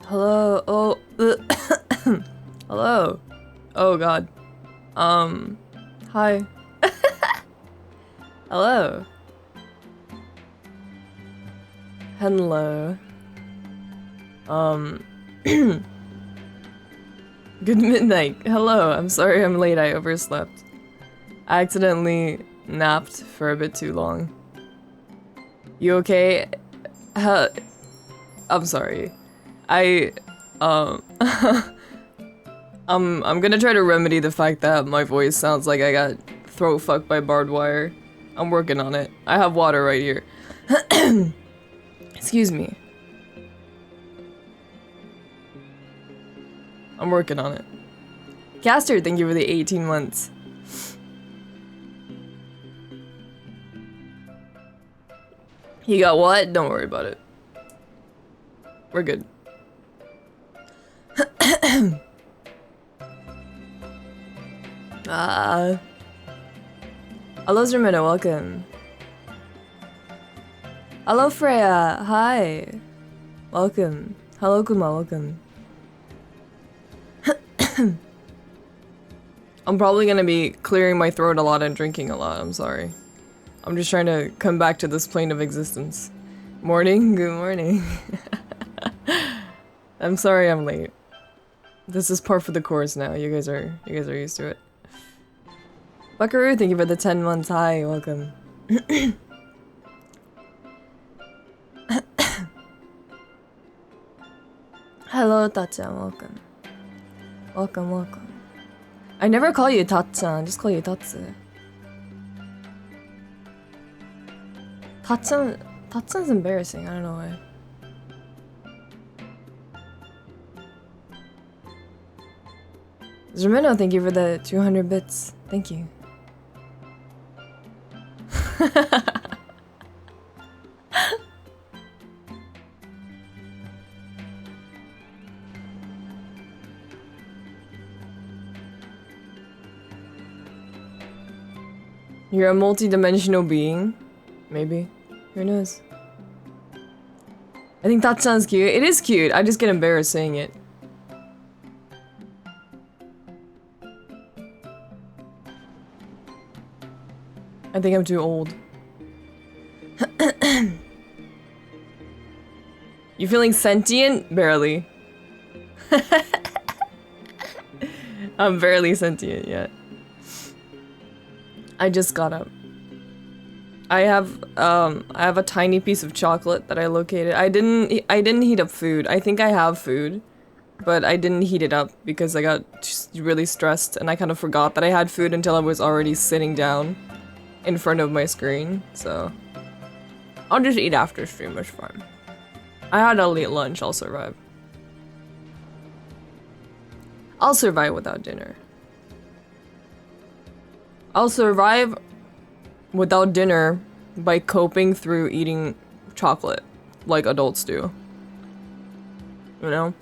Hello. Oh. Hello. Oh god. Hi. Hello. Hello. Good midnight. Hello. I'm sorry I'm late. I overslept. I accidentally napped for a bit too long. You okay? I'm sorry. I'm gonna try to remedy the fact that my voice sounds like I got throat fucked by barbed wire. I'm working on it. I have water right here. Excuse me. I'm working on it. Caster, thank you for the 18 months. He got what? Don't worry about it. We're good. Hello Zermina, welcome. Hello Freya, hi. Welcome. Hello Kuma, welcome. I'm probably gonna be clearing my throat a lot and drinking a lot, I'm sorry. I'm just trying to come back to this plane of existence. Morning, good morning. I'm sorry I'm late. This is par for the course now. You guys are used to it. Buckaroo, thank you for the 10 months. Hi, welcome. Hello, Tachan, welcome. Welcome, welcome. I never call you Tachan, just call you Tatsu. Tachan's embarrassing, I don't know why. Zermino, thank you for the 200 bits. Thank you. You're a multi-dimensional being? Maybe. Who knows? I think that sounds cute. It is cute. I just get embarrassed saying it. I think I'm too old. You feeling sentient? Barely. I'm barely sentient yet. I just got up. I have a tiny piece of chocolate that I located. I didn't heat up food. I think I have food, but I didn't heat it up because I got just really stressed and I kind of forgot that I had food until I was already sitting down in front of my screen. So I'll just eat after stream, it's fine. I had a late lunch, I'll survive. I'll survive without dinner. I'll survive without dinner by coping through eating chocolate like adults do. You know?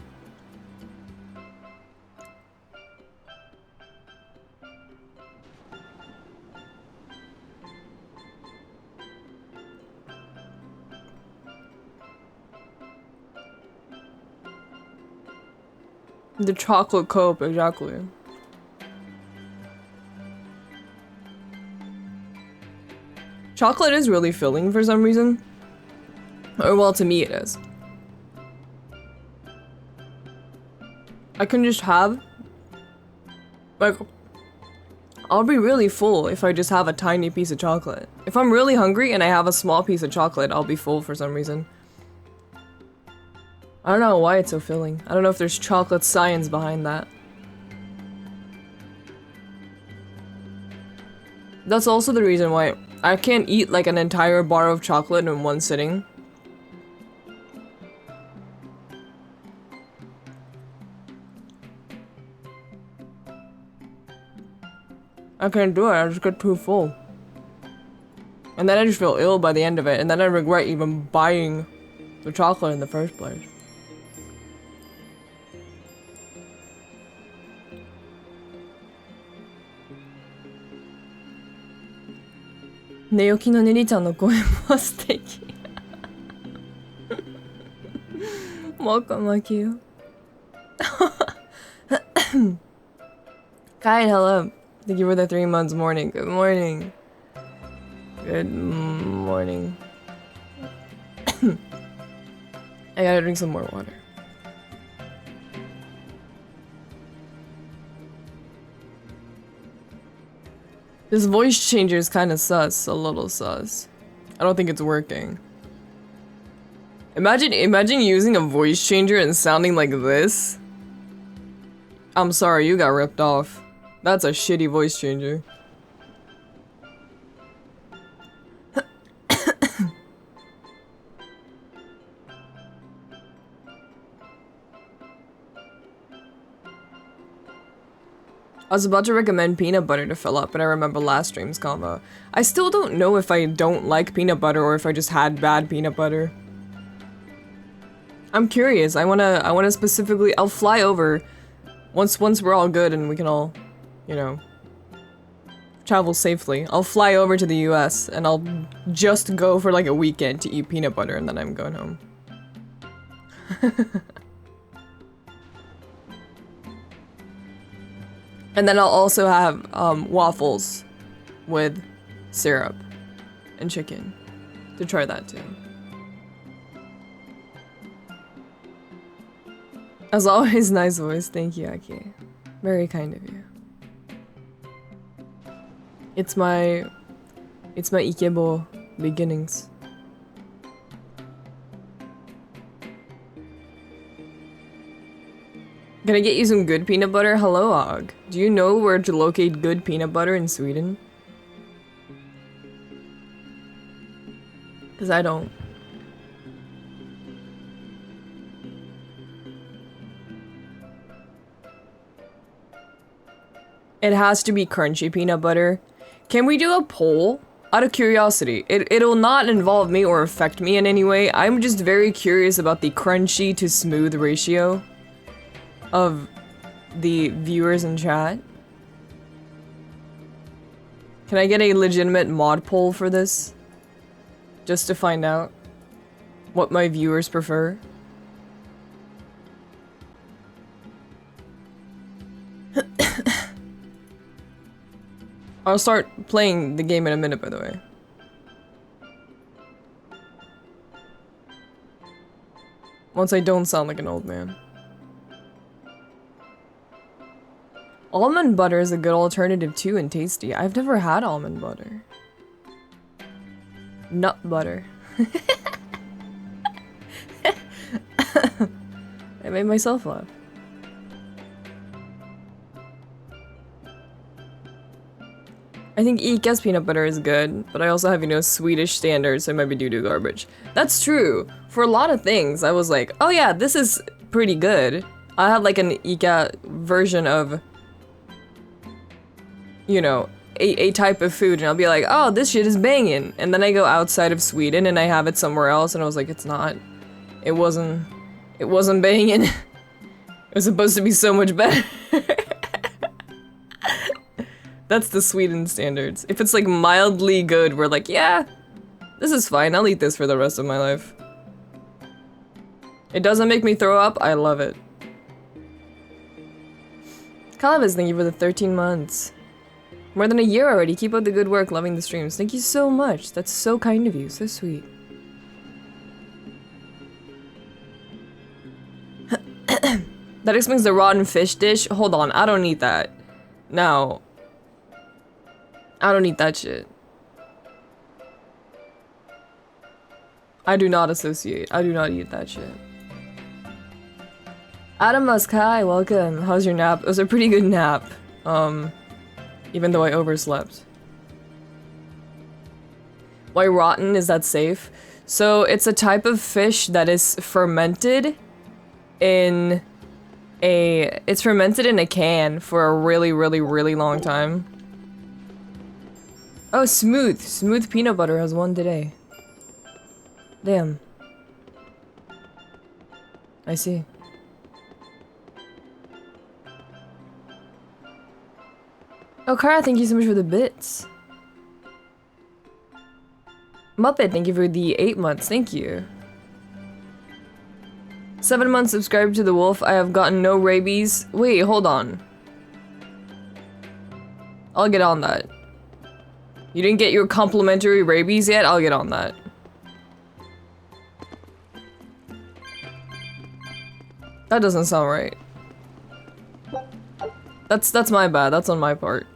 The chocolate cope, exactly. Chocolate is really filling for some reason. Or well, to me it is. I can just have... like... I'll be really full if I just have a tiny piece of chocolate. If I'm really hungry and I have a small piece of chocolate, I'll be full for some reason. I don't know why it's so filling. I don't know if there's chocolate science behind that. That's also the reason why I can't eat like an entire bar of chocolate in one sitting. I can't do it, I just get too full. And then I just feel ill by the end of it, and then I regret even buying the chocolate in the first place.寝起きのねりちゃんの声も素敵。もこもきよ。Kai, hello. Thank you for the 3 months morning. Good morning. Good morning. I gotta drink some more water. This voice changer is kind of sus, a little sus. I don't think it's working. Imagine using a voice changer and sounding like this. I'm sorry, you got ripped off. That's a shitty voice changer. I was about to recommend peanut butter to fill up, but I remember last stream's combo. I still don't know if I don't like peanut butter or if I just had bad peanut butter. I'm curious. I wanna specifically. I'll fly over once we're all good and we can all, you know, travel safely. I'll fly over to the US and I'll just go for like a weekend to eat peanut butter and then I'm going home. And then I'll also have waffles with syrup and chicken to try that too. As always, nice voice. Thank you, Aki. Very kind of you. It's my Ikebo beginnings. Can I get you some good peanut butter? Hello, Og. Do you know where to locate good peanut butter in Sweden? Because I don't. It has to be crunchy peanut butter. Can we do a poll? Out of curiosity. It'll not involve me or affect me in any way. I'm just very curious about the crunchy to smooth ratio of the viewers in chat. Can I get a legitimate mod poll for this? Just to find out what my viewers prefer. I'll start playing the game in a minute, by the way. Once I don't sound like an old man. Almond butter is a good alternative too and tasty. I've never had almond butter. Nut butter. I made myself laugh. I think Ika's peanut butter is good, but I also have, you know, Swedish standards, so it might be doo-doo garbage. That's true. For a lot of things, I was like, oh yeah, this is pretty good. I had like an Ika version of, you know, a type of food, and I'll be like, oh, this shit is banging. And then I go outside of Sweden and I have it somewhere else, and I was like, it's not. It wasn't banging. It was supposed to be so much better. That's the Sweden standards. If it's like mildly good, we're like, yeah, this is fine. I'll eat this for the rest of my life. It doesn't make me throw up. I love it. Calavis, thank you for the 13 months. More than a year already. Keep up the good work. Loving the streams. Thank you so much. That's so kind of you. So sweet. That explains the rotten fish dish. Hold on. I don't eat that. No. I don't eat that shit. I do not associate. I do not eat that shit. Adam Musk, hi, welcome. How's your nap? It was a pretty good nap. Even though I overslept. Why rotten? Is that safe? So it's a type of fish that is fermented in a can for a really, really, really long time. Oh, smooth. Smooth peanut butter has one today. Damn. I see. Oh, Kara, thank you so much for the bits. Muppet, thank you for the 8 months. Thank you. 7 months subscribed to the wolf. I have gotten no rabies. Wait, hold on. I'll get on that. You didn't get your complimentary rabies yet? I'll get on that. That doesn't sound right. That's my bad. That's on my part.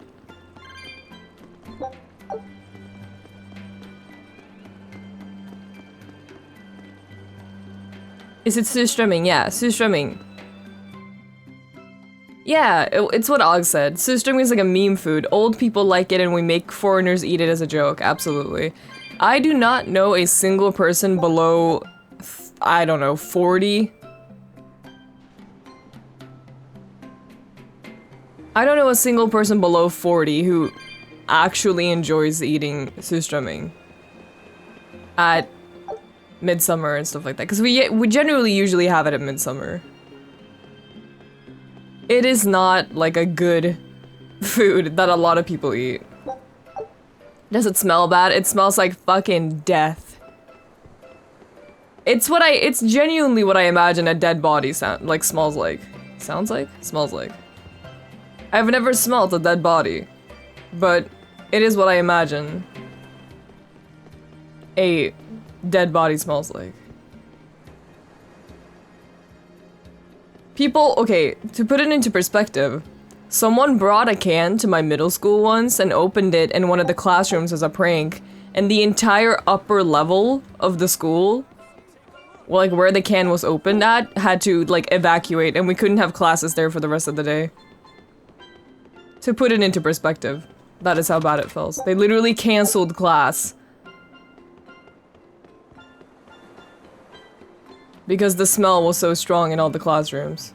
Is it surströmming? Yeah, surströmming. Yeah, it's what Og said. Surströmming is like a meme food. Old people like it and we make foreigners eat it as a joke. Absolutely. I do not know a single person below, I don't know, 40. I don't know a single person below 40 who actually enjoys eating surströmming at Midsummer and stuff like that, because we generally usually have it at Midsummer. It is not like a good food that a lot of people eat. Does it smell bad? It smells like fucking death. It's genuinely what I imagine a dead body smells like. Sounds like? Smells like. I've never smelled a dead body, but it is what I imagine a dead body smells like. People, okay, to put it into perspective, someone brought a can to my middle school once and opened it in one of the classrooms as a prank, and the entire upper level of the school, like where the can was opened at, had to like evacuate, and we couldn't have classes there for the rest of the day. To put it into perspective, that is how bad it feels. They literally canceled class because the smell was so strong in all the classrooms.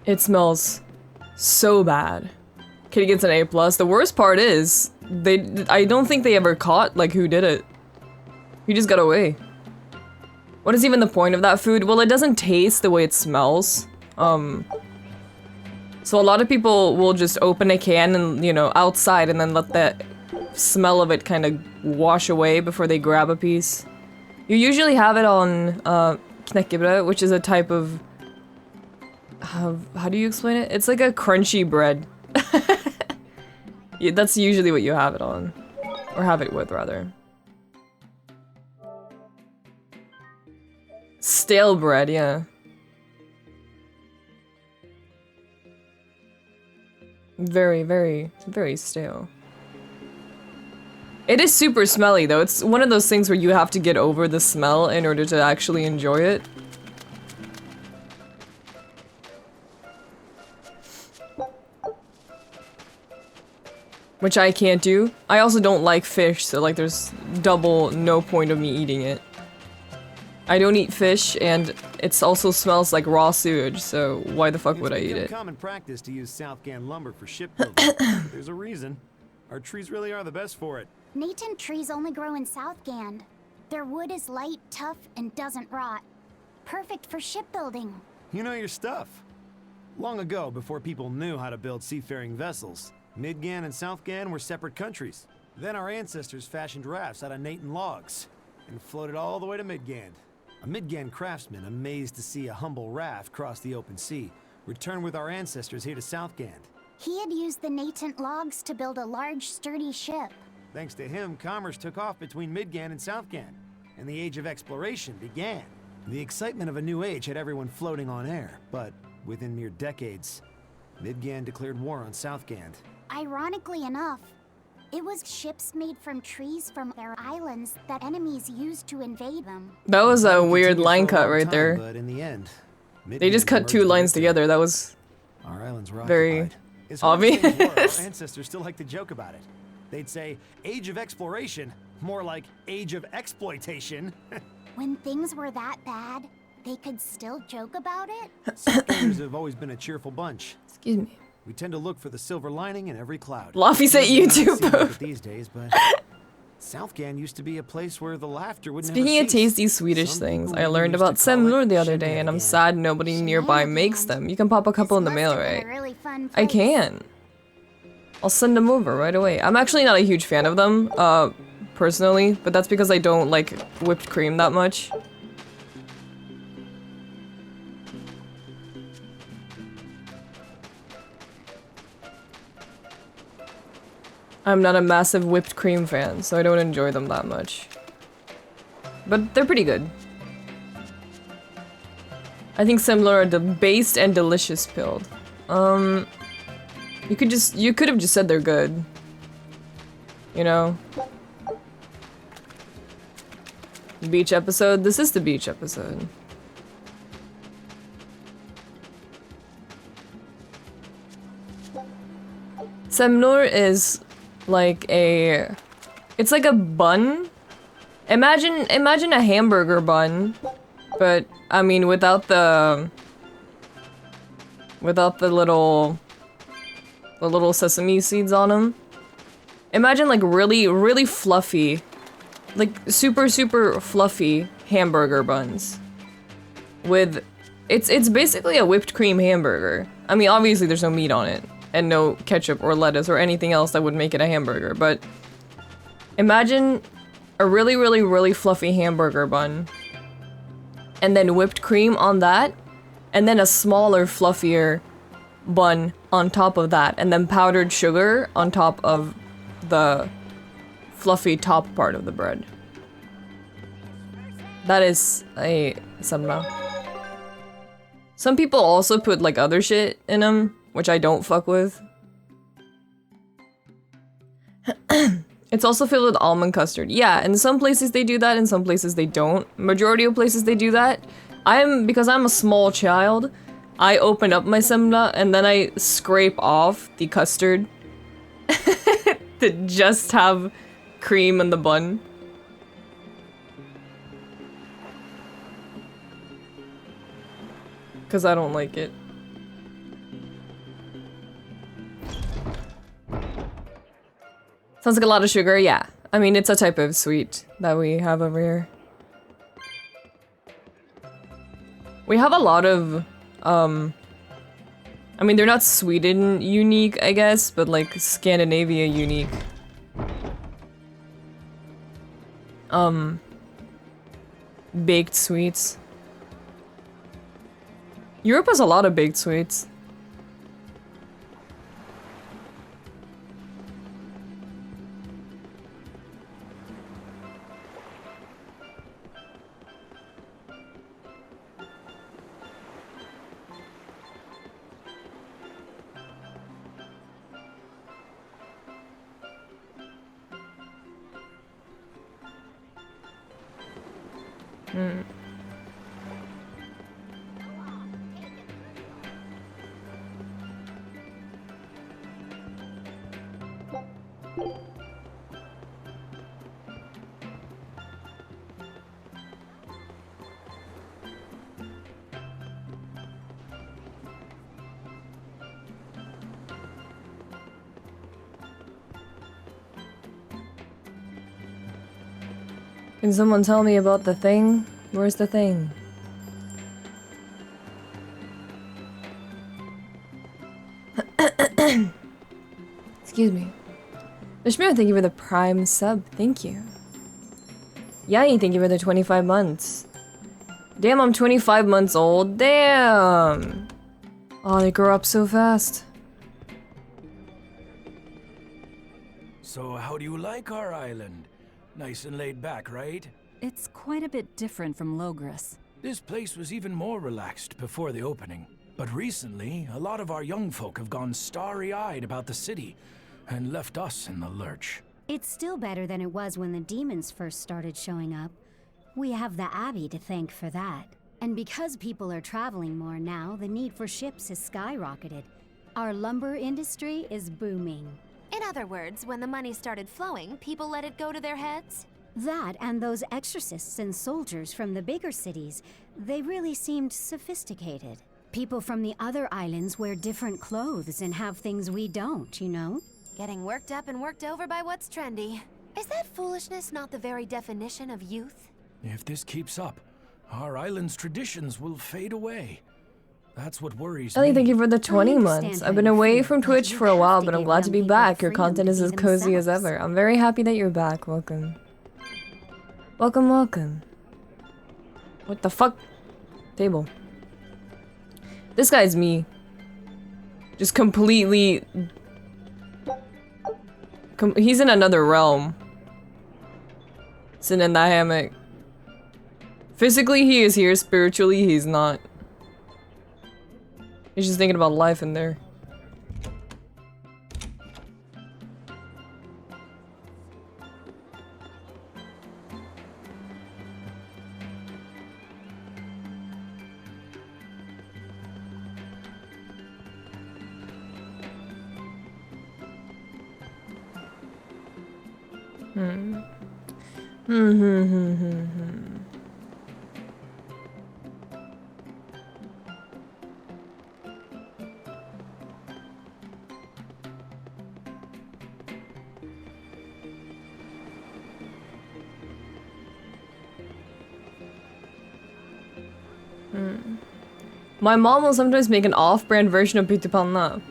It smells so bad. Kitty gets an A+. The worst part is, I don't think they ever caught, like, who did it. He just got away. What is even the point of that food? Well, it doesn't taste the way it smells. So a lot of people will just open a can and, you know, outside and then let the smell of it kind of wash away before they grab a piece. You usually have it on knäckebröd, which is a type of... how do you explain it? It's like a crunchy bread. Yeah, that's usually what you have it on. Or have it with, rather. Stale bread, yeah. Very, very, very stale. It is super smelly though. It's one of those things where you have to get over the smell in order to actually enjoy it. Which I can't do. I also don't like fish, so like there's double no point of me eating it. I don't eat fish, and it also smells like raw sewage, so why the fuck would I eat it? It's common practice to use Southgan lumber for shipbuilding. There's a reason. Our trees really are the best for it. Natant trees only grow in Southgand. Their wood is light, tough, and doesn't rot. Perfect for shipbuilding. You know your stuff. Long ago, before people knew how to build seafaring vessels, Midgan and Southgan were separate countries. Then our ancestors fashioned rafts out of Natant logs and floated all the way to Midgand. A Midgan craftsman, amazed to see a humble raft cross the open sea, returned with our ancestors here to Southgand. He had used the Natant logs to build a large, sturdy ship. Thanks to him, commerce took off between Midgan and Southgand, and the age of exploration began. The excitement of a new age had everyone floating on air, but within mere decades, Midgan declared war on Southgand. Ironically enough, it was ships made from trees from their islands that enemies used to invade them. That was a weird line cut right Time, there. but in the end, They just cut two lines together. That was our islands were very occupied. As hard as things were, obvious. our ancestors still like to joke about it. They'd say, age of exploration, more like age of exploitation. When things were that bad, they could still joke about it? Southganders have always been a cheerful bunch. Excuse me. We tend to look for the silver lining in every cloud. Laffy's at YouTube. Seem like it these days, but Southgand used to be a place where the laughter would never Speaking of cease. tasty Swedish Some things, people I learned used to about call it semlor the other day, and I'm sad nobody nearby makes them. You can pop a couple in the This mail, must have been right? a really fun I place. can. I'll send them over right away. I'm actually not a huge fan of them, personally, but that's because I don't like whipped cream that much. I'm not a massive whipped cream fan, so I don't enjoy them that much. But they're pretty good. I think similar are the based and delicious pilled. You could have just said they're good. You know? Beach episode? This is the beach episode. Semnur is like a... It's like a bun. Imagine a hamburger bun, but I mean without the little sesame seeds on them. Imagine like really fluffy, like super fluffy hamburger buns. With it's basically a whipped cream hamburger. I mean obviously there's no meat on it and no ketchup or lettuce or anything else that would make it a hamburger, but imagine a really fluffy hamburger bun and then whipped cream on that and then a smaller fluffier bun on top of that and then powdered sugar on top of the fluffy top part of the bread. That is a samra. Some people also put like other shit in them, which I don't fuck with. It's also filled with almond custard. Yeah, in some places they do that, in some places they don't. Majority of places they do that. Because I'm a small child, I open up my semla and then I scrape off the custard to just have cream in the bun. Because I don't like it. Sounds like a lot of sugar, yeah. I mean, it's a type of sweet that we have over here. We have a lot of, I mean, they're not Sweden unique, I guess, but like Scandinavia unique. Baked sweets. Europe has a lot of baked sweets. Can someone tell me about the thing? Where's the thing? Excuse me. VStreamer, thank you for the Prime sub. Thank you. Yanni, thank you for the 25 months. Damn, I'm 25 months old. Damn! Oh, they grow up so fast. So how do you like our island? Nice and laid back, right? It's quite a bit different from Logris. This place was even more relaxed before the opening. But recently, a lot of our young folk have gone starry-eyed about the city and left us in the lurch. It's still better than it was when the demons first started showing up. We have the Abbey to thank for that. And because people are traveling more now, the need for ships has skyrocketed. Our lumber industry is booming. In other words, when the money started flowing, people let it go to their heads? That and those exorcists and soldiers from the bigger cities, they really seemed sophisticated. People from the other islands wear different clothes and have things we don't, you know? Getting worked up and worked over by what's trendy. Is that foolishness not the very definition of youth? If this keeps up, our island's traditions will fade away. That's what worries Ellie, me. thank you for the 20 understand months. how I've been you away feel, from but Twitch you for a have while, to but I'm give glad young to be people back. Your freedom content to is be as cozy as themselves. ever. I'm very happy that you're back. Welcome. Welcome, welcome. What the fuck? Table. This guy's me. Just completely... he's in another realm. Sitting in that hammock. Physically, he is here. Spiritually, he's not. He's just thinking about life in there. My mom will sometimes make an off-brand version of pita panna.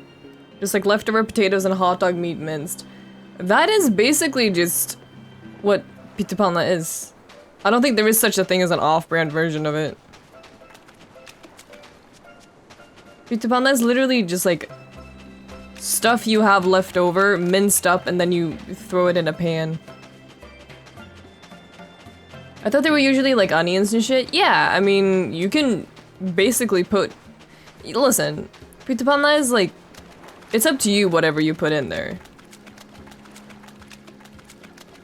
Just like leftover potatoes and hot dog meat minced. That is basically just what pita panna is. I don't think there is such a thing as an off-brand version of it. Pita panna is literally just like stuff you have left over, minced up, and then you throw it in a pan. I thought they were usually like onions and shit. Yeah, I mean, you can basically put... Listen, pita panna is like... It's up to you whatever you put in there.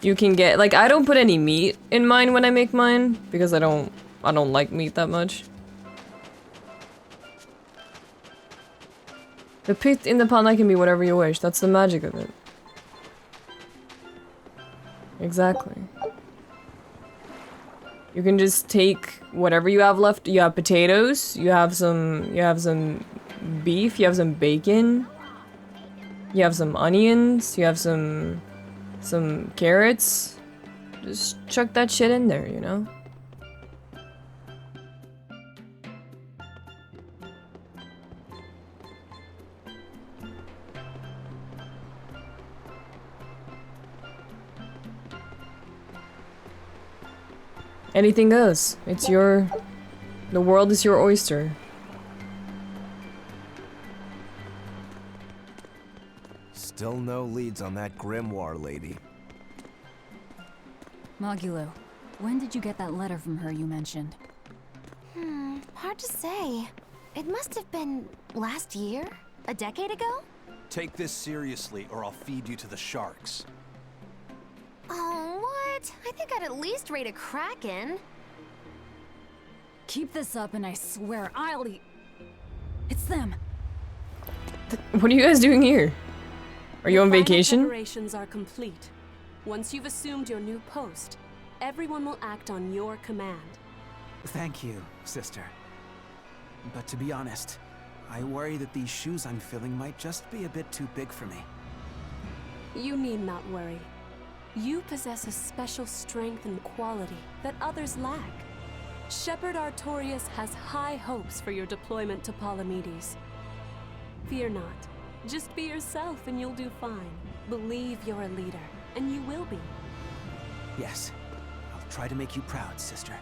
You can get... Like, I don't put any meat in mine when I make mine, because I don't like meat that much. The pit in the panna can be whatever you wish. That's the magic of it. Exactly. You can just take whatever you have left. You have potatoes, you have some beef, you have some bacon, you have some onions, you have some carrots. Just chuck that shit in there, you know? Anything goes. It's your... The world is your oyster. Still no leads on that grimoire lady. Magulu, when did you get that letter from her you mentioned? Hard to say. It must have been last year? A decade ago? Take this seriously, or I'll feed you to the sharks. Oh, what? I think I'd at least rate a kraken. Keep this up and I swear I'll eat... It's them! What are you guys doing here? Are you on Final vacation? preparations are complete. Once you've assumed your new post, everyone will act on your command. Thank you, sister. But to be honest, I worry that these shoes I'm filling might just be a bit too big for me. You need not worry. You possess a special strength and quality that others lack. Shepherd Artorius has high hopes for your deployment to Palamedes. Fear not. Just be yourself and you'll do fine. Believe you're a leader, and you will be. Yes, I'll try to make you proud, sister.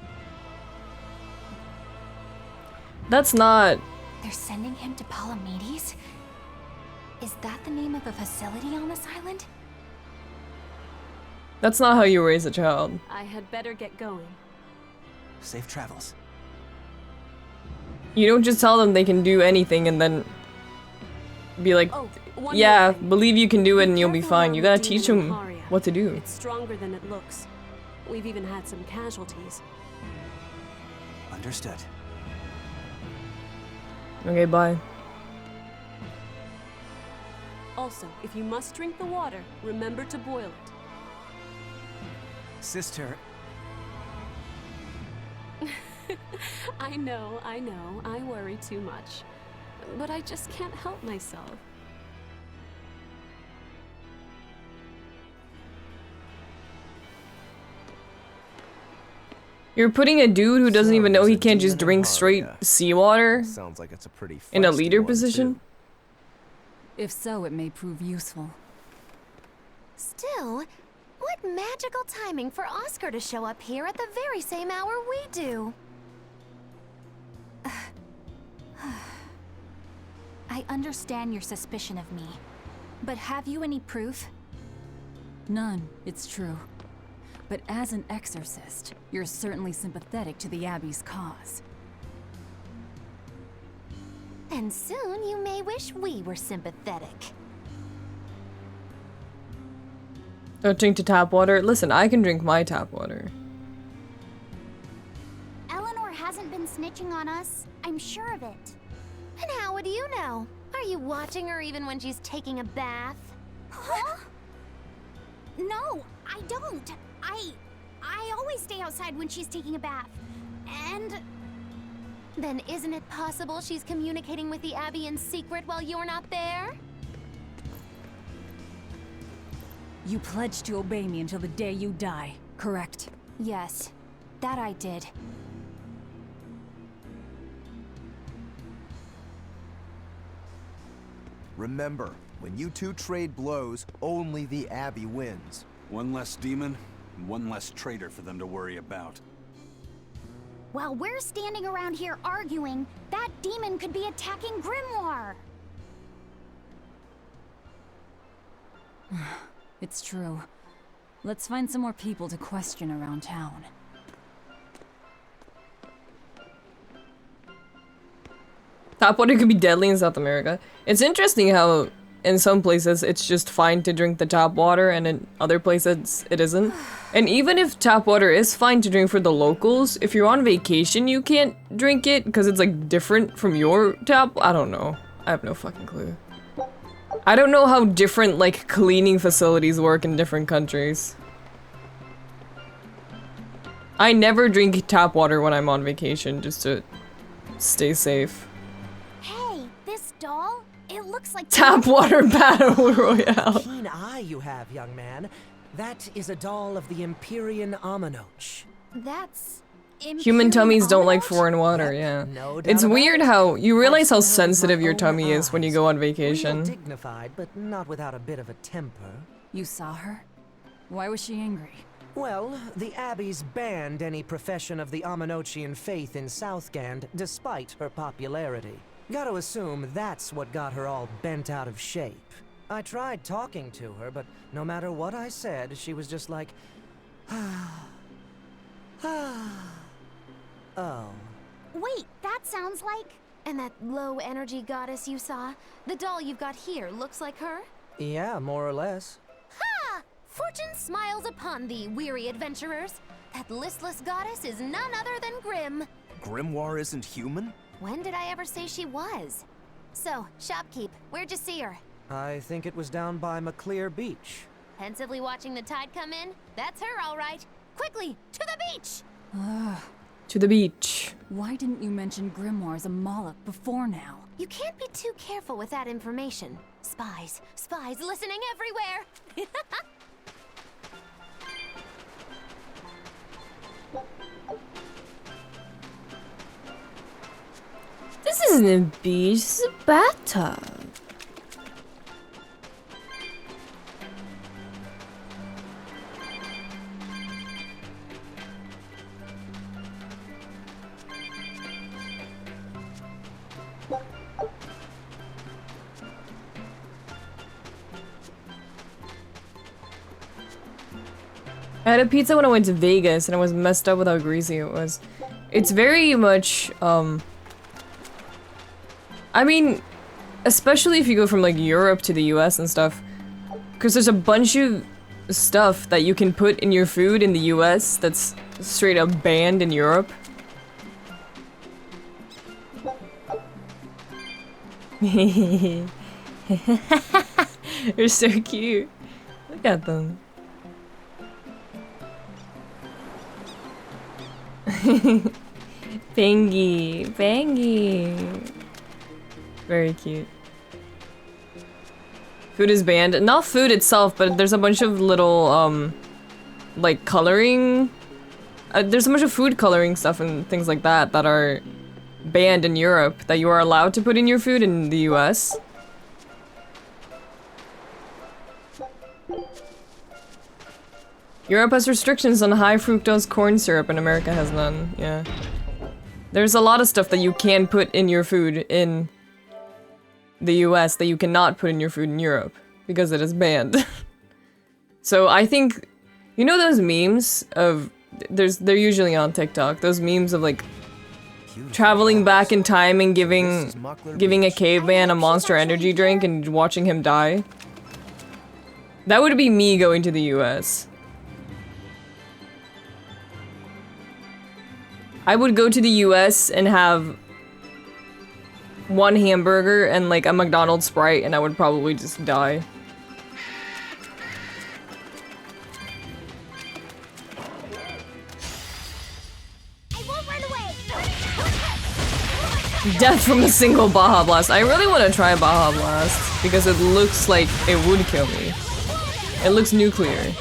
That's not... They're sending him to Palamedes? Is that the name of a facility on this island? That's not how you raise a child. I had better get going. Safe travels. You don't just tell them they can do anything and then be like, Oh, one yeah, more thing. believe you can do it and you'll be Careful fine. around You gotta the teach demon them Haria. what to do. It's stronger than it looks. We've even had some casualties. Understood. Okay, bye. Also, if you must drink the water, remember to boil it. Sister, I know, I worry too much. But I just can't help myself. You're putting a dude who doesn't even know he can't just drink straight seawater Sounds like it's a pretty in a feisty leader one, position? too. If so, it may prove useful. Still, what magical timing for Oscar to show up here at the very same hour we do. I understand your suspicion of me, but have you any proof? None, it's true. But as an exorcist, you're certainly sympathetic to the Abbey's cause. And soon you may wish we were sympathetic. Don't drink to tap water. Listen, I can drink my tap water. Eleanor hasn't been snitching on us. I'm sure of it. And how would you know? Are you watching her even when she's taking a bath? Huh? No, I don't. I always stay outside when she's taking a bath. And... Then isn't it possible she's communicating with the Abbey in secret while you're not there? You pledged to obey me until the day you die, correct? Yes, that I did. Remember, when you two trade blows, only the Abbey wins. One less demon, and one less traitor for them to worry about. While we're standing around here arguing, that demon could be attacking Grimoire. It's true. Let's find some more people to question around town. Tap water could be deadly in South America. It's interesting how in some places it's just fine to drink the tap water and in other places it isn't. And even if tap water is fine to drink for the locals, if you're on vacation you can't drink it because it's like different from your tap. I don't know. I have no fucking clue. I don't know how different like cleaning facilities work in different countries. I never drink tap water when I'm on vacation just to stay safe. Hey, this doll? It looks like Tap water battle royale. Keen eye you have, young man. That is a doll of the Empyrean Aminoch. That's... Human tummies don't like foreign water, yeah. No doubt It's about weird it. how you realize how I've seen her with sensitive my your own tummy is when you go on Real vacation. dignified, but not without a bit of a temper. You saw her? Why was she angry? Well, the Abbey's banned any profession of the Aminochian faith in Southgand, despite her popularity. Gotta assume that's what got her all bent out of shape. I tried talking to her, but no matter what I said, she was just like, oh. Wait, that sounds like... And that low-energy goddess you saw? The doll you've got here looks like her? Yeah, more or less. Ha! Fortune smiles upon thee, weary adventurers. That listless goddess is none other than Grim. Grimoire isn't human? When did I ever say she was? So, shopkeep, where'd you see her? I think it was down by McClear Beach. Pensively watching the tide come in? That's her, all right. Quickly, to the beach! To the beach. Why didn't you mention Grimoire as a Moloch before now? You can't be too careful with that information. Spies, spies listening everywhere! This isn't a beach, this is a bathtub. I had a pizza when I went to Vegas and I was messed up with how greasy it was. It's very much, I mean, especially if you go from like Europe to the US and stuff, because there's a bunch of stuff that you can put in your food in the US that's straight up banned in Europe. They're so cute. Look at them. Bangy, bangy. Very cute. Food is banned. Not food itself, but there's a bunch of little, like coloring There's a bunch of food coloring stuff and things like that that are banned in Europe that you are allowed to put in your food in the US. Europe has restrictions on high fructose corn syrup and America has none. Yeah. There's a lot of stuff that you can put in your food in the US that you cannot put in your food in Europe because it is banned. So I think, you know those memes of, they're usually on TikTok, those memes of like traveling back in time and giving a caveman a Monster Energy drink and watching him die? That would be me going to the US. I would go to the US and have one hamburger and like a McDonald's Sprite and I would probably just die. Death from a single Baja Blast. I really want to try Baja Blast because it looks like it would kill me. It looks nuclear.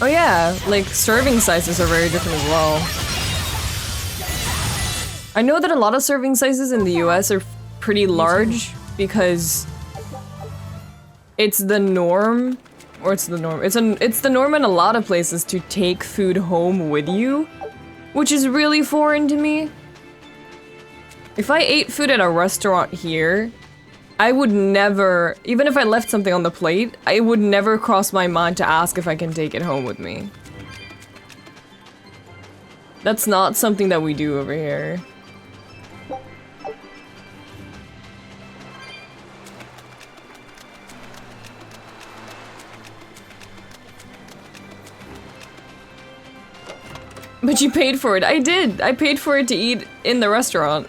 Oh yeah, like serving sizes are very different as well. I know that a lot of serving sizes in the US are pretty large because it's the norm, or it's the norm. It's the norm in a lot of places to take food home with you, which is really foreign to me. If I ate food at a restaurant here, I would never, even if I left something on the plate, it would never cross my mind to ask if I can take it home with me. That's not something that we do over here. But you paid for it. I did. I paid for it to eat in the restaurant.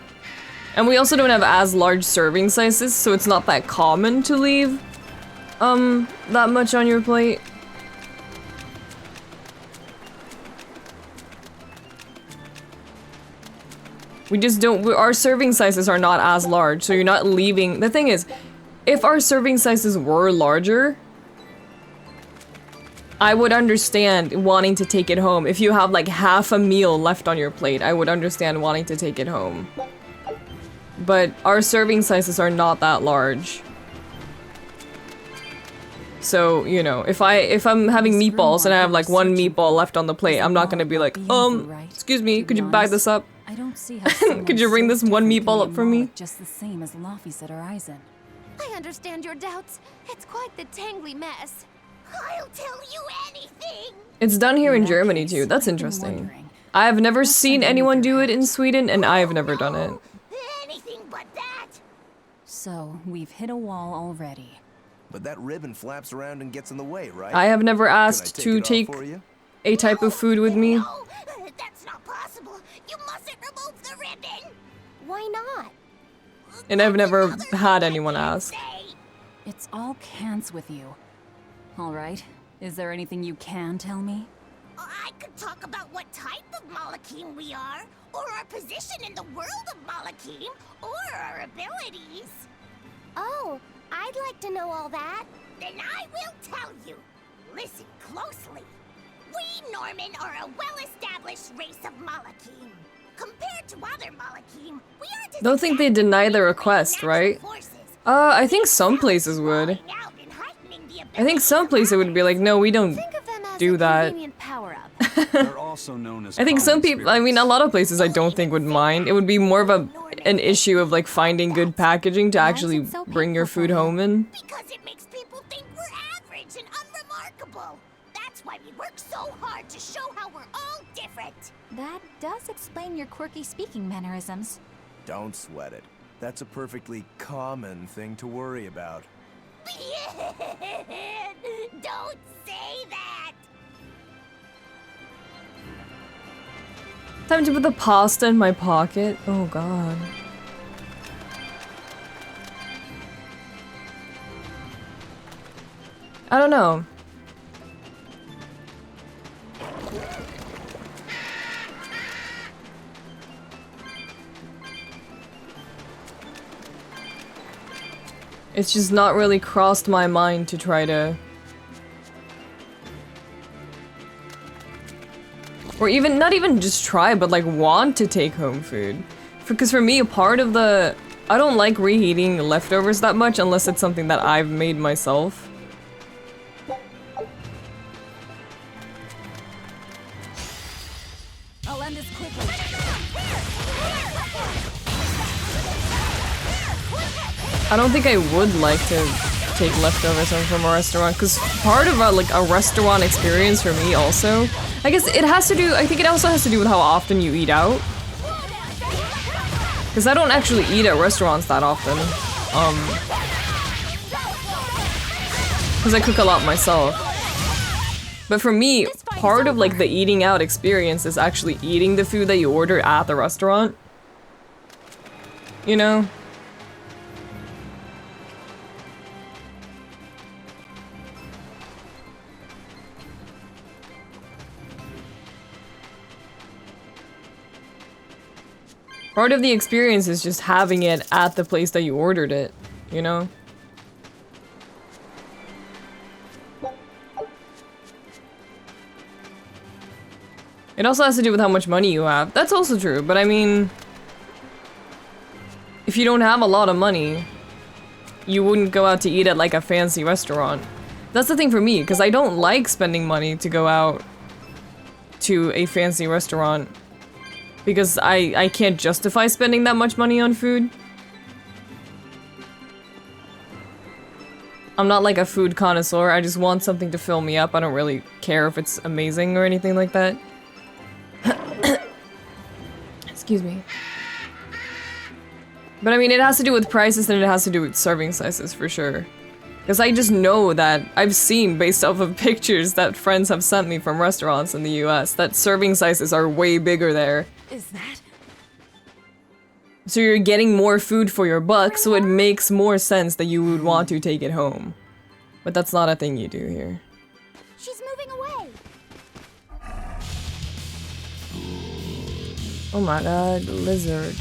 And we also don't have as large serving sizes, so it's not that common to leave, that much on your plate. We just don't, our serving sizes are not as large, so you're not leaving. The thing is, if our serving sizes were larger, I would understand wanting to take it home. If you have like half a meal left on your plate, I would understand wanting to take it home. But our serving sizes are not that large. So, you know, if I'm having meatballs and I have like one meatball left on the plate, I'm not gonna be like, excuse me, could you bag this up? I don't see how could you bring this one meatball up for me? Just the same as Laufey's at Horizon. I understand your doubts. It's quite the tangly mess. I'll tell you anything. It's done here in Germany too. That's interesting. I have never seen anyone do it in Sweden, and I have never done it. Anything but that. So, we've hit a wall already. But that ribbon flaps around and gets in the way, right? I have never asked to take a type of food with me. No, that's not possible. You mustn't remove the ribbon. Why not? And I've never had anyone ask. It's all cans with you. Alright, is there anything you can tell me? I could talk about what type of Malachim we are, or our position in the world of Malachim, or our abilities. Oh, I'd like to know all that. Then I will tell you. Listen closely. We Norman are a well-established race of Malachim. Compared to other Malachim, we aren't as Don't think they deny the request, right? I think some places would. I think some places would be like, no, we don't do that. They're also known as I think some people, I mean, a lot of places I don't think would mind. It would be more of an issue of like finding good packaging to actually bring your food home in. Because it makes people think we're average and unremarkable. That's why we work so hard to show how we're all different. That does explain your quirky speaking mannerisms. Don't sweat it. That's a perfectly common thing to worry about. Don't say that! Time to put the pasta in my pocket. Oh god. I don't know. It's just not really crossed my mind to try to... Or even, not even just try, but like want to take home food. Because for me, a part of the... I don't like reheating leftovers that much unless it's something that I've made myself. I'll end this quickly. I don't think I would like to take leftovers home from a restaurant, because part of like a restaurant experience for me also, I guess it has to do, I think it also has to do with how often you eat out. Because I don't actually eat at restaurants that often. Because I cook a lot myself. But for me, part of like the eating out experience is actually eating the food that you order at the restaurant. You know? Part of the experience is just having it at the place that you ordered it, you know? It also has to do with how much money you have. That's also true, but I mean... if you don't have a lot of money, you wouldn't go out to eat at like a fancy restaurant. That's the thing for me, because I don't like spending money to go out to a fancy restaurant. Because I can't justify spending that much money on food. I'm not like a food connoisseur, I just want something to fill me up. I don't really care if it's amazing or anything like that. Excuse me. But I mean, it has to do with prices and it has to do with serving sizes for sure. Because I just know that I've seen, based off of pictures that friends have sent me from restaurants in the US, that serving sizes are way bigger there. Is that? So you're getting more food for your buck, so it makes more sense that you would want to take it home. But that's not a thing you do here. She's moving away. Oh my god, lizard.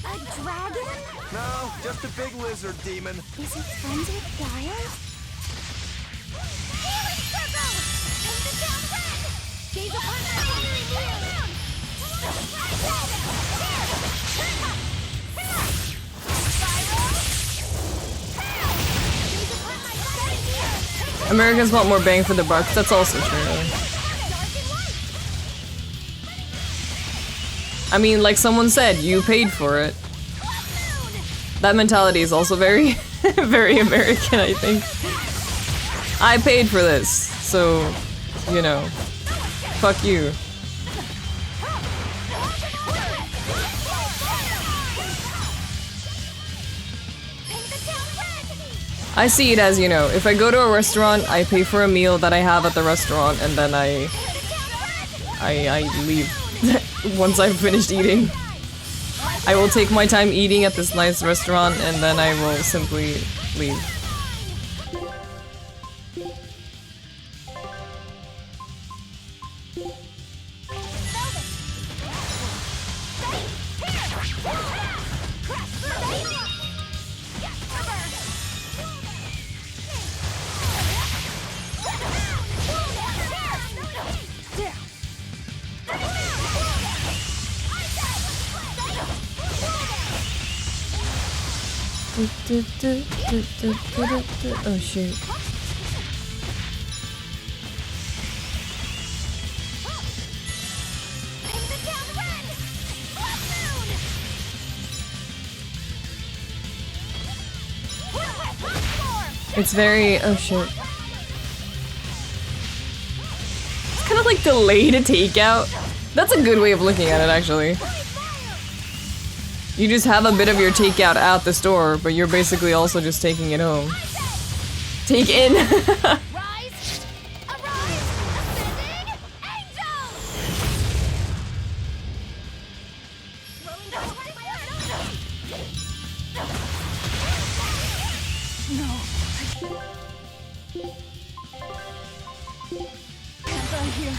A dragon? No, just a big lizard demon. Is it friends with Gaia? Healing circle! Paint the town red! Gaze upon my fiery view! Americans want more bang for the buck, that's also true. I mean, like someone said, you paid for it. That mentality is also very, very American, I think. I paid for this, so, you know, fuck you. I see it as, you know, if I go to a restaurant, I pay for a meal that I have at the restaurant, and then I leave once I've finished eating. I will take my time eating at this nice restaurant, and then I will simply leave. Oh shoot. It's very, oh shit. It's kind of like delayed a takeout. That's a good way of looking at it, actually. You just have a bit of your takeout at the store, but you're basically also just taking it home. Take in. Hands on here.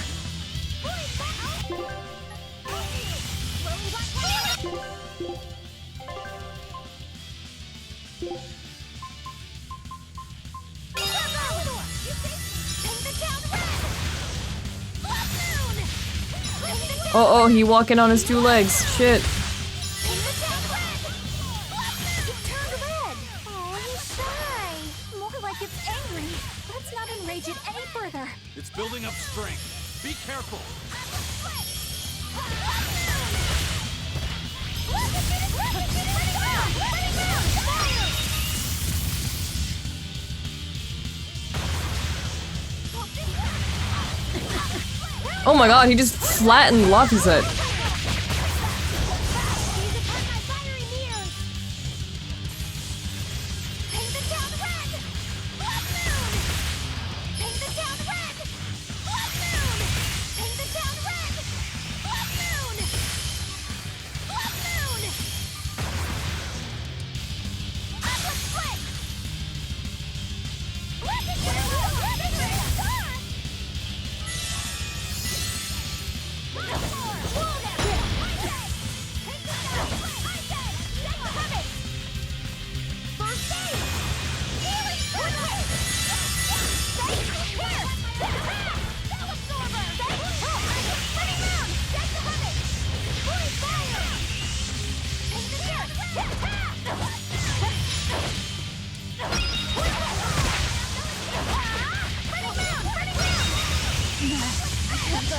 Oh, he walking on his two legs. Shit. It turned red. Oh, he's shy. More like it's angry. Let's not enrage it any further. It's building up strength. Be careful. Oh my god, he just flattened Luffy's head.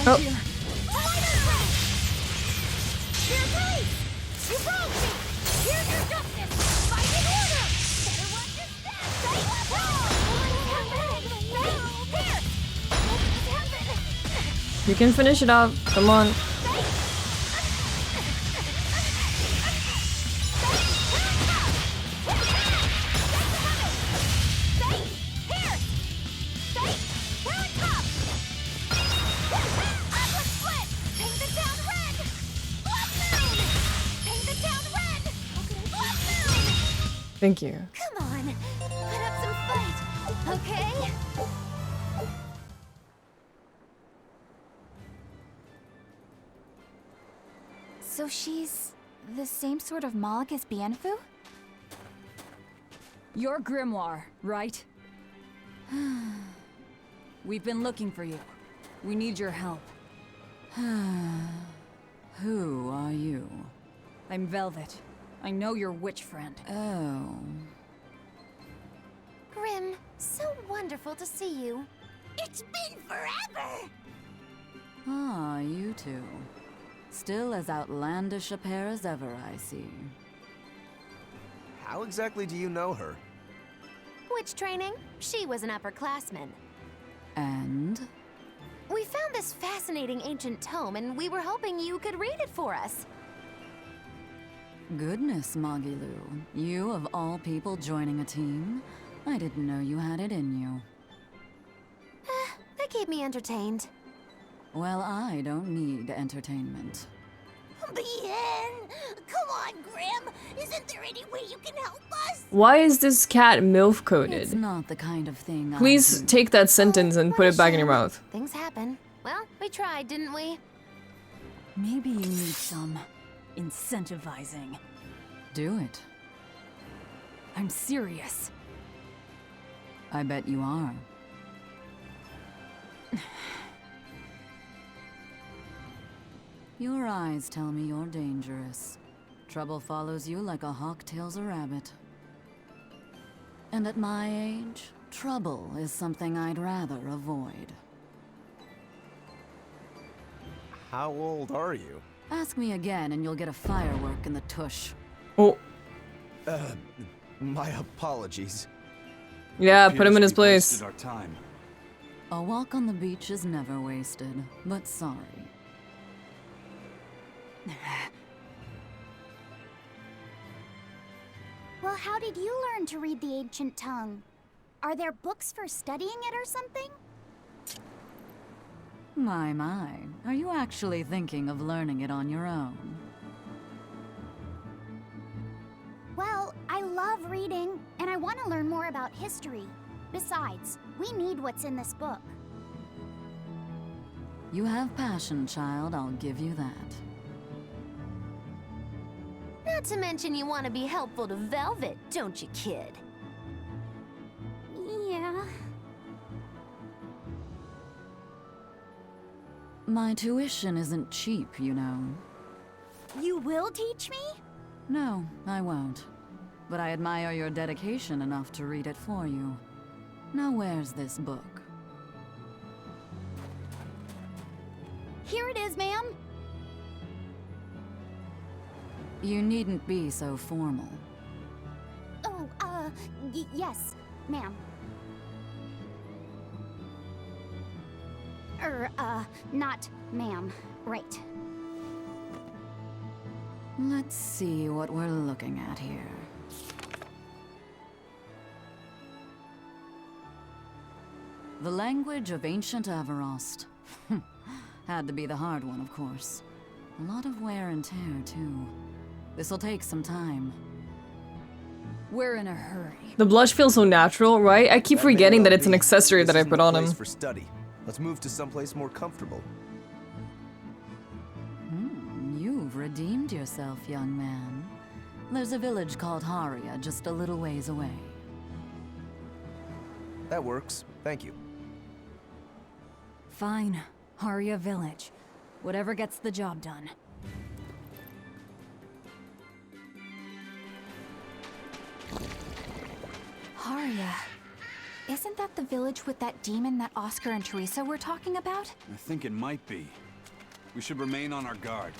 Oh. You can finish it up. Come on. Thank you. Come on, put up some fight, okay? So she's the same sort of Moloch as Bienfu? You're Grimoire, right? We've been looking for you. We need your help. Who are you? I'm Velvet. I know your witch friend. Oh. Grim, so wonderful to see you. It's been forever! Ah, you two. Still as outlandish a pair as ever, I see. How exactly do you know her? Witch training? She was an upperclassman. And? We found this fascinating ancient tome and we were hoping you could read it for us. Goodness, Magilu. You, of all people, joining a team? I didn't know you had it in you. That keep me entertained. Well, I don't need entertainment. Bien! Come on, Grim! Isn't there any way you can help us? Why is this cat MILF coded? It's not the kind of thing I Please do. take that sentence and put it back in your mouth. Things happen. Well, we tried, didn't we? Maybe you need some incentivizing. Do it. I'm serious. I bet you are. Your eyes tell me you're dangerous. Trouble follows you like a hawk tails a rabbit. And at my age, trouble is something I'd rather avoid. How old are you? Ask me again and you'll get a firework in the tush. Oh. My apologies. Yeah, put him in his place. Our time. A walk on the beach is never wasted, but sorry. Well, how did you learn to read the ancient tongue? Are there books for studying it or something? My. Are you actually thinking of learning it on your own? Well, I love reading, and I want to learn more about history. Besides, we need what's in this book. You have passion, child, I'll give you that. Not to mention you want to be helpful to Velvet, don't you, kid? Yeah. My tuition isn't cheap, you know. You will teach me? No, I won't. But I admire your dedication enough to read it for you. Now where's this book? Here it is, ma'am. You needn't be so formal. Oh, yes, ma'am. Not ma'am. Right. Let's see what we're looking at here. The language of ancient Averost. Had to be the hard one, of course. A lot of wear and tear, too. This'll take some time. We're in a hurry. The blush feels so natural, right? I keep forgetting that it's an accessory that I put on him. For study. Let's move to someplace more comfortable. You've redeemed yourself, young man. There's a village called Haria just a little ways away. That works. Thank you. Fine. Haria Village. Whatever gets the job done. Haria. Isn't that the village with that demon that Oscar and Teresa were talking about? I think it might be. We should remain on our guard.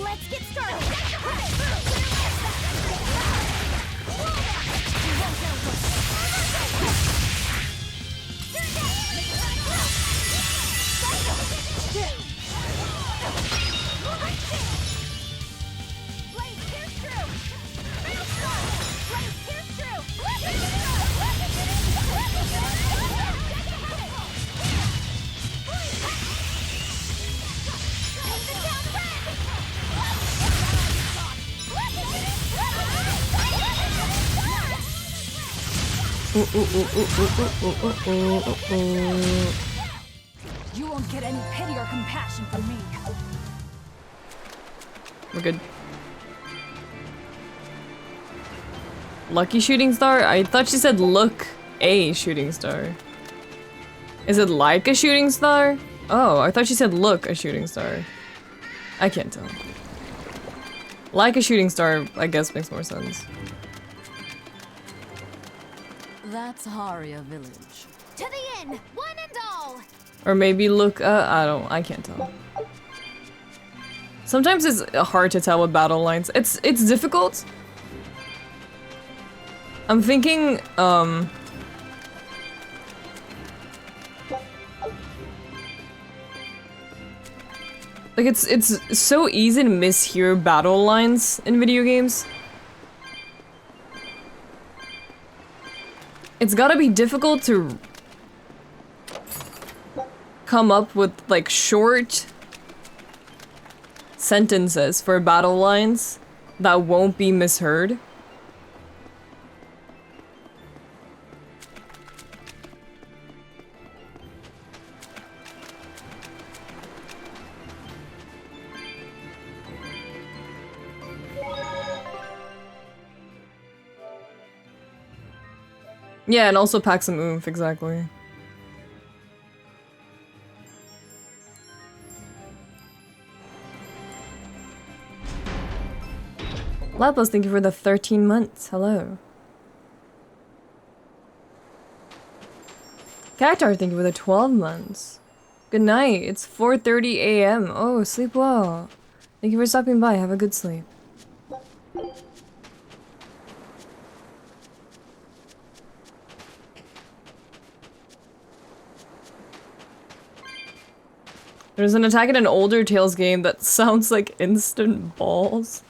Let's get started. You won't get any pity or compassion from me. We're good. Lucky shooting star? I thought she said look a shooting star. Is it like a shooting star? Oh, I thought she said look a shooting star. I can't tell. Like a shooting star, I guess makes more sense. That's Haria Village. To the inn, one and all. Or maybe look, I can't tell. Sometimes it's hard to tell with battle lines. It's difficult. I'm thinking, like it's so easy to mishear battle lines in video games. It's gotta be difficult to come up with like short sentences for battle lines that won't be misheard. Yeah, and also pack some oomph, exactly. Lapos, thank you for the 13 months. Hello. Cactar, thank you for the 12 months. Good night. It's 4:30 a.m. Oh, sleep well. Thank you for stopping by. Have a good sleep. There's an attack in an older Tales game that sounds like instant balls.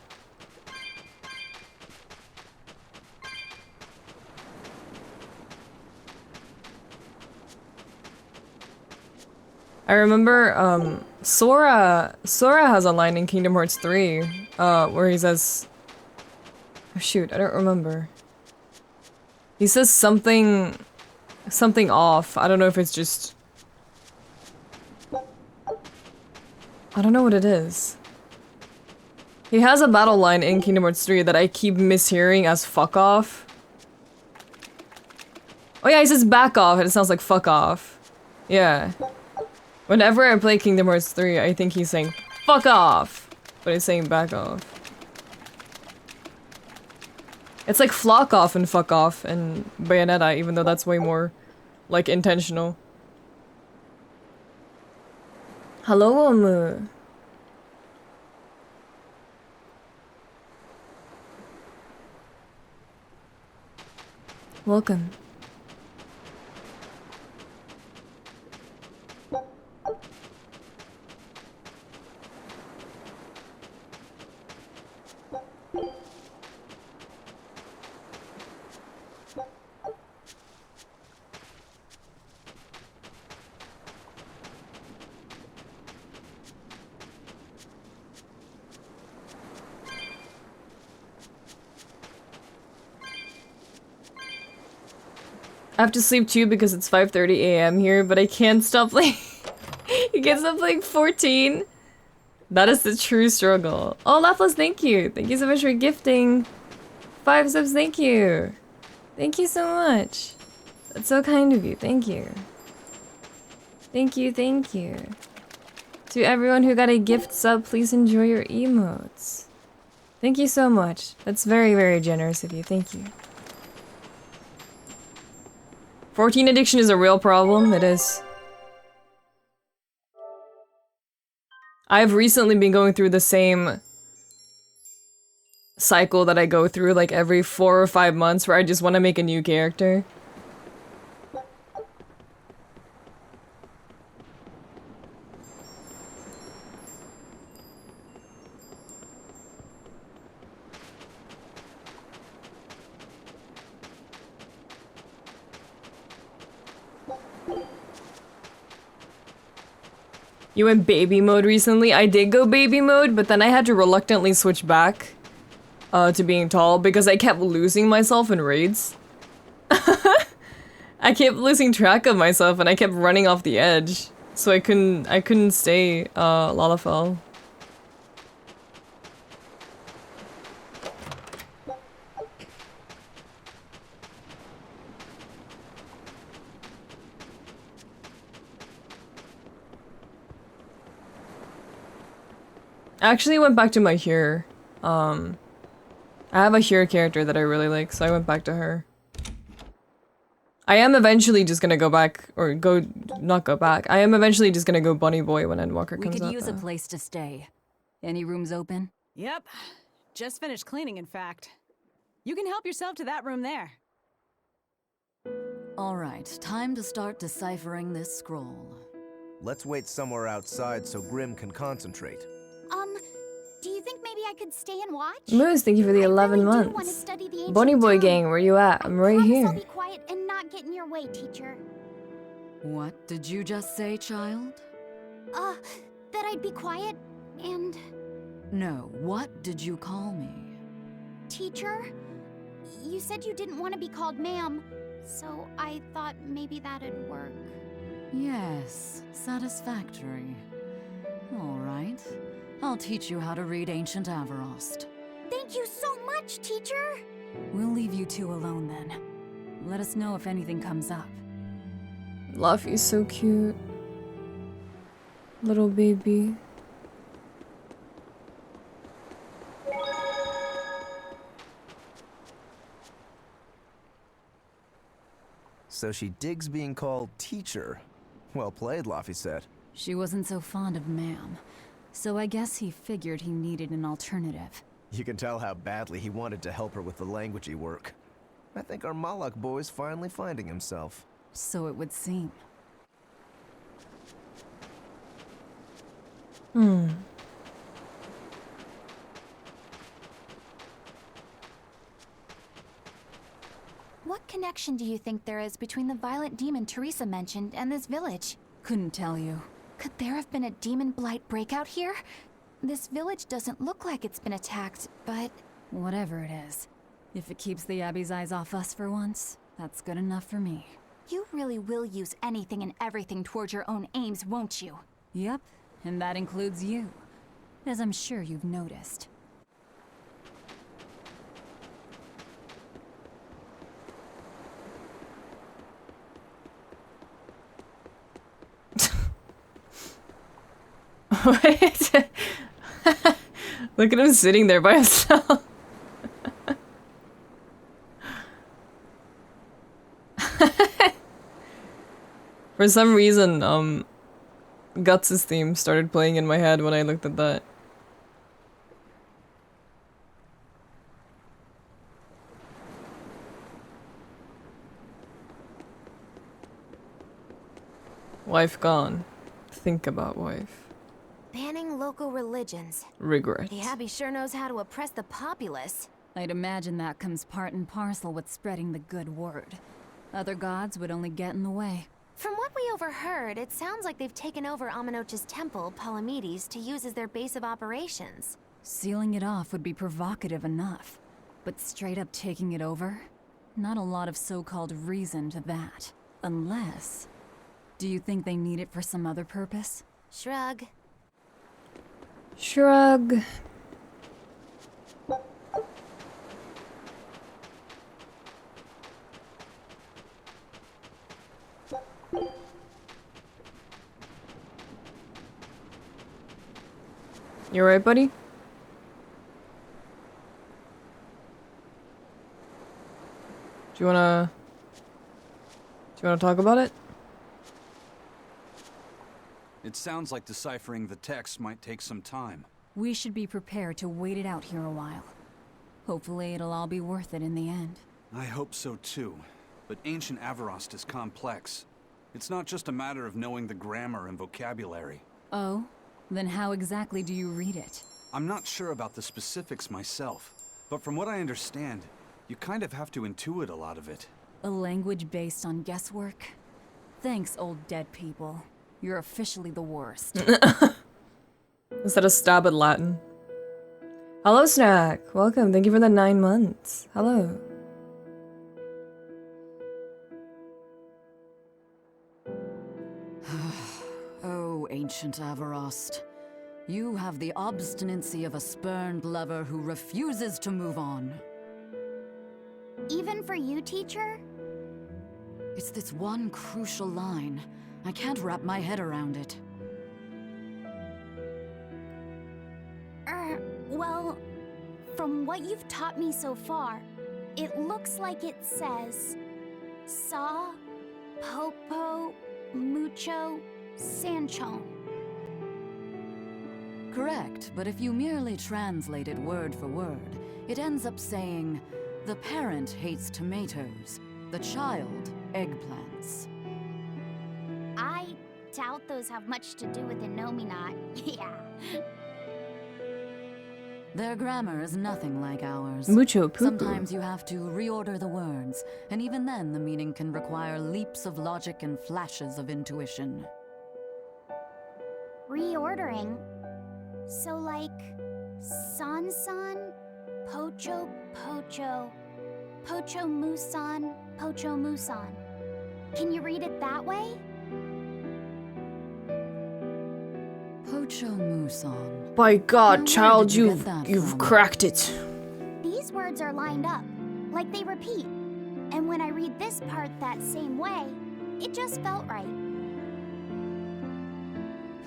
I remember, Sora has a line in Kingdom Hearts 3, where he says... Oh shoot, I don't remember. He says something off. I don't know if it's just... I don't know what it is. He has a battle line in Kingdom Hearts 3 that I keep mishearing as fuck off. Oh yeah, he says back off and it sounds like fuck off. Yeah. Whenever I play Kingdom Hearts 3, I think he's saying fuck off, but he's saying back off. It's like flock off and fuck off and Bayonetta, even though that's way more, like, intentional. Hello, Omu. Welcome. I have to sleep too because it's 5:30 a.m. here, but I can't stop playing. You can't stop playing 14. That is the true struggle. Oh, Laplas, thank you. Thank you so much for gifting 5 subs. Thank you. Thank you so much. That's so kind of you. Thank you. Thank you, thank you. To everyone who got a gift sub, please enjoy your emotes. Thank you so much. That's very, very generous of you. Thank you. 14 addiction is a real problem. It is. I've recently been going through the same cycle that I go through like every 4 or 5 months where I just want to make a new character. You went baby mode recently? I did go baby mode, but then I had to reluctantly switch back to being tall because I kept losing myself in raids. I kept losing track of myself and I kept running off the edge. So I couldn't stay Lalafell. I actually went back to my Here. I have a Here character that I really like, so I went back to her. I am eventually just gonna go back, or not go back. I am eventually just gonna go Bunny Boy when Endwalker comes up. We could use a place to stay. Any rooms open? Yep. Just finished cleaning, in fact. You can help yourself to that room there. All right, time to start deciphering this scroll. Let's wait somewhere outside so Grim can concentrate. Do you think maybe I could stay and watch? Moose, thank you for the 11 months. Bunny Boy Gang, where you at? I'm right here. I'll be quiet and not get in your way, teacher. What did you just say, child? That I'd be quiet and... No, what did you call me? Teacher? You said you didn't want to be called ma'am, so I thought maybe that'd work. Yes, satisfactory. All right. I'll teach you how to read Ancient Avarost. Thank you so much, teacher! We'll leave you two alone then. Let us know if anything comes up. Luffy's so cute. Little baby. So she digs being called teacher. Well played, Luffy said. She wasn't so fond of ma'am. So I guess he figured he needed an alternative. You can tell how badly he wanted to help her with the languagey work. I think our Malak boy's finally finding himself. So it would seem. What connection do you think there is between the violent demon Teresa mentioned and this village? Couldn't tell you. Could there have been a demon blight breakout here? This village doesn't look like it's been attacked, but... Whatever it is. If it keeps the Abbey's eyes off us for once, that's good enough for me. You really will use anything and everything towards your own aims, won't you? Yep, and that includes you. As I'm sure you've noticed. Wait. Look at him sitting there by himself. For some reason, Guts' theme started playing in my head when I looked at that. Wife gone. Think about wife. Banning local religions. Regret. The Abbey sure knows how to oppress the populace. I'd imagine that comes part and parcel with spreading the good word. Other gods would only get in the way. From what we overheard, it sounds like they've taken over Amenoch's temple, Palamedes, to use as their base of operations. Sealing it off would be provocative enough. But straight up taking it over? Not a lot of so-called reason to that. Unless... Do you think they need it for some other purpose? Shrug. Shrug. You alright, buddy? Do you wanna talk about it? It sounds like deciphering the text might take some time. We should be prepared to wait it out here a while. Hopefully it'll all be worth it in the end. I hope so too. But ancient Avarost is complex. It's not just a matter of knowing the grammar and vocabulary. Oh? Then how exactly do you read it? I'm not sure about the specifics myself, but from what I understand, you kind of have to intuit a lot of it. A language based on guesswork? Thanks, old dead people. You're officially the worst. Is that a stab at Latin? Hello, Snack. Welcome. Thank you for the 9 months. Hello. Oh, ancient Avarost. You have the obstinacy of a spurned lover who refuses to move on. Even for you, teacher? It's this one crucial line. I can't wrap my head around it. Well, from what you've taught me so far, it looks like it says... Saw, Popo, Mucho, Sanchon. Correct, but if you merely translate it word for word, it ends up saying, the parent hates tomatoes, the child eggplants. I doubt those have much to do with Innominat. Yeah. Their grammar is nothing like ours. Mucho poo-poo. Sometimes you have to reorder the words, and even then the meaning can require leaps of logic and flashes of intuition. Reordering? So like... San-san, Pocho Pocho, Pocho Musan, Pocho Musan. Can you read it that way? Pocho Musan. By God, Now, child, where did you get that you've from? cracked it. These words are lined up, like they repeat. And when I read this part that same way, it just felt right.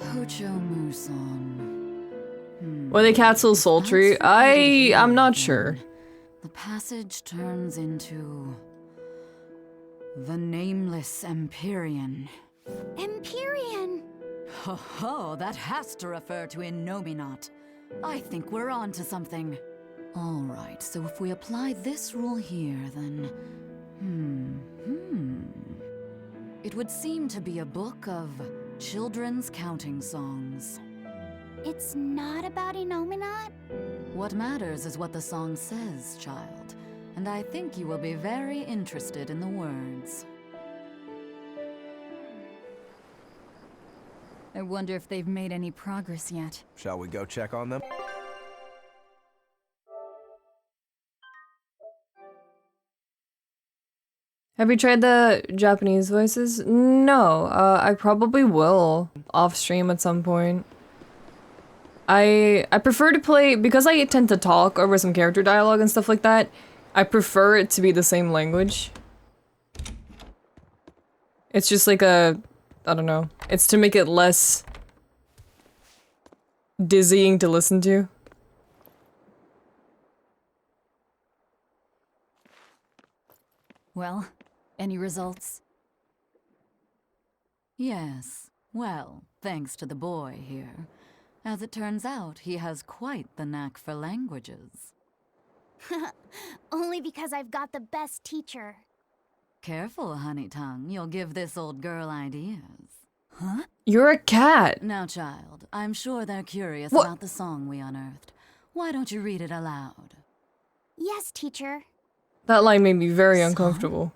Pocho Musan. Were they cats so sultry? I'm not sure. The passage turns into... the Nameless Empyrean. Empyrean! Ho ho, that has to refer to Innominat. I think we're on to something. Alright, so if we apply this rule here, then... It would seem to be a book of children's counting songs. It's not about Innominat? What matters is what the song says, child. And I think you will be very interested in the words. I wonder if they've made any progress yet. Shall we go check on them? Have you tried the Japanese voices? No, I probably will off stream at some point. I prefer to play, because I tend to talk over some character dialogue and stuff like that, I prefer it to be the same language. It's just like a, I don't know, it's to make it less dizzying to listen to. Well, any results? Yes, well, thanks to the boy here. As it turns out, he has quite the knack for languages. Only because I've got the best teacher. Careful, honey tongue, you'll give this old girl ideas. Huh? You're a cat! Now, child, I'm sure they're curious What? about the song we unearthed. Why don't you read it aloud? Yes, teacher. That line made me very uncomfortable.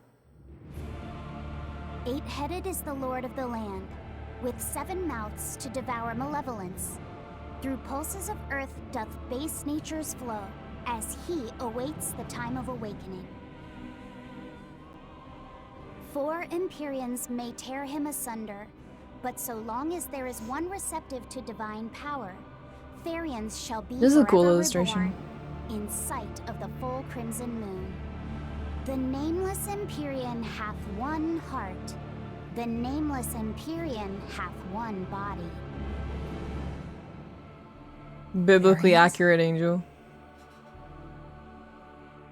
8-headed is the lord of the land, with 7 mouths to devour malevolence. Through pulses of earth doth base nature's flow, as he awaits the time of awakening. 4 Empyreans may tear him asunder, but so long as there is one receptive to divine power, Therians shall be This is a cool forever illustration. reborn, in sight of the full crimson moon. The nameless Empyrean hath one heart. The nameless Empyrean hath one body. Biblically accurate, Angel.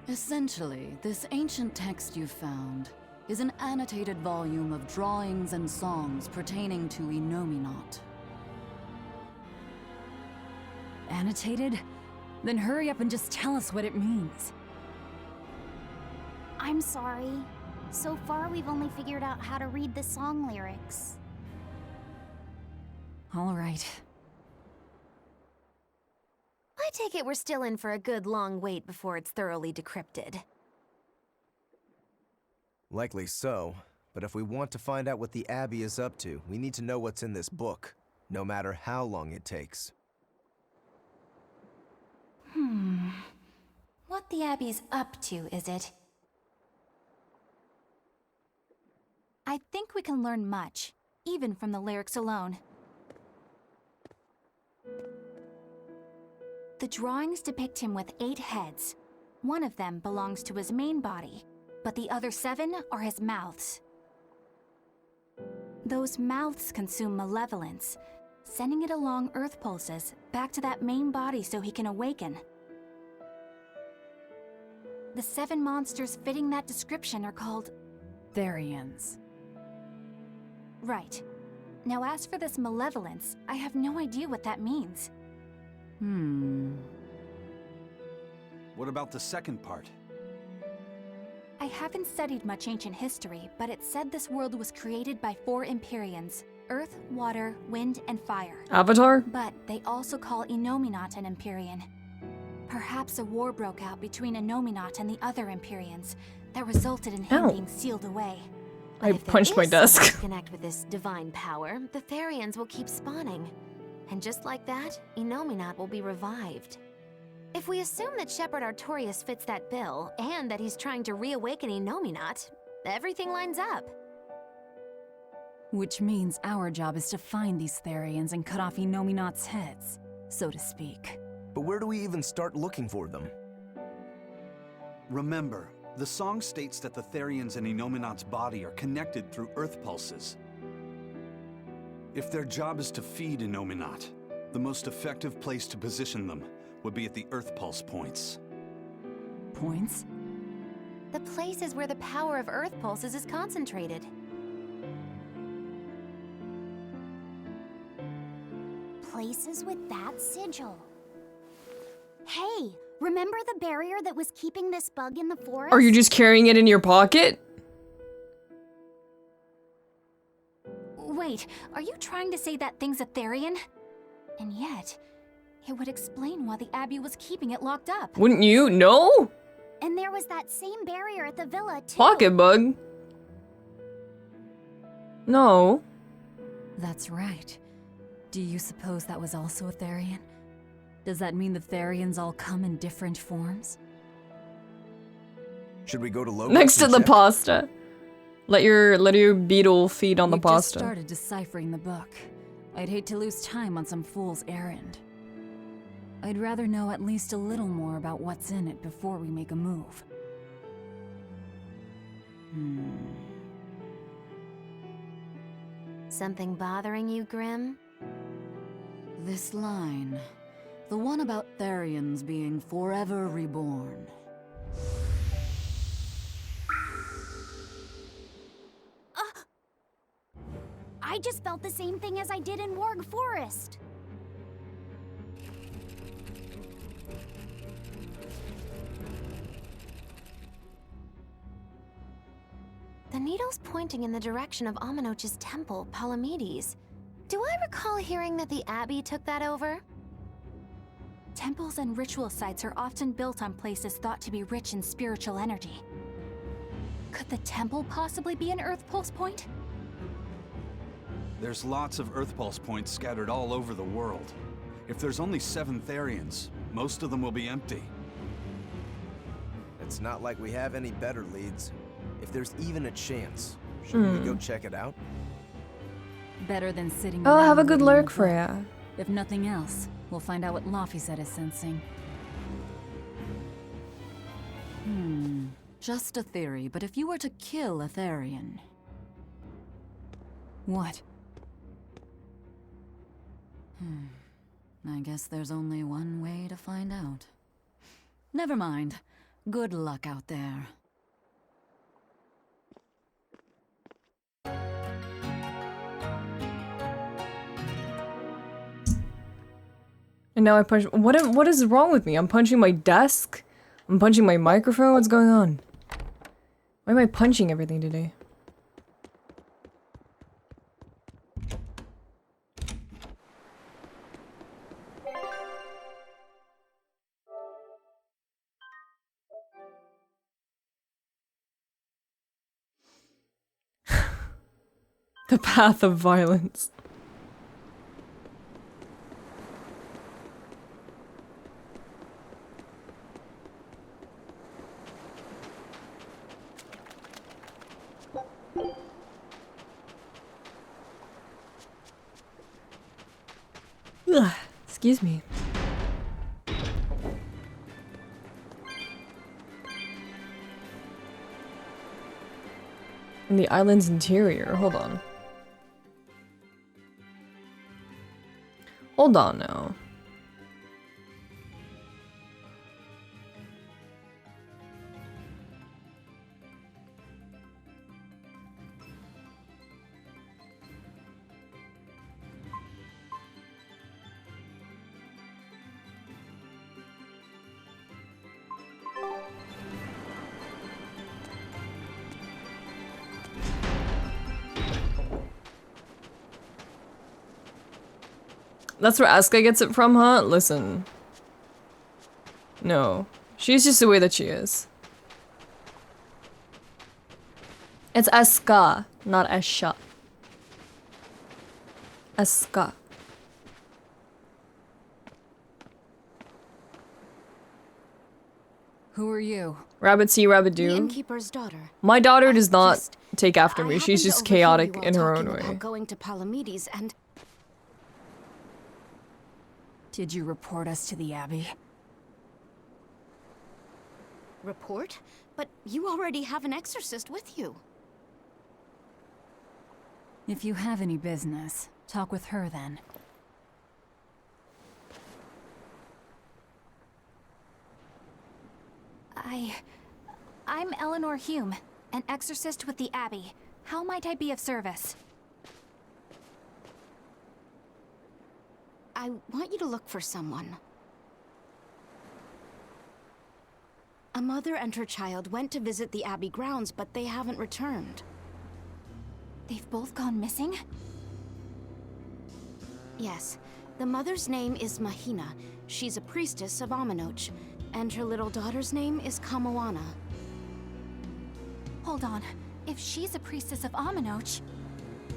Essentially, this ancient text you found is an annotated volume of drawings and songs pertaining to Innominat. Annotated? Then hurry up and just tell us what it means. I'm sorry. So far, we've only figured out how to read the song lyrics. All right. I take it we're still in for a good long wait before it's thoroughly decrypted. Likely so, but if we want to find out what the Abbey is up to, we need to know what's in this book, no matter how long it takes. What the Abbey's up to, is it? I think we can learn much, even from the lyrics alone. The drawings depict him with 8 heads. One of them belongs to his main body, but the other 7 are his mouths. Those mouths consume malevolence, sending it along Earth pulses back to that main body so he can awaken. The 7 monsters fitting that description are called Therians. Right. Now as for this malevolence, I have no idea what that means. What about the second part? I haven't studied much ancient history, but it said this world was created by 4 Empyreans: Earth, Water, Wind, and Fire. Avatar? But they also call Innominat an Empyrean. Perhaps a war broke out between Innominat and the other Empyreans that resulted in him Ow. being sealed away. I If there punched my is someone desk. to connect with this divine power, the Therians will keep spawning. And just like that, Innominat will be revived. If we assume that Shepherd Artorius fits that bill, and that he's trying to reawaken Innominat, everything lines up. Which means our job is to find these Therians and cut off Innominat's heads, so to speak. But where do we even start looking for them? Remember, the song states that the Therians in Innominat's body are connected through Earth pulses. If their job is to feed Innominat, the most effective place to position them would be at the Earth pulse points. Points? The places where the power of Earth pulses is concentrated. Places with that sigil. Hey, remember the barrier that was keeping this bug in the forest? Are you just carrying it in your pocket? Wait, are you trying to say that thing's a Therian? And yet, it would explain why the Abbey was keeping it locked up. Wouldn't you? No? And there was that same barrier at the villa, too. Pocket bug? No. That's right. Do you suppose that was also a Therian? Does that mean the Therians all come in different forms? Should we go to Logos Next to and the check? pasta. Let your beetle feed on the We've pasta. just started deciphering the book. I'd hate to lose time on some fool's errand. I'd rather know at least a little more about what's in it before we make a move. Something bothering you, Grim? This line. The one about Therians being forever reborn. I just felt the same thing as I did in Warg Forest. The needle's pointing in the direction of Amenoch's temple, Palamedes. Do I recall hearing that the Abbey took that over? Temples and ritual sites are often built on places thought to be rich in spiritual energy. Could the temple possibly be an Earth Pulse point? There's lots of Earth Pulse points scattered all over the world. If there's only 7 Therians, most of them will be empty. It's not like we have any better leads. If there's even a chance, shouldn't we go check it out? Better than sitting Oh, around have a good reading lurk, book. Freya. If nothing else, we'll find out what Laphicet is sensing. Just a theory, but if you were to kill a Therian... What? I guess there's only one way to find out. Never mind. Good luck out there. And now I punch. What is wrong with me? I'm punching my desk. I'm punching my microphone. What's going on? Why am I punching everything today? The path of violence. Ugh, excuse me. In the island's interior, hold on. Hold on now. That's where Asuka gets it from, huh? Listen. No. She's just the way that she is. It's Asuka, not Asha. Asuka. Who are you? Rabbit see, rabbit The do. innkeeper's daughter. My daughter does not take after me. I She's happened to just overhear chaotic you all in her own talking about way. going to Palamedes and Did you report us to the Abbey? report? But you already have an exorcist with you. If you have any business, talk with her then. I'm Eleanor Hume, an exorcist with the Abbey. How might I be of service? I want you to look for someone. A mother and her child went to visit the Abbey grounds, but they haven't returned. They've both gone missing? Yes. The mother's name is Mahina. She's a priestess of Aminoch. And her little daughter's name is Kamoana. Hold on. If she's a priestess of Aminoch...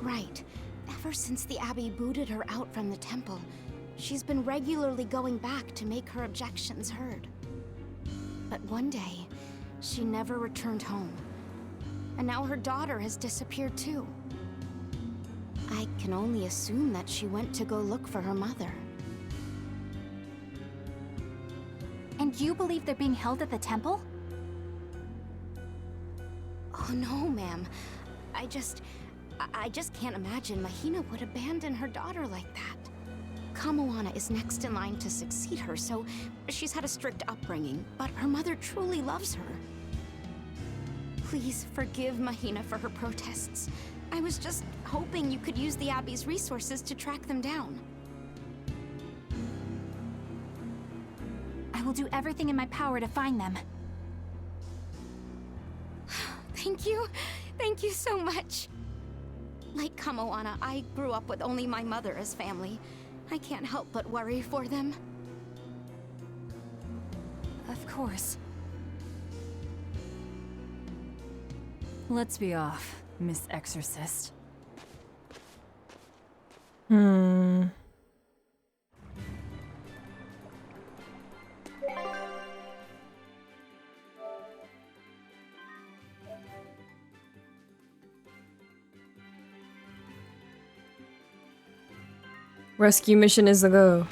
Right. Ever since the Abbey booted her out from the temple, she's been regularly going back to make her objections heard. But one day, she never returned home. And now her daughter has disappeared too. I can only assume that she went to go look for her mother. And you believe they're being held at the temple? Oh no, ma'am. I just can't imagine Mahina would abandon her daughter like that. Kamoana is next in line to succeed her, so she's had a strict upbringing, but her mother truly loves her. Please forgive Mahina for her protests. I was just hoping you could use the Abbey's resources to track them down. I will do everything in my power to find them. Thank you. Thank you so much. Like Kamoana, I grew up with only my mother as family. I can't help but worry for them. Of course. Let's be off, Miss Exorcist. Rescue mission is a go.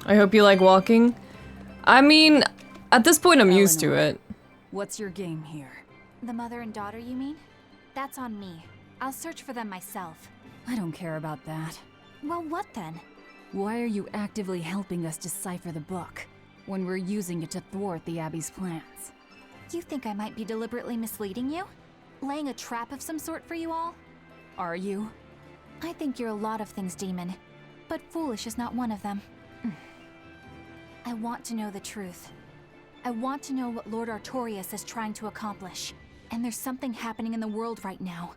I hope you like walking. I mean, at this point I'm used to it. What's your game here? The mother and daughter, you mean? That's on me. I'll search for them myself. I don't care about that. Well, what then? Why are you actively helping us decipher the book, when we're using it to thwart the Abbey's plans? You think I might be deliberately misleading you? Laying a trap of some sort for you all? Are you? I think you're a lot of things, Demon. But foolish is not one of them. I want to know the truth. I want to know what Lord Artorias is trying to accomplish. And there's something happening in the world right now.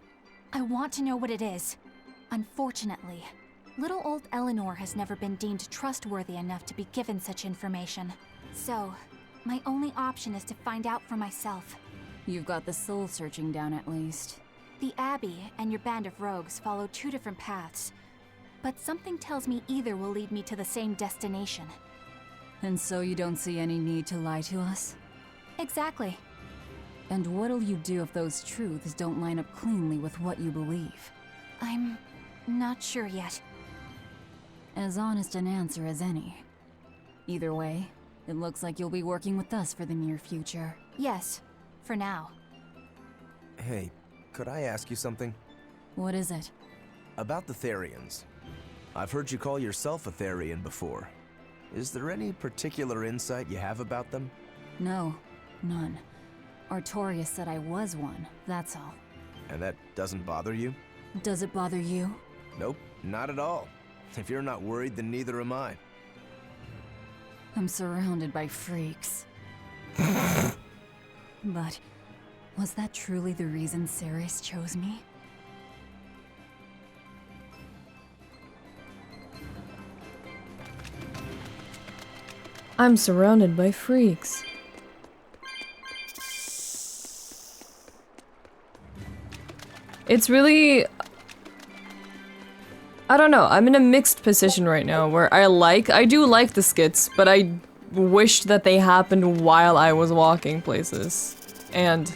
I want to know what it is. Unfortunately, little old Eleanor has never been deemed trustworthy enough to be given such information. So, my only option is to find out for myself. You've got the soul searching down at least. The Abbey and your band of rogues follow two different paths. But something tells me either will lead me to the same destination. And so you don't see any need to lie to us? Exactly. And what'll you do if those truths don't line up cleanly with what you believe? I'm not sure yet. As honest an answer as any. Either way, it looks like you'll be working with us for the near future. Yes, for now. Hey, could I ask you something? What is it? About the Therians. I've heard you call yourself a Therian before. Is there any particular insight you have about them? No, none. Artorias said I was one, that's all. And that doesn't bother you? Does it bother you? Nope, not at all. If you're not worried, then neither am I. I'm surrounded by freaks. But was that truly the reason Ceres chose me? I'm surrounded by freaks. It's really... I don't know, I'm in a mixed position right now where I do like the skits, but I wished that they happened while I was walking places. And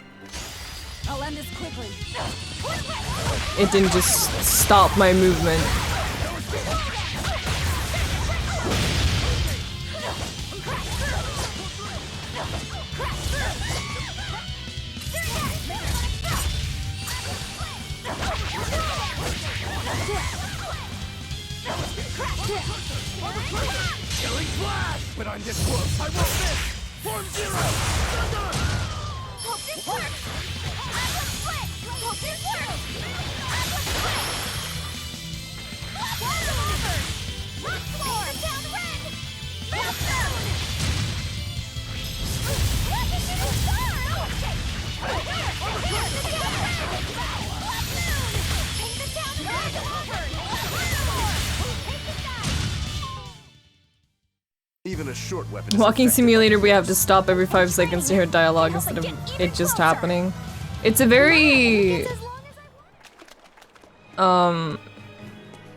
I'll end this quickly. it didn't just stop my movement. Killing flash! But on this world, I will miss! Form zero! Thunder! Hope this works! I will split! Hope this works! I will split! Water over! Rock floor! Down red! Meltdown! What did you start? Take the down red! Take the down red! Over! short weapon. Walking simulator, we have to stop every 5 seconds to hear dialogue instead of it just happening. It's a very...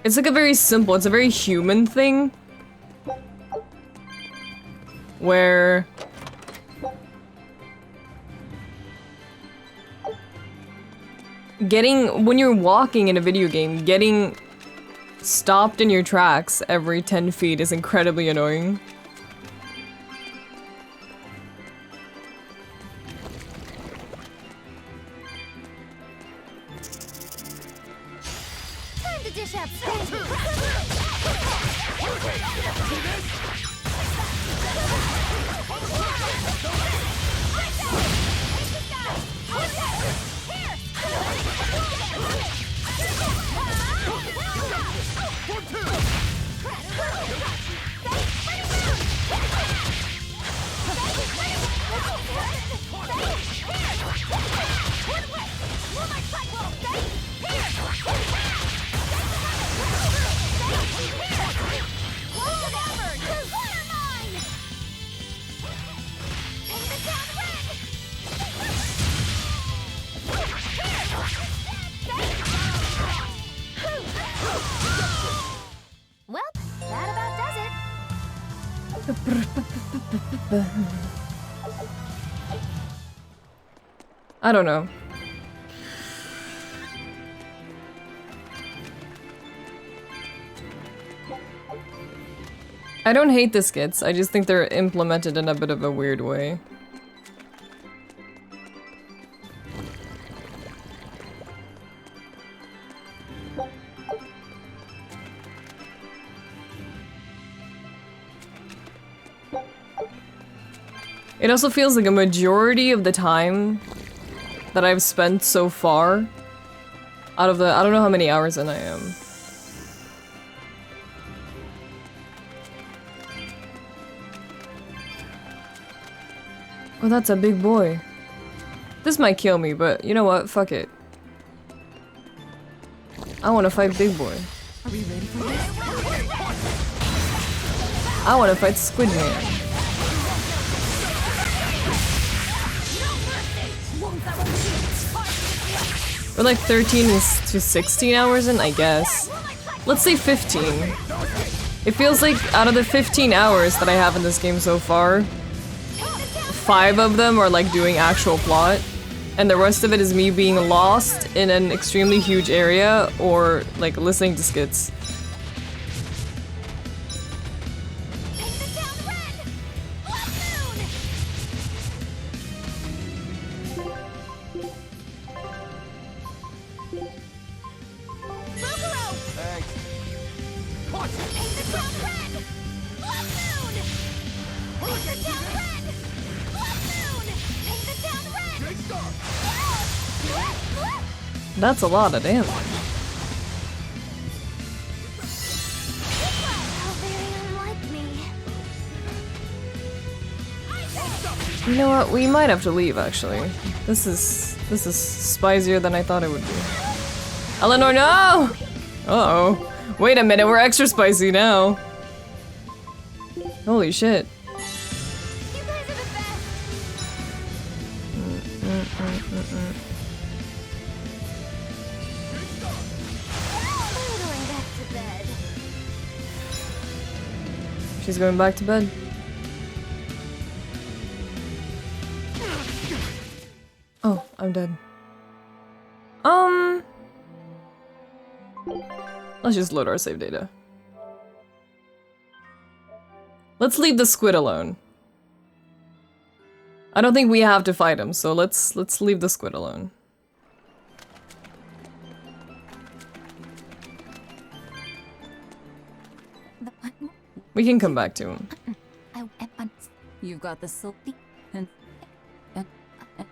It's like a very simple, it's a very human thing. Where... when you're walking in a video game, getting stopped in your tracks every 10 feet is incredibly annoying. Time to dish up. Well, that about does it. I don't know. I don't hate the skits, I just think they're implemented in a bit of a weird way. It also feels like a majority of the time that I've spent so far out of the, I don't know how many hours in I am. Oh, that's a big boy. This might kill me, but you know what? Fuck it. I want to fight big boy. Are we ready for this? I want to fight Squid Man. We're like 13 to 16 hours in, I guess. Let's say 15. It feels like out of the 15 hours that I have in this game so far, 5 of them are like doing actual plot, and the rest of it is me being lost in an extremely huge area or like listening to skits. That's a lot of damage. You know what? We might have to leave, actually. This is spicier than I thought it would be. Eleanor, no! Uh-oh. Wait a minute, we're extra spicy now. Holy shit. She's going back to bed. Oh, I'm dead. Let's just load our save data. Let's leave the squid alone. I don't think we have to fight him, so let's leave the squid alone. We can come back to him. You've got the silky and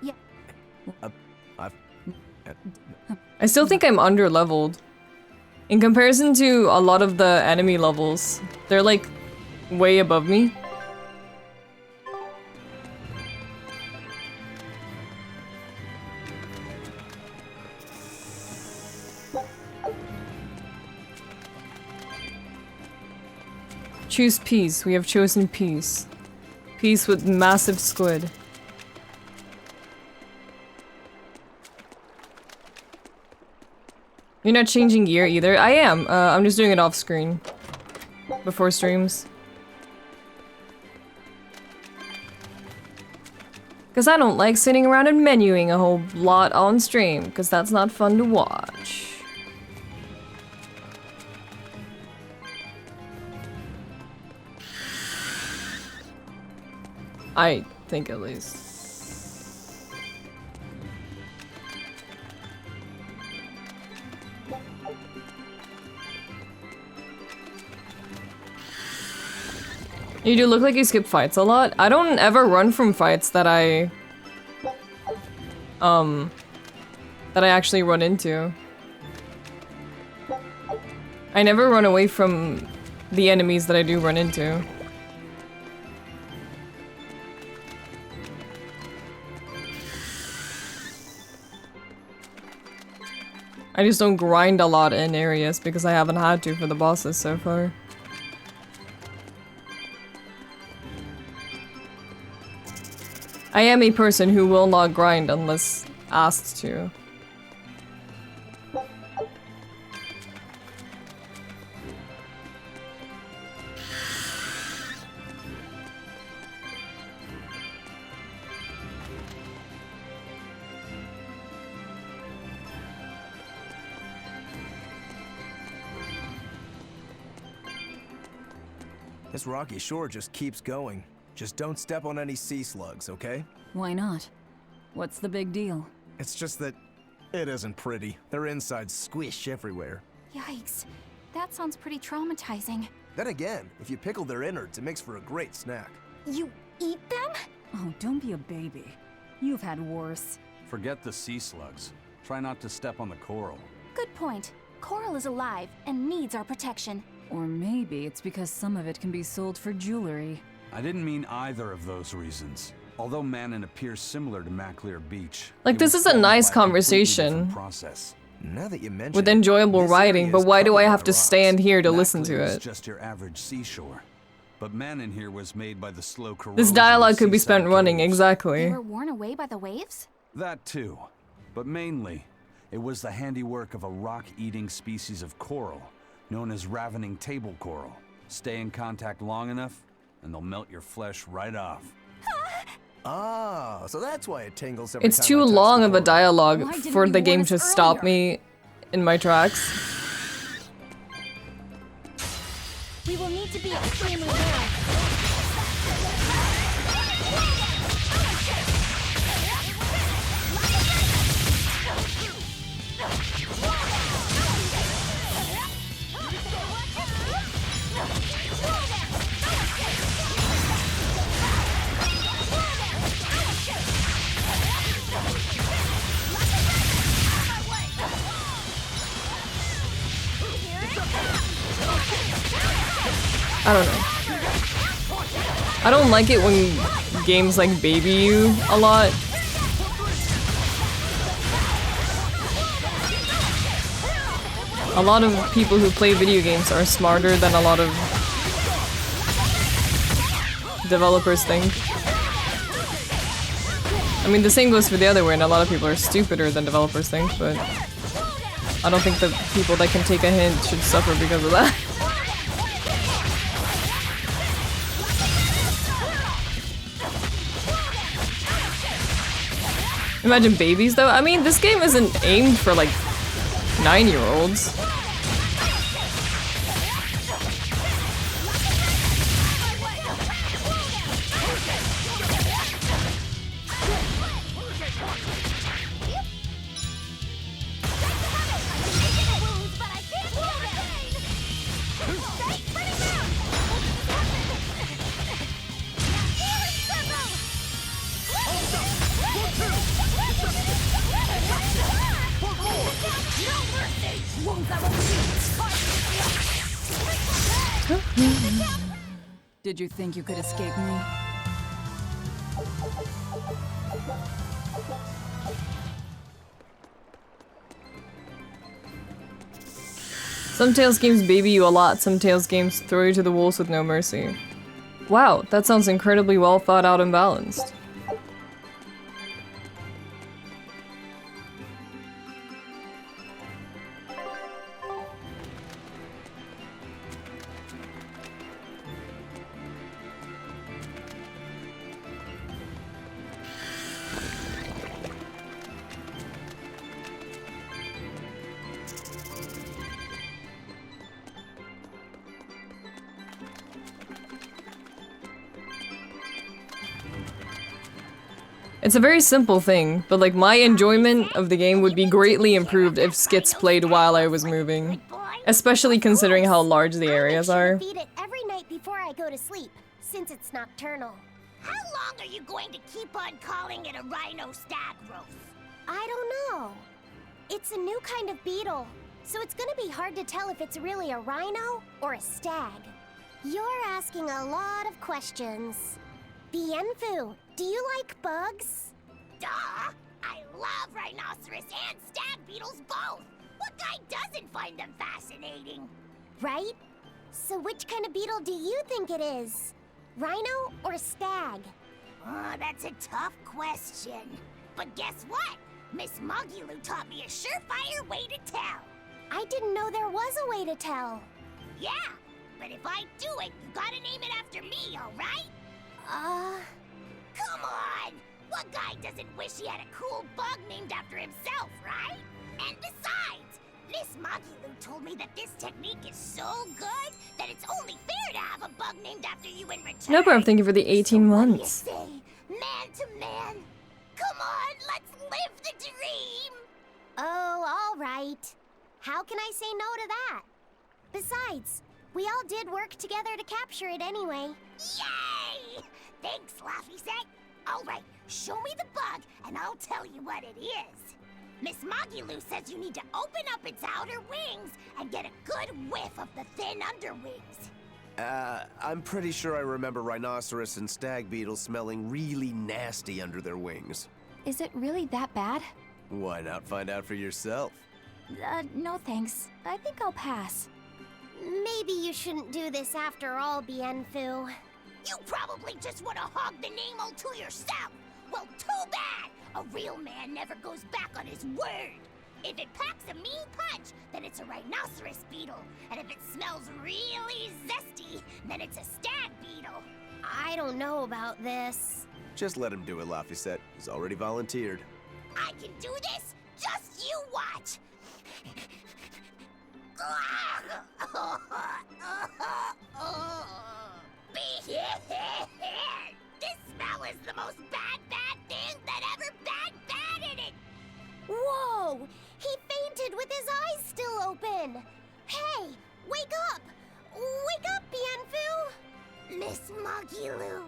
yeah. I still think I'm under-leveled. In comparison to a lot of the enemy levels, they're like way above me. Choose peace. We have chosen peace. Peace with massive squid. You're not changing gear either? I am. I'm just doing it off screen. Before streams. Because I don't like sitting around and menuing a whole lot on stream. Because that's not fun to watch. I think at least. You do look like you skip fights a lot. I don't ever run from fights that I actually run into. I never run away from the enemies that I do run into. I just don't grind a lot in areas because I haven't had to for the bosses so far. I am a person who will not grind unless asked to. This rocky shore just keeps going. Just don't step on any sea slugs, okay? Why not? What's the big deal? It's just that it isn't pretty. Their insides squish everywhere. Yikes. That sounds pretty traumatizing. Then again, if you pickle their innards, it makes for a great snack. You eat them? Oh, don't be a baby. You've had worse. Forget the sea slugs. Try not to step on the coral. Good point. Coral is alive and needs our protection. Or maybe it's because some of it can be sold for jewelry. I didn't mean either of those reasons. Although Manon appears similar to Maclear Beach. Like, this is a nice conversation. Now that you mention with enjoyable writing, but why do I have to stand here to listen to Maclear is it? just your average seashore. But Manon here was made by the slow corrosion. This dialogue could be spent running, exactly. They were worn away by the waves? That too. But mainly, it was the handiwork of a rock-eating species of coral, known as ravening table coral. Stay in contact long enough, and they'll melt your flesh right off. Ah, so that's why it tingles every It's time too I touch long the of a coral. dialogue for the game to stop me in my tracks. We will need to be extremely wary. I don't know. I don't like it when games like baby you a lot. A lot of people who play video games are smarter than a lot of developers think. I mean, the same goes for the other way, and a lot of people are stupider than developers think, but I don't think the people that can take a hint should suffer because of that. Imagine babies though. I mean, this game isn't aimed for like 9-year-olds. Did you think you could escape me? Some Tales games baby you a lot, some Tales games throw you to the wolves with no mercy. Wow, that sounds incredibly well thought out and balanced. It's a very simple thing, but like my enjoyment of the game would be greatly improved if skits played while I was moving. Especially considering how large the areas are. Feed it every night before I go to sleep, since it's nocturnal. How long are you going to keep on calling it a rhino stag growth? I don't know. It's a new kind of beetle, so it's gonna be hard to tell if it's really a rhino or a stag. You're asking a lot of questions. Bienfu, do you like bugs? Duh! I love rhinoceros and stag beetles both! What guy doesn't find them fascinating? Right? So which kind of beetle do you think it is? Rhino or stag? Oh, that's a tough question. But guess what? Miss Mogulu taught me a surefire way to tell. I didn't know there was a way to tell. Yeah, but if I do it, you gotta name it after me, alright? Come on! What guy doesn't wish he had a cool bug named after himself, right? And besides, Miss Mogulu told me that this technique is so good that it's only fair to have a bug named after you in return. No problem, thank you for the 18 months. What do you say? Man to man? Come on, let's live the dream! Oh, all right. How can I say no to that? Besides, we all did work together to capture it anyway. Yay! Thanks, Laffy-Set. All right, show me the bug, and I'll tell you what it is. Miss Mogulu says you need to open up its outer wings and get a good whiff of the thin underwings. I'm pretty sure I remember rhinoceros and stag beetles smelling really nasty under their wings. Is it really that bad? Why not find out for yourself? No thanks. I think I'll pass. Maybe you shouldn't do this after all, Bienfu. You probably just want to hog the name all to yourself. Well, too bad. A real man never goes back on his word. If it packs a mean punch, then it's a rhinoceros beetle. And if it smells really zesty, then it's a stag beetle. I don't know about this. Just let him do it, Laffy-Set. He's already volunteered. I can do this? Just you watch. This smell is the most bad thing that ever bad it. Whoa! He fainted with his eyes still open. Hey, wake up! Wake up, Bienfu! Miss Mogulu,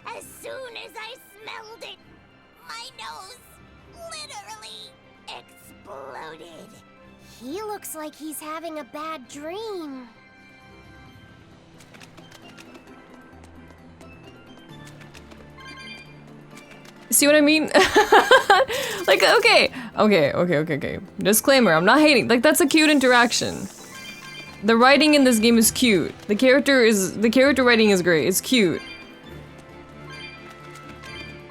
as soon as I smelled it, my nose literally exploded. He looks like he's having a bad dream. See what I mean? Like, okay. Disclaimer, I'm not hating. Like, that's a cute interaction. The writing in this game is cute. The character writing is great. It's cute.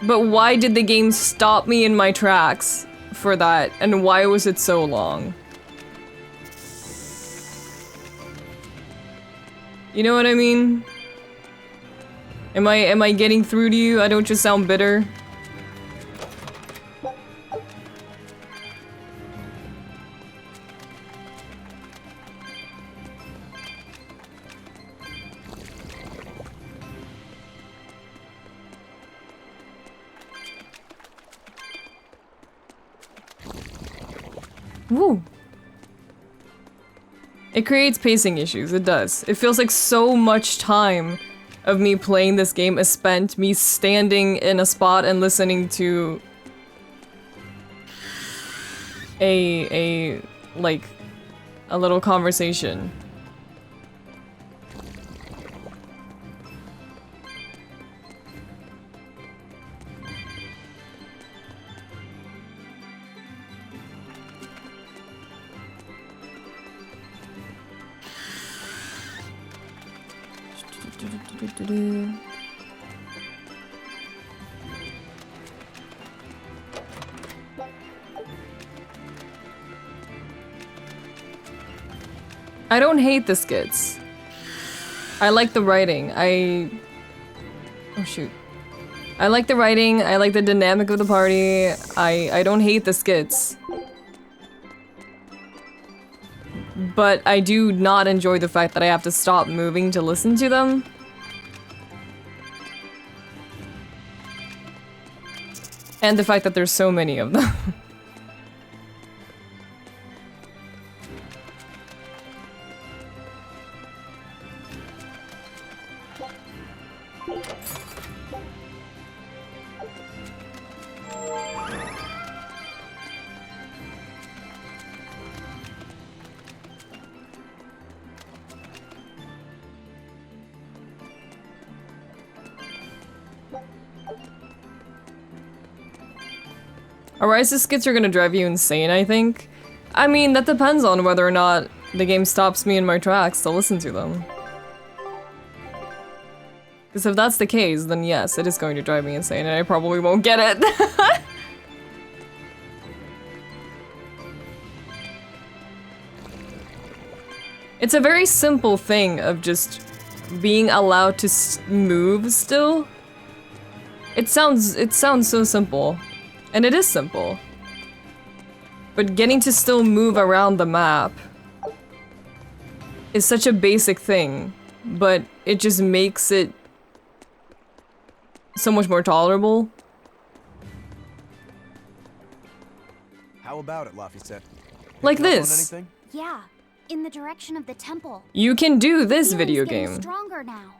But why did the game stop me in my tracks for that? And why was it so long? You know what I mean? Am I getting through to you? I don't just sound bitter. Woo! It creates pacing issues, it does. It feels like so much time of me playing this game is spent me standing in a spot and listening to a little conversation. I don't hate the skits. I like the writing. Oh shoot. I like the writing, I like the dynamic of the party. I don't hate the skits. But I do not enjoy the fact that I have to stop moving to listen to them. And the fact that there's so many of them. Arise's skits are gonna drive you insane, I think. I mean, that depends on whether or not the game stops me in my tracks to listen to them. Because if that's the case, then yes, it is going to drive me insane and I probably won't get it. It's a very simple thing of just being allowed to move still. It sounds so simple. And it is simple. But getting to still move around the map is such a basic thing, but it just makes it so much more tolerable. How about it, Laphicet? Like this. Yeah, in the direction of the temple. You can do this Feeling's video getting game. Stronger now.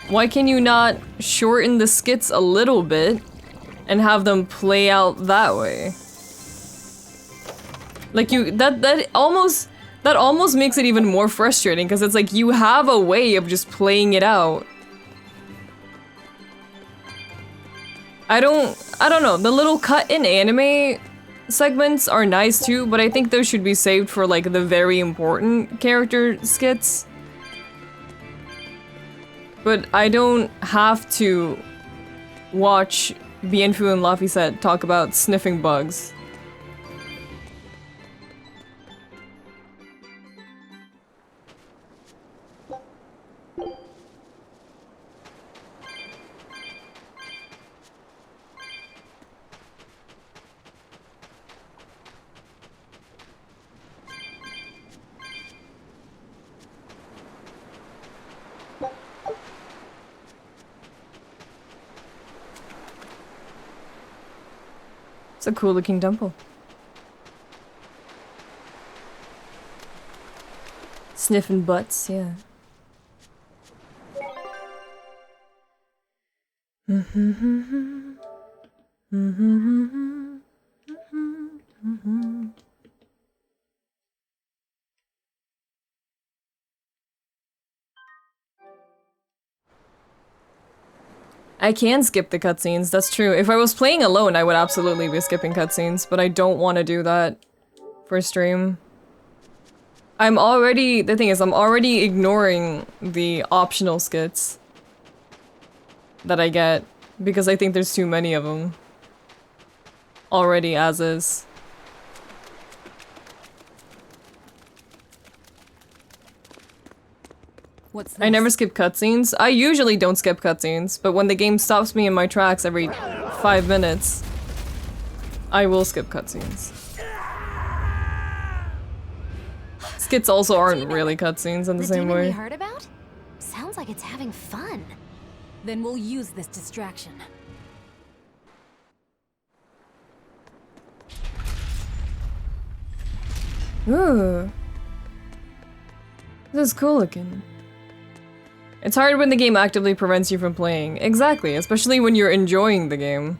Why can you not shorten the skits a little bit and have them play out that way? Like that almost makes it even more frustrating because it's like you have a way of just playing it out. I don't know. The little cut in anime segments are nice too, but I think those should be saved for like the very important character skits. But I don't have to watch Bienfu and Laphicet talk about sniffing bugs. It's a cool looking temple. Sniffing butts, yeah. I can skip the cutscenes, that's true. If I was playing alone, I would absolutely be skipping cutscenes, but I don't want to do that for stream. The thing is, I'm already ignoring the optional skits that I get, because I think there's too many of them. Already as is. What's I never skip cutscenes. I usually don't skip cutscenes, but when the game stops me in my tracks every 5 minutes, I will skip cutscenes. Skits also aren't really cutscenes in the same demon way. we heard about? Sounds like it's having fun. Then we'll use this distraction. Ooh. This is cool looking. It's hard when the game actively prevents you from playing. Exactly, especially when you're enjoying the game.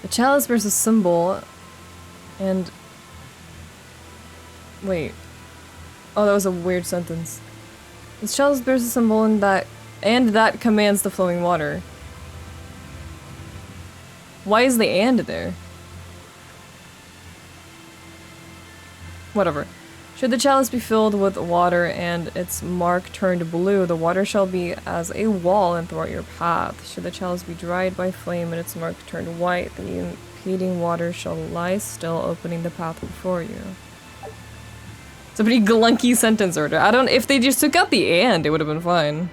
The chalice versus symbol. And... Wait. Oh, that was a weird sentence. This chalice bears a symbol and that commands the flowing water. Why is the "and" there? Whatever. Should the chalice be filled with water and its mark turned blue, the water shall be as a wall and throughout your path. Should the chalice be dried by flame and its mark turned white, the impeding water shall lie still, opening the path before you. It's a pretty glunky sentence order. I don't- if they just took out the "and", it would have been fine.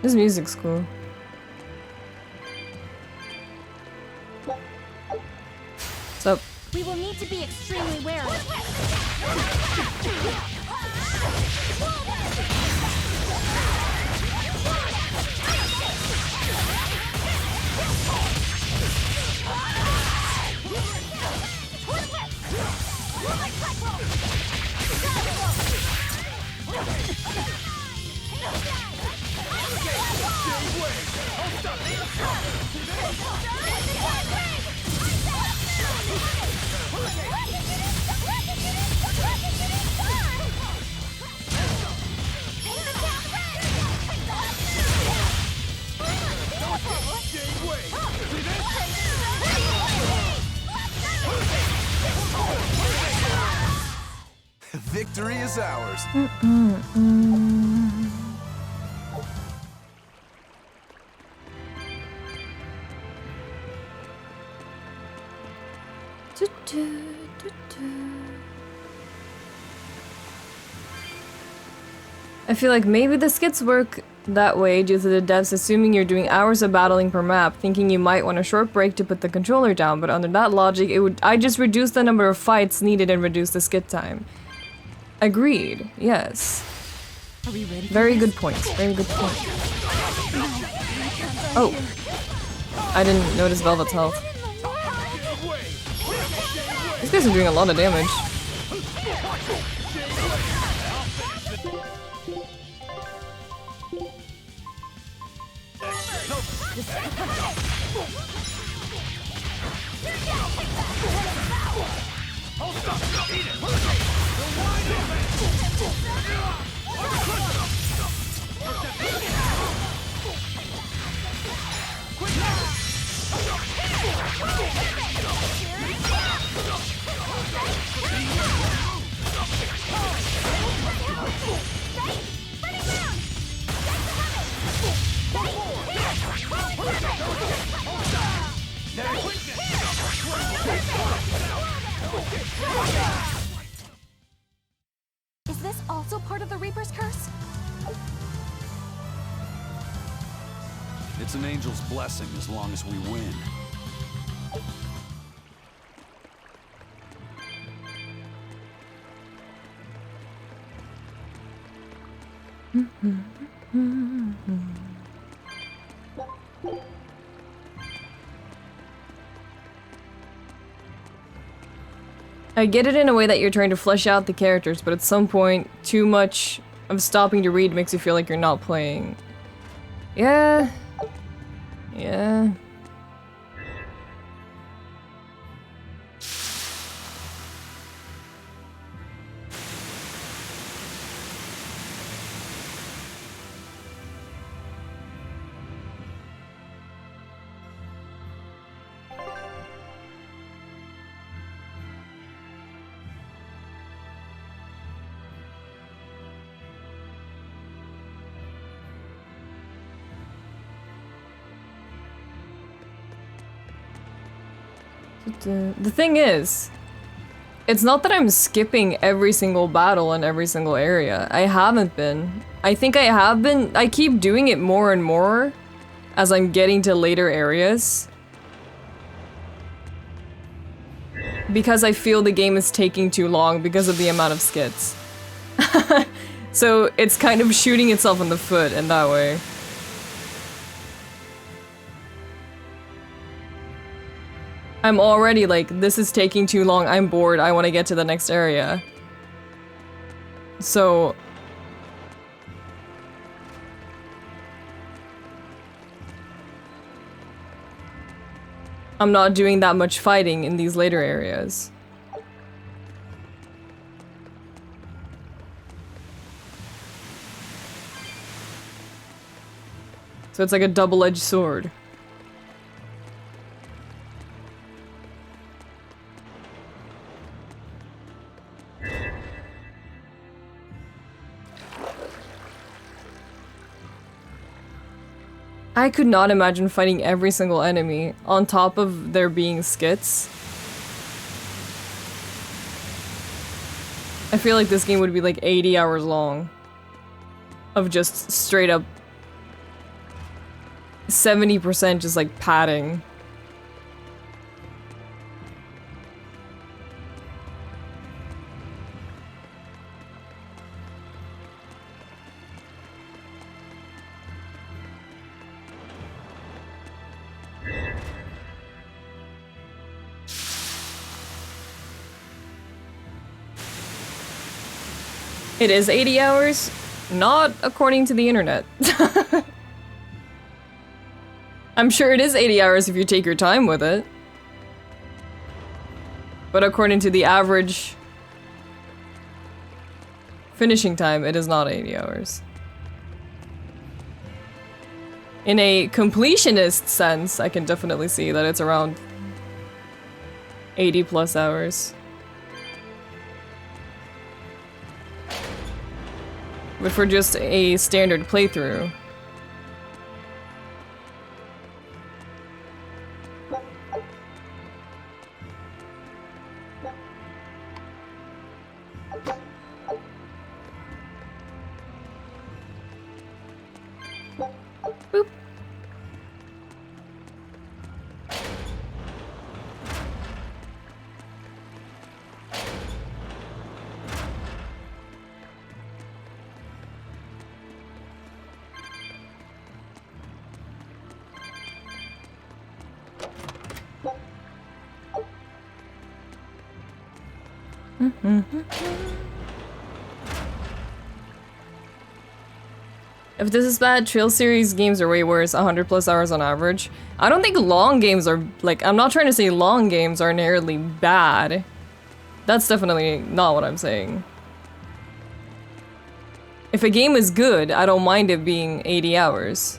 This music's cool. What's up? We will need to be extremely wary. Victory is ours. I feel like maybe the skits work that way due to the devs assuming you're doing hours of battling per map, thinking you might want a short break to put the controller down, but under that logic, I just reduce the number of fights needed and reduce the skit time. Agreed, yes. Are we ready? Very good points, very good point. Oh. I didn't notice Velvet's health. These guys are doing a lot of damage. Is this also part of the Reaper's curse? It's an angel's blessing as long as we win. I get it in a way that you're trying to flesh out the characters, but at some point, too much of stopping to read makes you feel like you're not playing. Yeah. Yeah. The thing is, it's not that I'm skipping every single battle in every single area. I haven't been. I think I have been. I keep doing it more and more as I'm getting to later areas. Because I feel the game is taking too long because of the amount of skits. So it's kind of shooting itself in the foot in that way. I'm already like, this is taking too long, I'm bored, I want to get to the next area. So I'm not doing that much fighting in these later areas. So it's like a double-edged sword. I could not imagine fighting every single enemy on top of there being skits. I feel like this game would be like 80 hours long of just straight up 70% just like padding. It is 80 hours, not according to the internet. I'm sure it is 80 hours if you take your time with it. But according to the average finishing time, it is not 80 hours. In a completionist sense, I can definitely see that it's around 80 plus hours. But for just a standard playthrough. Boop. If this is bad, Trail series games are way worse, 100 plus hours on average. I don't think long games are, like, I'm not trying to say long games are inherently bad. That's definitely not what I'm saying. If a game is good, I don't mind it being 80 hours.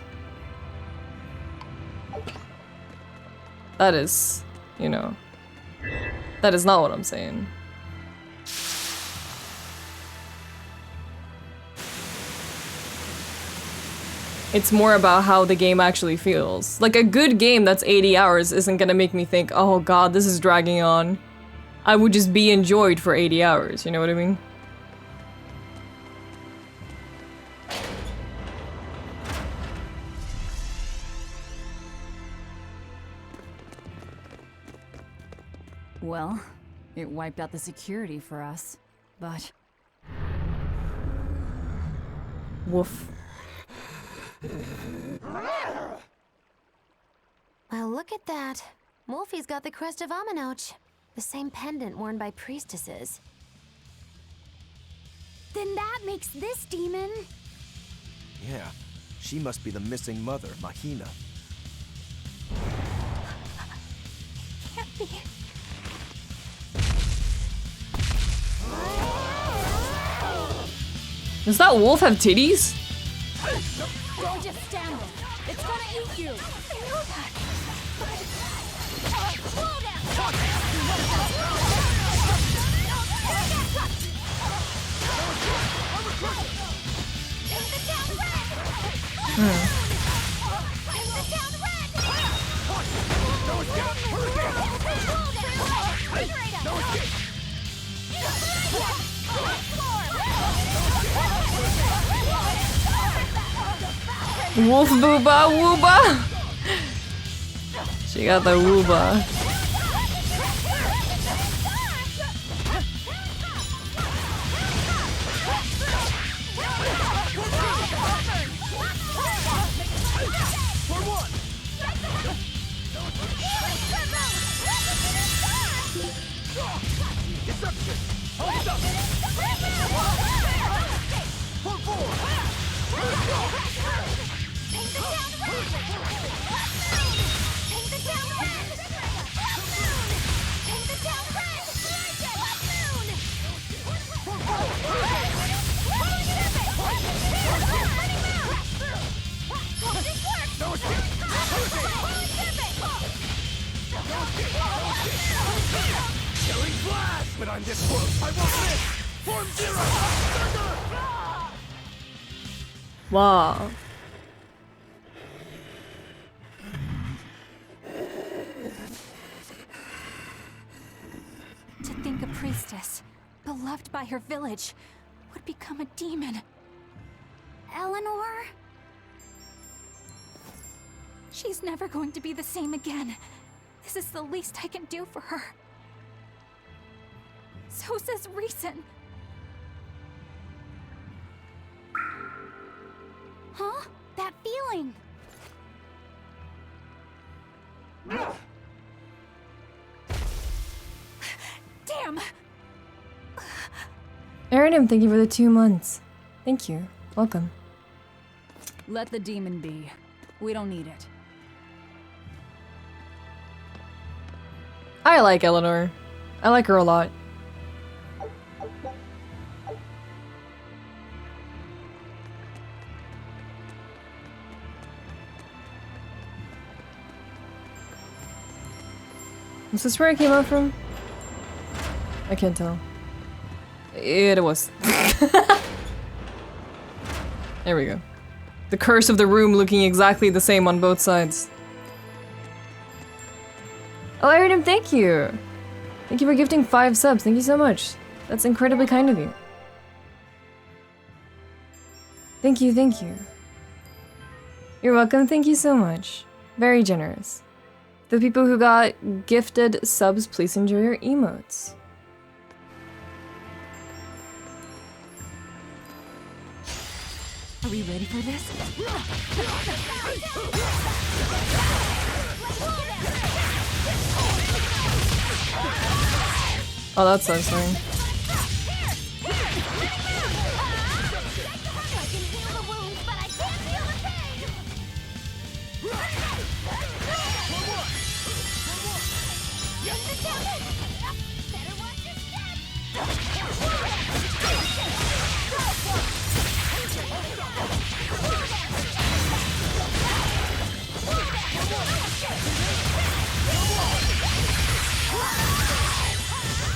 That is, you know, that is not what I'm saying. It's more about how the game actually feels. Like, a good game that's 80 hours isn't gonna make me think, oh god, this is dragging on. I would just be enjoyed for 80 hours, you know what I mean? Well, it wiped out the security for us, but... Woof. Well, look at that. Wolfie's got the crest of Aminoch. The same pendant worn by priestesses. Then that makes this demon. Yeah, she must be the missing mother, Mahina. Can't be. Does that wolf have titties? Don't just stand there. It's gonna eat you. I know that. Slow Wolf booba wooba. She got the wooba. this close, I won't miss! Form zero! Wow. To think a priestess, beloved by her village, would become a demon. Eleanor? She's never going to be the same again. This is the least I can do for her. So says reason. Huh? That feeling. Damn! Aaron, thank you for the 2 months. Thank you. Welcome. Let the demon be. We don't need it. I like Eleanor. I like her a lot. Is this where I came out from? I can't tell. It was. There we go. The curse of the room looking exactly the same on both sides. Oh, Aaron, thank you! Thank you for gifting 5 subs. Thank you so much. That's incredibly kind of you. Thank you, thank you. You're welcome, thank you so much. Very generous. The people who got gifted subs, please enjoy your emotes. Are we ready for this? Oh, that's so sorry.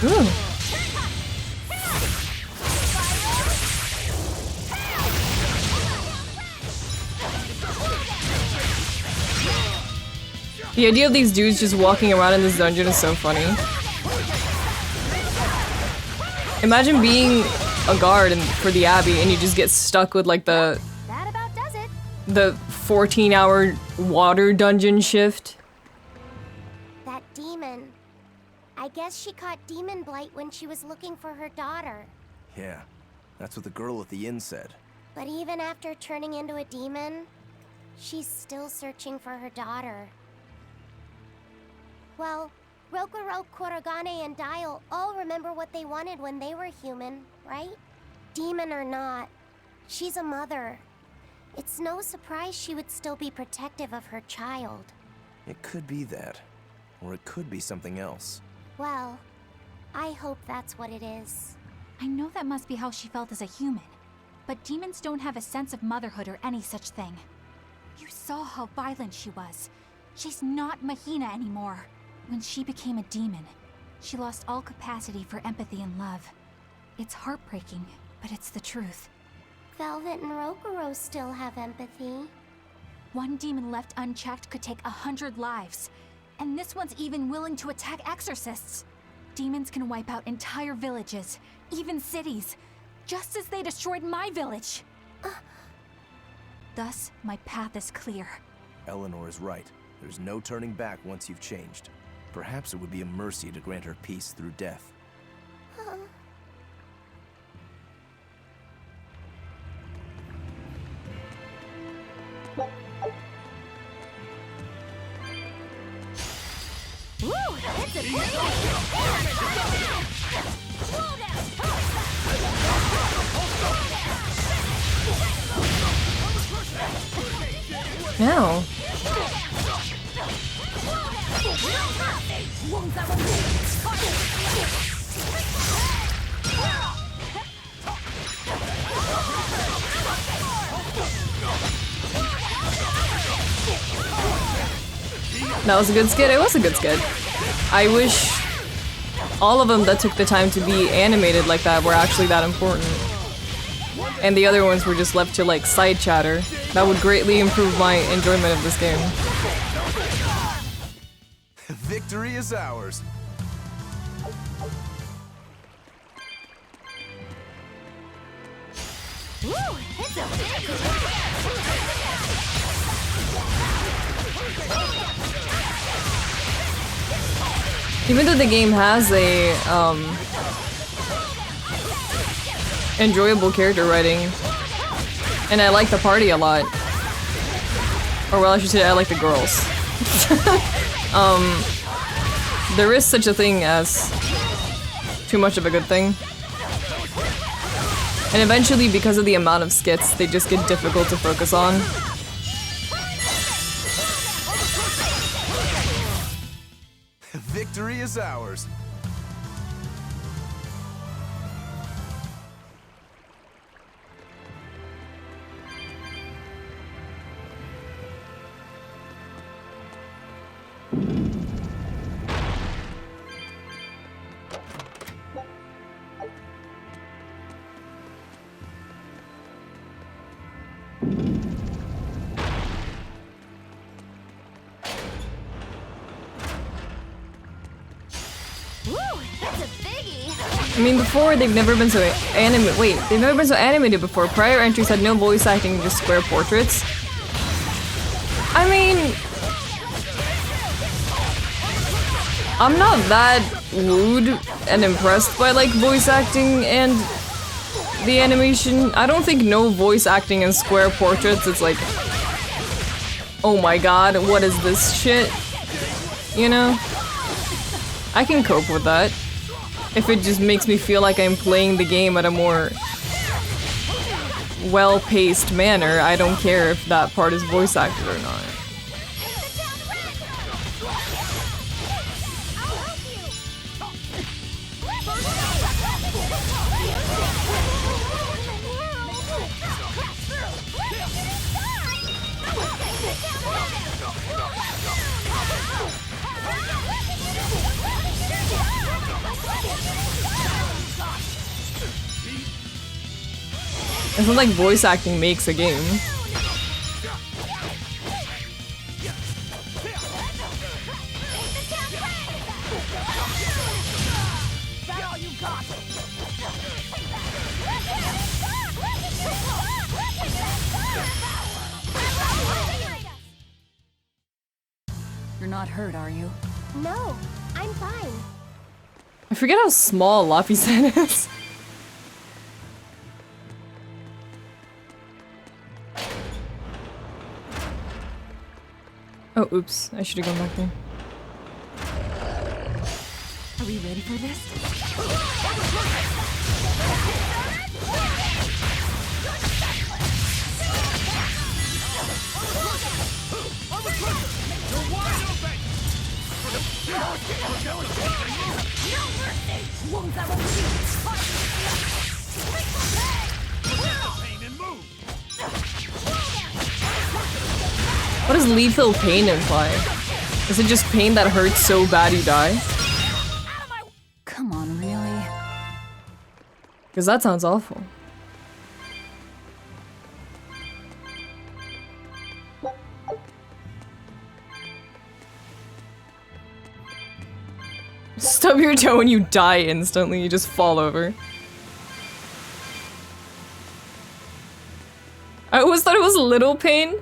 Ooh. The idea of these dudes just walking around in this dungeon is so funny. Imagine being a guard for the Abbey and you just get stuck with like the 14-hour water dungeon shift. That demon. I guess she caught demon blight when she was looking for her daughter. Yeah, that's what the girl at the inn said. But even after turning into a demon, she's still searching for her daughter. Well, Rokuro, Kurogane, and Dial all remember what they wanted when they were human, right? Demon or not, she's a mother. It's no surprise she would still be protective of her child. It could be that, or it could be something else. Well, I hope that's what it is. I know that must be how she felt as a human, but demons don't have a sense of motherhood or any such thing. You saw how violent she was. She's not Mahina anymore. When she became a demon, she lost all capacity for empathy and love. It's heartbreaking, but it's the truth. Velvet and Rokuro still have empathy. One demon left unchecked could take 100 lives. And this one's even willing to attack exorcists. Demons can wipe out entire villages, even cities, just as they destroyed my village. Thus, my path is clear. Eleanor is right. There's no turning back once you've changed. Perhaps it would be a mercy to grant her peace through death. Woo! It's a No. That was a good skit. It was a good skit. I wish all of them that took the time to be animated like that were actually that important. And the other ones were just left to like side chatter. That would greatly improve my enjoyment of this game. Victory is ours. Woo, it's a big Even though the game has a enjoyable character writing, and I like the party a lot, or well, I should say I like the girls. There is such a thing as too much of a good thing. And eventually, because of the amount of skits, they just get difficult to focus on. Victory is ours. I mean, before they've never been so they've never been so animated before. Prior entries had no voice acting, just square portraits. I mean, I'm not that wooed and impressed by like voice acting and the animation. I don't think no voice acting and square portraits, it's like, oh my god, what is this shit? You know? I can cope with that. If it just makes me feel like I'm playing the game at a more well-paced manner, I don't care if that part is voice acted or not. It's not like voice acting makes a game. You're not hurt, are you? No, I'm fine. I forget how small Laphicet is. Oh, oops. I should have gone back there. Are we ready for this? What does lethal pain imply? Is it just pain that hurts so bad you die? Come on, really? Because that sounds awful. Stub your toe and you die instantly, you just fall over. I always thought it was little pain.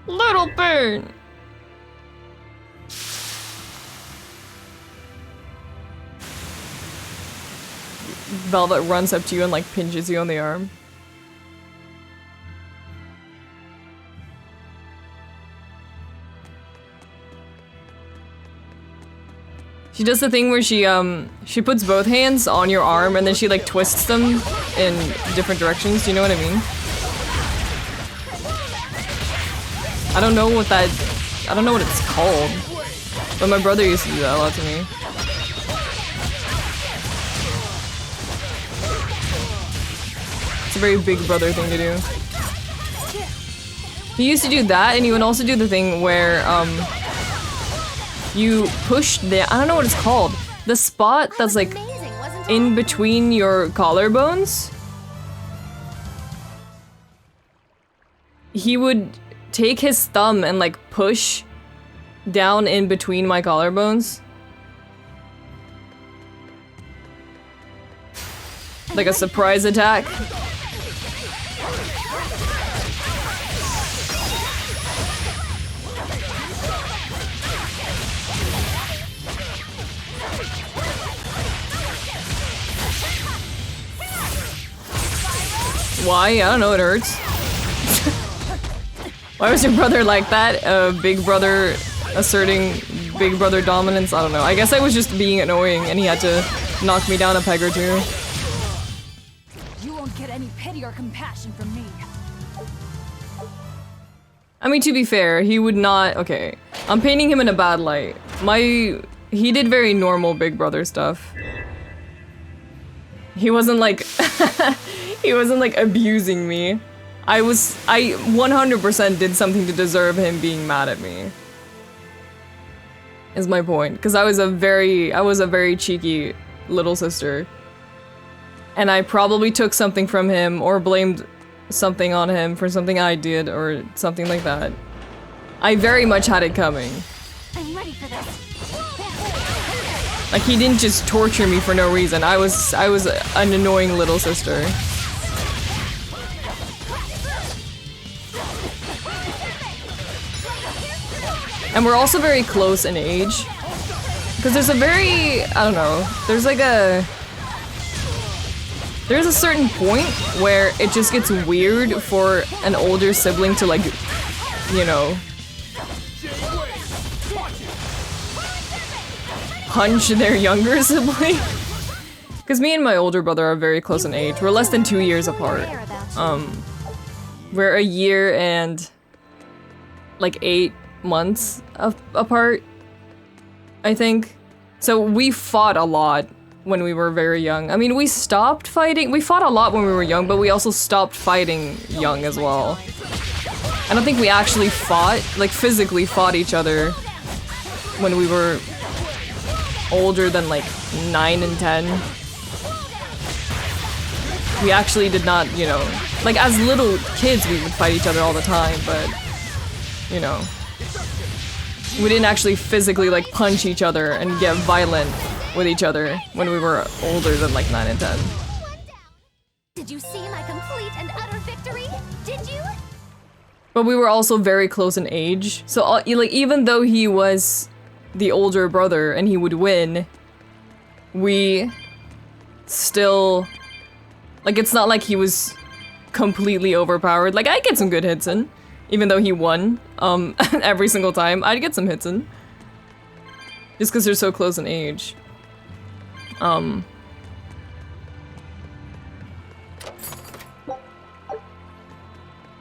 Little pain! Velvet runs up to you and like pinches you on the arm. She does the thing where she puts both hands on your arm and then she like twists them in different directions, do you know what I mean? I don't know what it's called, but my brother used to do that a lot to me. It's a very big brother thing to do. He used to do that, and he would also do the thing where, you push the- I don't know what it's called. the spot that's like in between your collarbones, he would take his thumb and like push down in between my collarbones. Like a surprise attack. Why? I don't know, it hurts. Why was your brother like that? Big brother asserting big brother dominance? I don't know. I guess I was just being annoying and he had to knock me down a peg or two. You won't get any pity or compassion from me. I mean, to be fair, he would not... Okay, I'm painting him in a bad light. He did very normal big brother stuff. He wasn't like... he wasn't like abusing me. I 100% did something to deserve him being mad at me. Is my point. Because I was a very cheeky little sister. And I probably took something from him or blamed something on him for something I did or something like that. I very much had it coming. I'm ready for this. Like, he didn't just torture me for no reason. I was an annoying little sister. And we're also very close in age. Because there's a very, I don't know, there's a certain point where it just gets weird for an older sibling to like, you know, punch their younger sibling. Because me and my older brother are very close in age. We're less than 2 years apart. We're a year and like 8 months apart, I think. So we fought a lot when we were very young. I mean, we stopped fighting. We fought a lot when we were young, but we also stopped fighting young as well. I don't think we actually fought, like physically fought each other when we were older than like 9 and 10. We actually did not, you know, like as little kids we would fight each other all the time, but, you know, we didn't actually physically like punch each other and get violent with each other when we were older than like 9 and 10. Did you see my complete and utter victory? Did you? But we were also very close in age, so like even though he was the older brother and he would win, we still, like, it's not like he was completely overpowered. Like, I get some good hits in, even though he won every single time. I'd get some hits in, just because they're so close in age.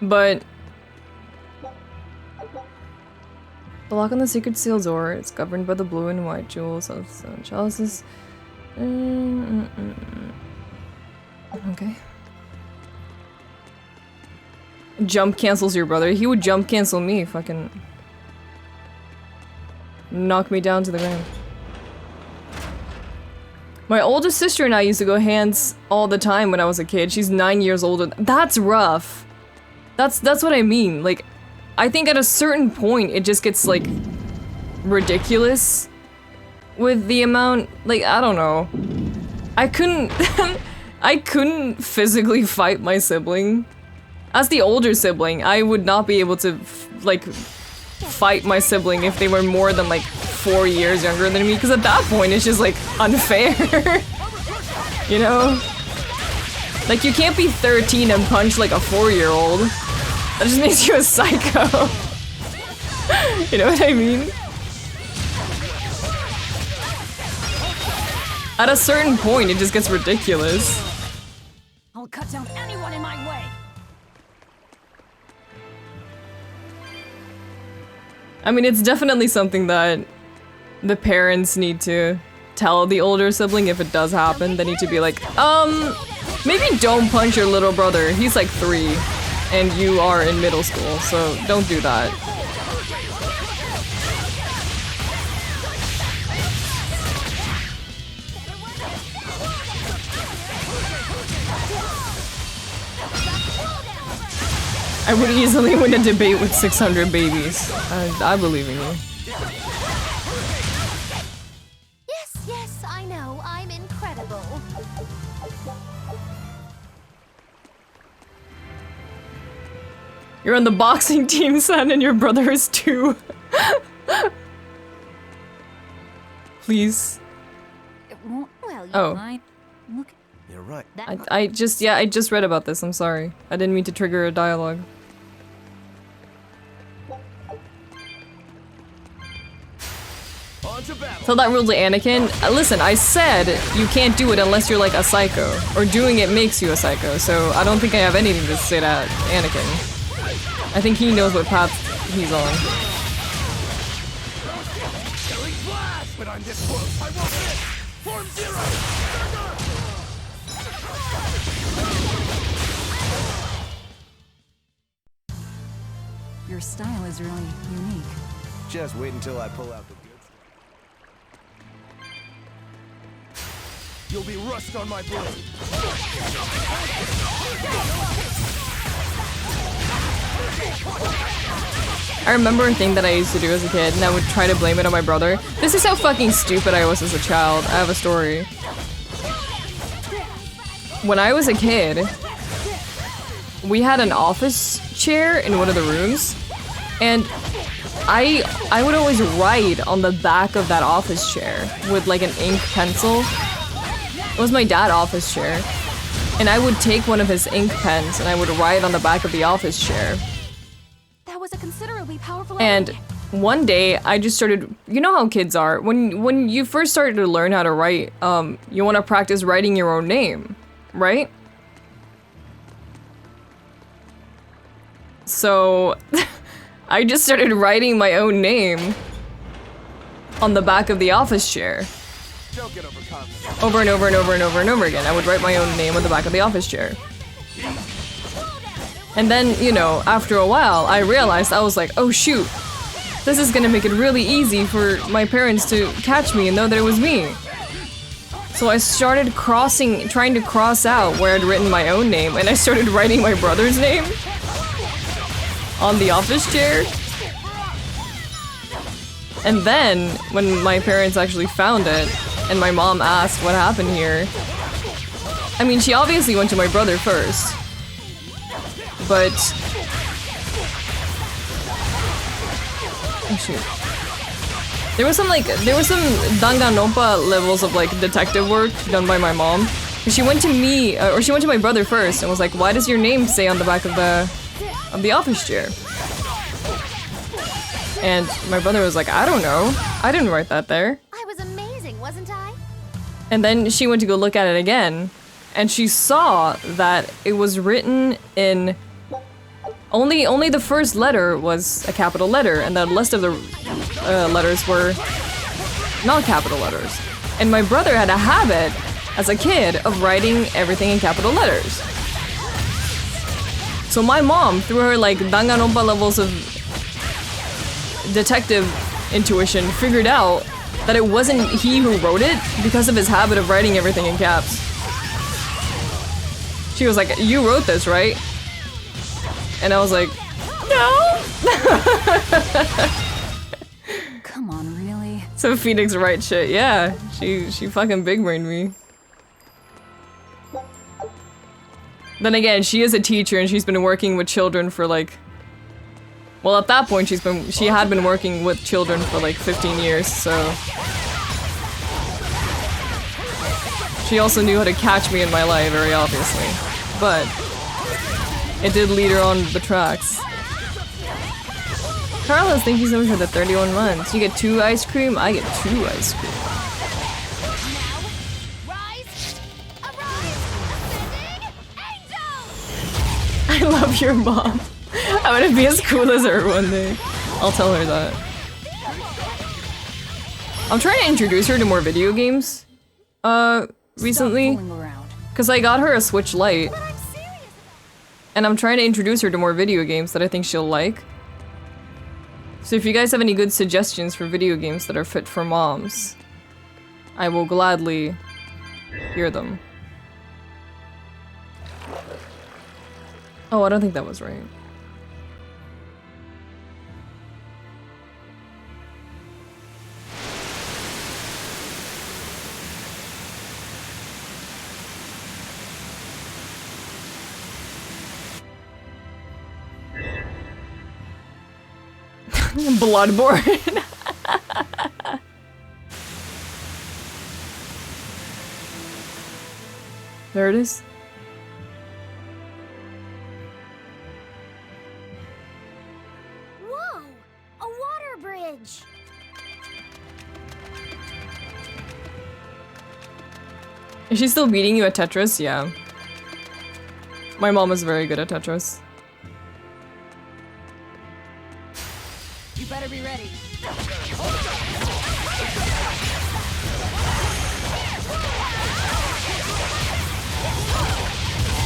But the lock on the secret seal door is governed by the blue and white jewels of the chalices. Okay. Jump cancels your brother. He would jump cancel me. Fucking knock me down to the ground. My oldest sister and I used to go hands all the time when I was a kid. She's 9 years older. That's rough. That's what I mean. Like, I think at a certain point it just gets like ridiculous with the amount, like, I don't know. I couldn't I couldn't physically fight my sibling. As the older sibling, I would not be able to like fight my sibling if they were more than like 4 years younger than me, because at that point it's just like unfair. You know? Like, you can't be 13 and punch like a 4-year-old. That just makes you a psycho. You know what I mean? At a certain point, it just gets ridiculous. I'll cut down anyone in my way. I mean, it's definitely something that the parents need to tell the older sibling if it does happen. They need to be like, maybe don't punch your little brother. He's like 3, and you are in middle school, so don't do that. I would easily win a debate with 600 babies. I believe in you. Yes, yes, I know. I'm incredible. You're on the boxing team, son, and your brother is 2. Please. Well, Oh. might look. You're right. I just read about this, I'm sorry. I didn't mean to trigger a dialogue. Tell that rule to Anakin. Listen, I said you can't do it unless you're like a psycho. Or doing it makes you a psycho, so I don't think I have anything to say to Anakin. I think he knows what path he's on. But I'm this close, I won't miss! Form Zero! Your style is really unique. Just wait until I pull out the goods. You'll be rust on my blade. I remember a thing that I used to do as a kid, and I would try to blame it on my brother. This is how fucking stupid I was as a child. I have a story. When I was a kid, we had an office chair in one of the rooms, and I would always write on the back of that office chair with like an ink pencil. It was my dad's office chair, and I would take one of his ink pens and I would write on the back of the office chair. That was a considerably powerful And enemy. one day I just started, you know how kids are, when you first started to learn how to write, you want to practice writing your own name, right? So I just started writing my own name on the back of the office chair. Don't get overconfident. Over and over and over and over and over again. I would write my own name on the back of the office chair. And then, you know, after a while, I realized, I was like, oh shoot, this is gonna make it really easy for my parents to catch me and know that it was me. So I started trying to cross out where I'd written my own name, and I started writing my brother's name on the office chair. And then, when my parents actually found it, and my mom asked what happened here, I mean, she obviously went to my brother first. But... oh shoot. There was some Danganronpa levels of like detective work done by my mom. She went to me, or she went to my brother first and was like, why does your name say on the back of the office chair? And my brother was like, I don't know. I didn't write that there. I was amazing, wasn't I? And then she went to go look at it again, and she saw that it was written in... Only the first letter was a capital letter, and the rest of the letters were not capital letters. And my brother had a habit, as a kid, of writing everything in capital letters. So my mom, through her like Danganronpa levels of detective intuition, figured out that it wasn't he who wrote it because of his habit of writing everything in caps. She was like, you wrote this, right? And I was like, no! Come on, really? So Phoenix right shit, yeah. She fucking big-brained me. Then again, she is a teacher and she's been working with children for like... Well, at that point, she had been working with children for like 15 years, so... She also knew how to catch me in my life, very obviously. But... it did lead her on the tracks. Carlos, thank you so much for the 31 months. You get 2 ice cream, I get 2 ice cream. I love your mom. I'm gonna be as cool as her one day. I'll tell her that. I'm trying to introduce her to more video games. Recently. Because I got her a Switch Lite. And I'm trying to introduce her to more video games that I think she'll like. So if you guys have any good suggestions for video games that are fit for moms, I will gladly hear them. Oh, I don't think that was right. Bloodborne. There it is. Whoa! A water bridge! Is she still beating you at Tetris? Yeah. My mom is very good at Tetris. You better be ready.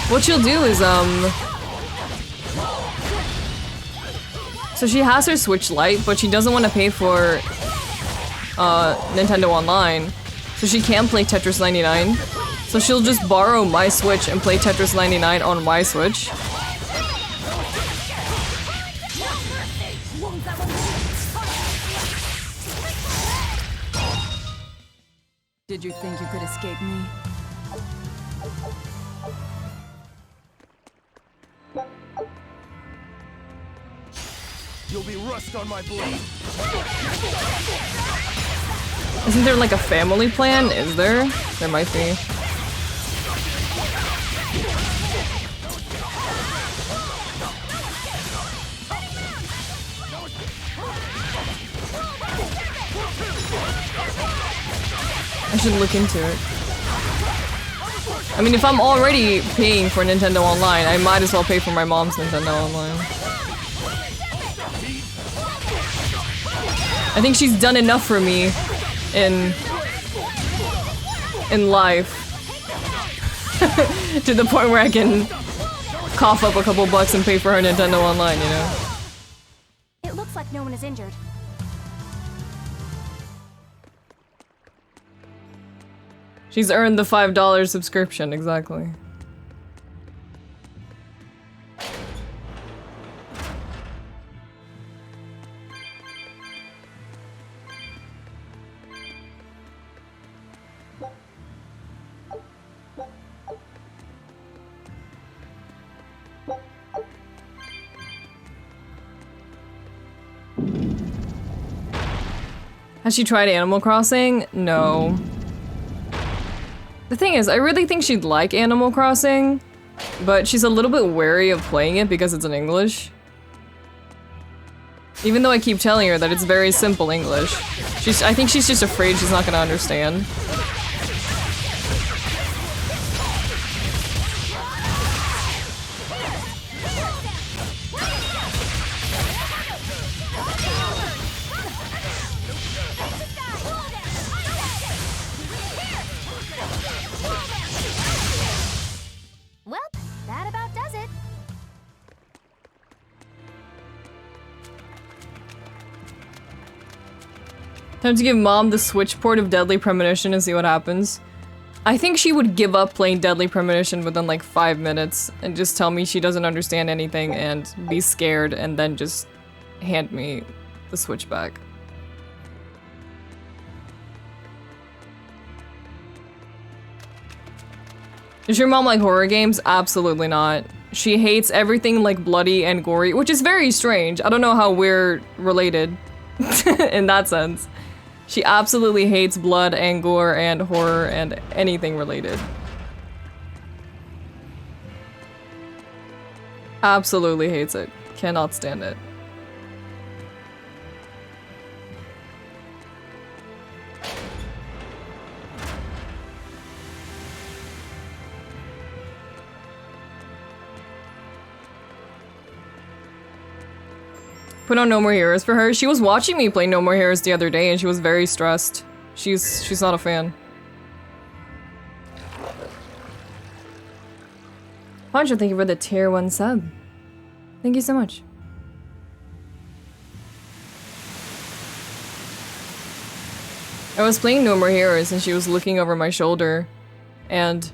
What she'll do is, so she has her Switch Lite, but she doesn't want to pay for, Nintendo Online. So she can't play Tetris 99. So she'll just borrow my Switch and play Tetris 99 on my Switch. Did you think you could escape me? You'll be rust on my blade. Isn't there like a family plan? Is there? There might be. I should look into it. I mean, if I'm already paying for Nintendo Online, I might as well pay for my mom's Nintendo Online. I think she's done enough for me in life to the point where I can cough up a couple bucks and pay for her Nintendo Online, you know? It looks like no one is injured. She's earned the $5 subscription, exactly. Has she tried Animal Crossing? No. The thing is, I really think she'd like Animal Crossing, but she's a little bit wary of playing it because it's in English. Even though I keep telling her that it's very simple English. I think she's just afraid she's not gonna understand. Well, that about does it. Time to give Mom the Switch port of Deadly Premonition and see what happens. I think she would give up playing Deadly Premonition within like 5 minutes and just tell me she doesn't understand anything and be scared and then just hand me the Switch back. Does your mom like horror games? Absolutely not. She hates everything like bloody and gory, which is very strange. I don't know how we're related in that sense. She absolutely hates blood and gore and horror and anything related. Absolutely hates it. Cannot stand it. Put on No More Heroes for her. She was watching me play No More Heroes the other day and she was very stressed. She's not a fan. Pancho, thank you for the tier 1 sub. Thank you so much. I was playing No More Heroes and she was looking over my shoulder and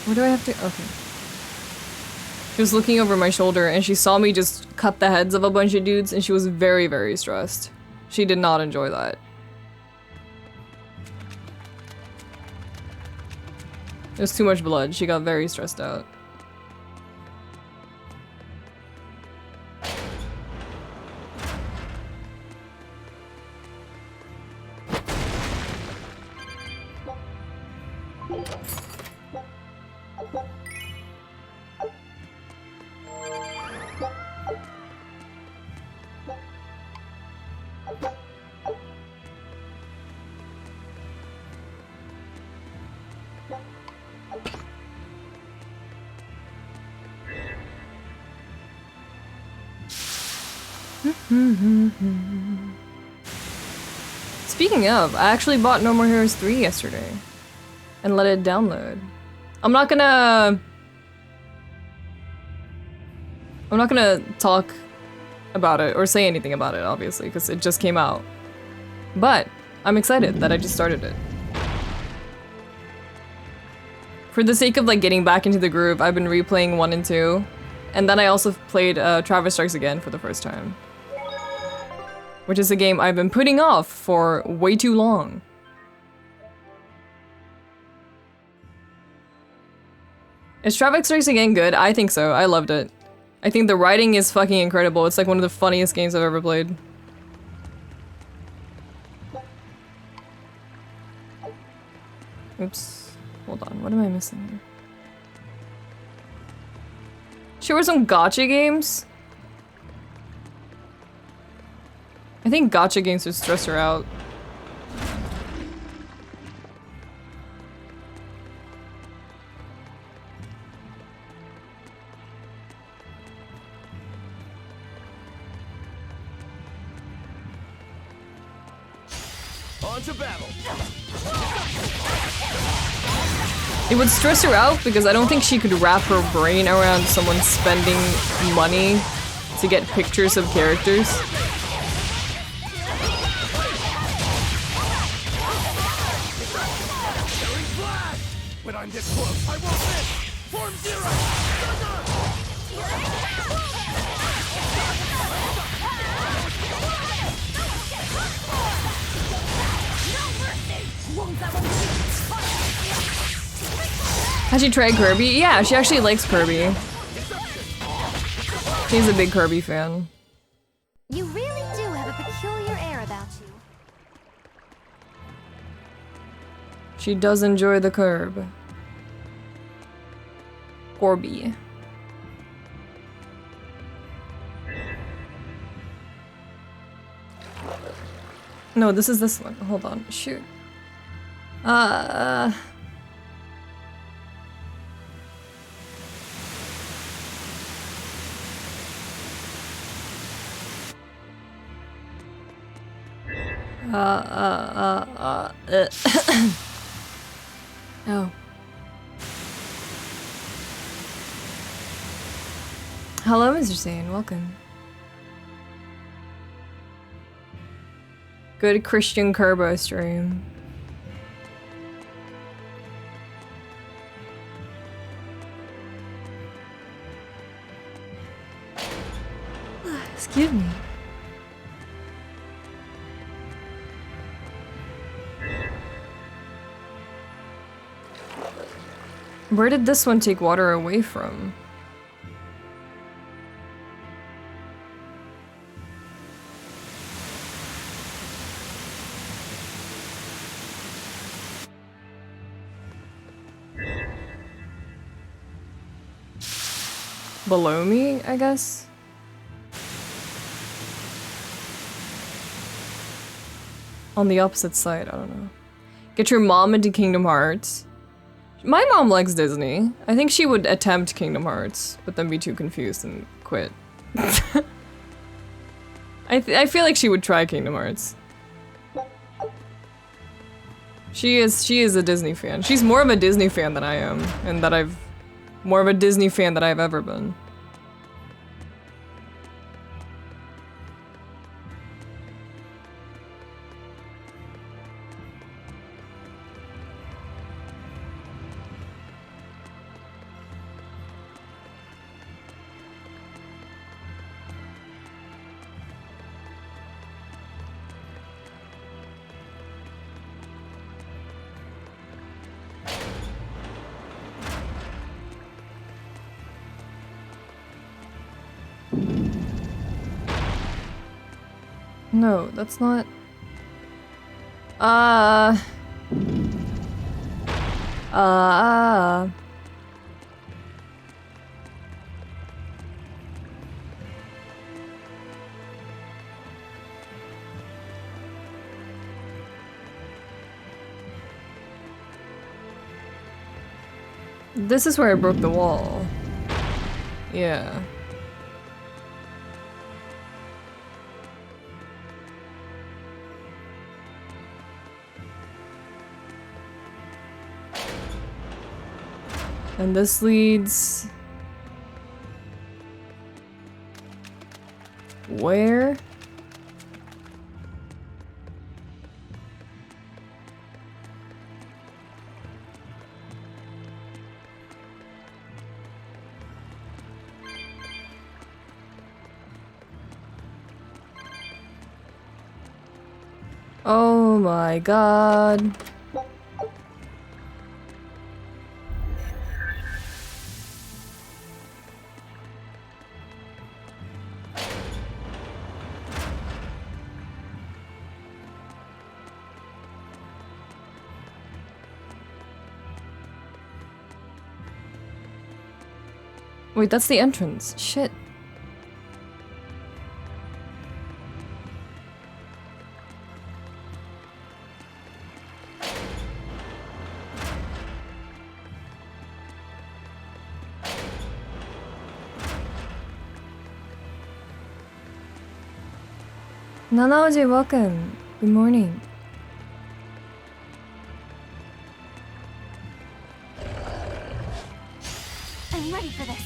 where do I have to? Okay. She was looking over my shoulder and she saw me just cut the heads of a bunch of dudes and she was very, very stressed. She did not enjoy that. It was too much blood. She got very stressed out. Speaking of, I actually bought No More Heroes 3 yesterday and let it download. I'm not gonna talk about it or say anything about it, obviously, because it just came out. But I'm excited that I just started it. For the sake of like getting back into the groove, I've been replaying 1 and 2, and then I also played Travis Strikes Again for the first time, which is a game I've been putting off for way too long. Is Travis Strikes Again good? I think so. I loved it. I think the writing is fucking incredible. It's like one of the funniest games I've ever played. Oops. Hold on, what am I missing here? Sure, some gacha games? I think gacha games would stress her out. On to battle. It would stress her out because I don't think she could wrap her brain around someone spending money to get pictures of characters. When I'm this close, I won't miss! Form Zero! Has she tried Kirby? Yeah, she actually likes Kirby. She's a big Kirby fan. You really do have a peculiar air about you. She does enjoy the curb. Corby. No, this is this one. Hold on. Shoot. Oh. Hello, Mr. Sane. Welcome. Good Christian Kerbo stream. Excuse me. Where did this one take water away from? Below me, I guess? On the opposite side, I don't know. Get your mom into Kingdom Hearts. My mom likes Disney. I think she would attempt Kingdom Hearts, but then be too confused and quit. I feel like she would try Kingdom Hearts. She is a Disney fan. She's more of a Disney fan than I am, and more of a Disney fan than I've ever been. No, that's not... This is where I broke the wall. Yeah. And this leads... where? Oh my god. Wait, that's the entrance. Shit. Nanaoji, welcome. Good morning. I'm ready for this.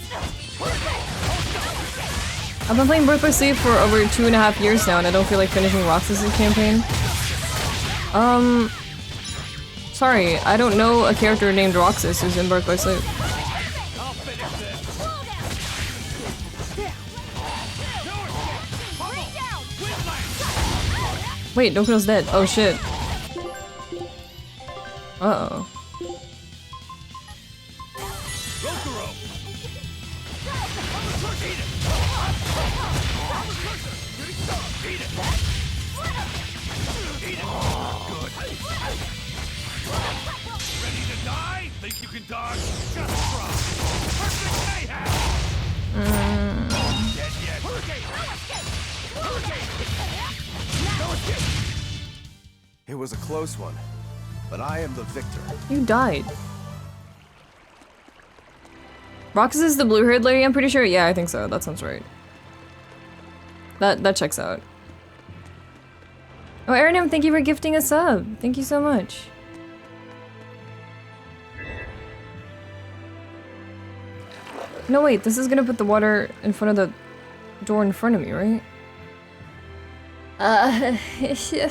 I've been playing Birth by Sleep for over 2.5 years now, and I don't feel like finishing Roxas' campaign. Sorry, I don't know a character named Roxas who's in Birth by Sleep. Wait, Dokuno's dead. Oh shit. Uh-oh. It was a close one, but I am the victor. You died. Roxas is the blue-haired lady, I'm pretty sure? Yeah, I think so. That sounds right. That checks out. Oh, Aaron, thank you for gifting a sub. Thank you so much. No, wait, this is gonna put the water in front of the door in front of me, right? Yeah.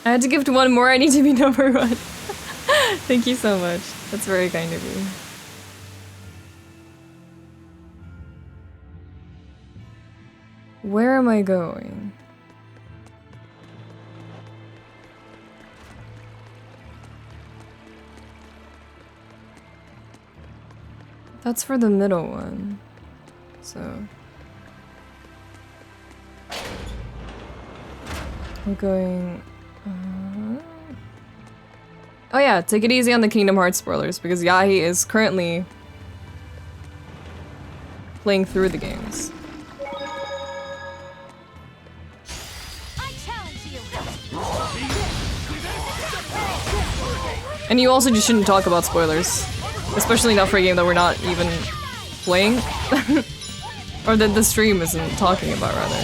I had to gift one more, I need to be number one. Thank you so much. That's very kind of you. Where am I going? That's for the middle one. So... we're going... Oh yeah, take it easy on the Kingdom Hearts spoilers, because Yahi is currently playing through the games. And you also just shouldn't talk about spoilers. Especially not for a game that we're not even playing. Or that the stream isn't talking about, rather.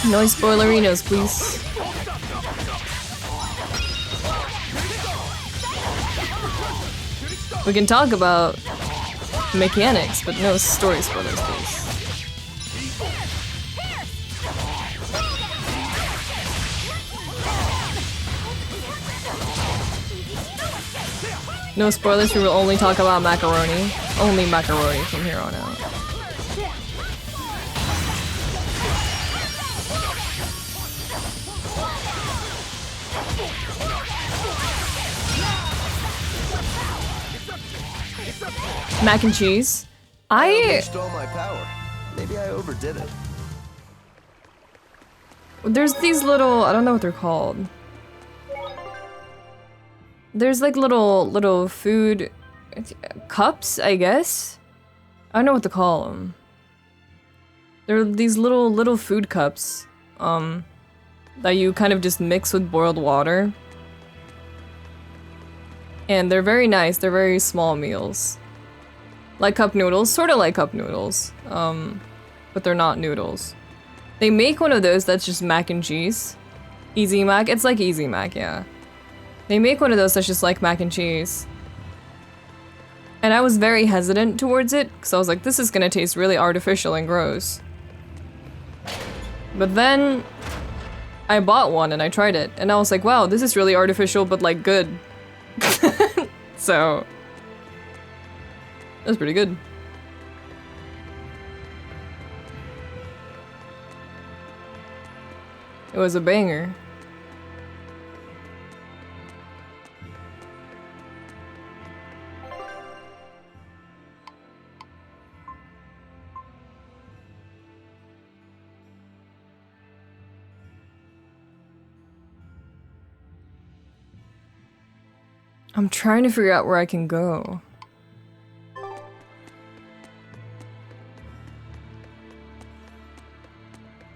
No spoilerinos, please. We can talk about mechanics, but no story spoilers, please. No spoilers, we will only talk about macaroni. Only macaroni from here on out. Mac and cheese. I unleashed all my power. Maybe I overdid it. There's these little, I don't know what they're called. There's like little food cups, I guess. I don't know what to call them. They're these little food cups, that you kind of just mix with boiled water. And they're very nice. They're very small meals. Like cup noodles, sort of like cup noodles. But they're not noodles. They make one of those that's just mac and cheese. Easy Mac. It's like Easy Mac, yeah. They make one of those that's just like mac and cheese. And I was very hesitant towards it, because I was like, this is gonna taste really artificial and gross. But then I bought one and I tried it, and I was like, wow, this is really artificial, but like good. So that's pretty good. It was a banger. I'm trying to figure out where I can go.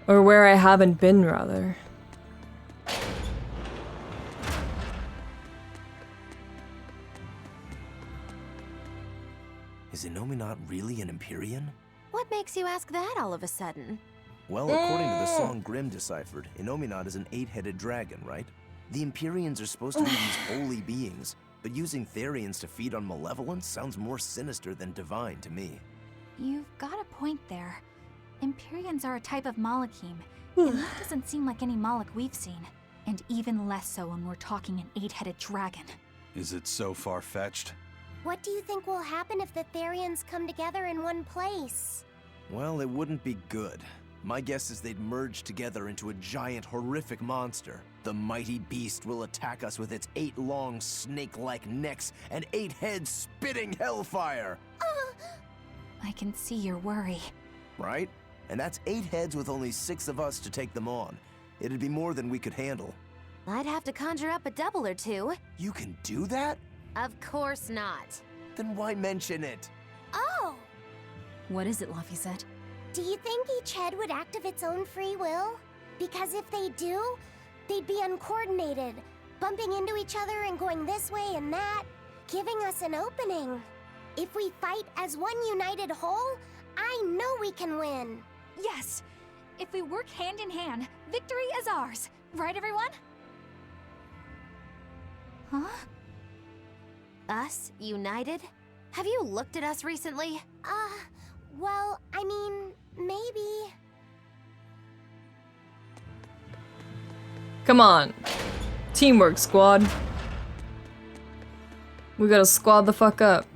Or where I haven't been, rather. Is Innominat really an Empyrean? What makes you ask that all of a sudden? Well, according to the song Grimm deciphered, Innominat is an 8-headed dragon, right? The Empyreans are supposed to be these holy beings, but using Therians to feed on malevolence sounds more sinister than divine to me. You've got a point there. Empyreans are a type of Malachim, and that doesn't seem like any Malak we've seen. And even less so when we're talking an 8-headed dragon. Is it so far-fetched? What do you think will happen if the Therians come together in one place? Well, it wouldn't be good. My guess is they'd merge together into a giant, horrific monster. The mighty beast will attack us with its 8 long, snake-like necks and 8 heads spitting hellfire! I can see your worry. Right? And that's 8 heads with only 6 of us to take them on. It'd be more than we could handle. I'd have to conjure up a double or two. You can do that? Of course not. Then why mention it? Oh! What is it, Laphicet? Do you think each head would act of its own free will? Because if they do, they'd be uncoordinated, bumping into each other and going this way and that, giving us an opening. If we fight as one united whole, I know we can win. Yes! If we work hand in hand, victory is ours. Right, everyone? Huh? Us, united? Have you looked at us recently? Well, I mean, maybe. Come on. Teamwork, squad. We gotta squad the fuck up.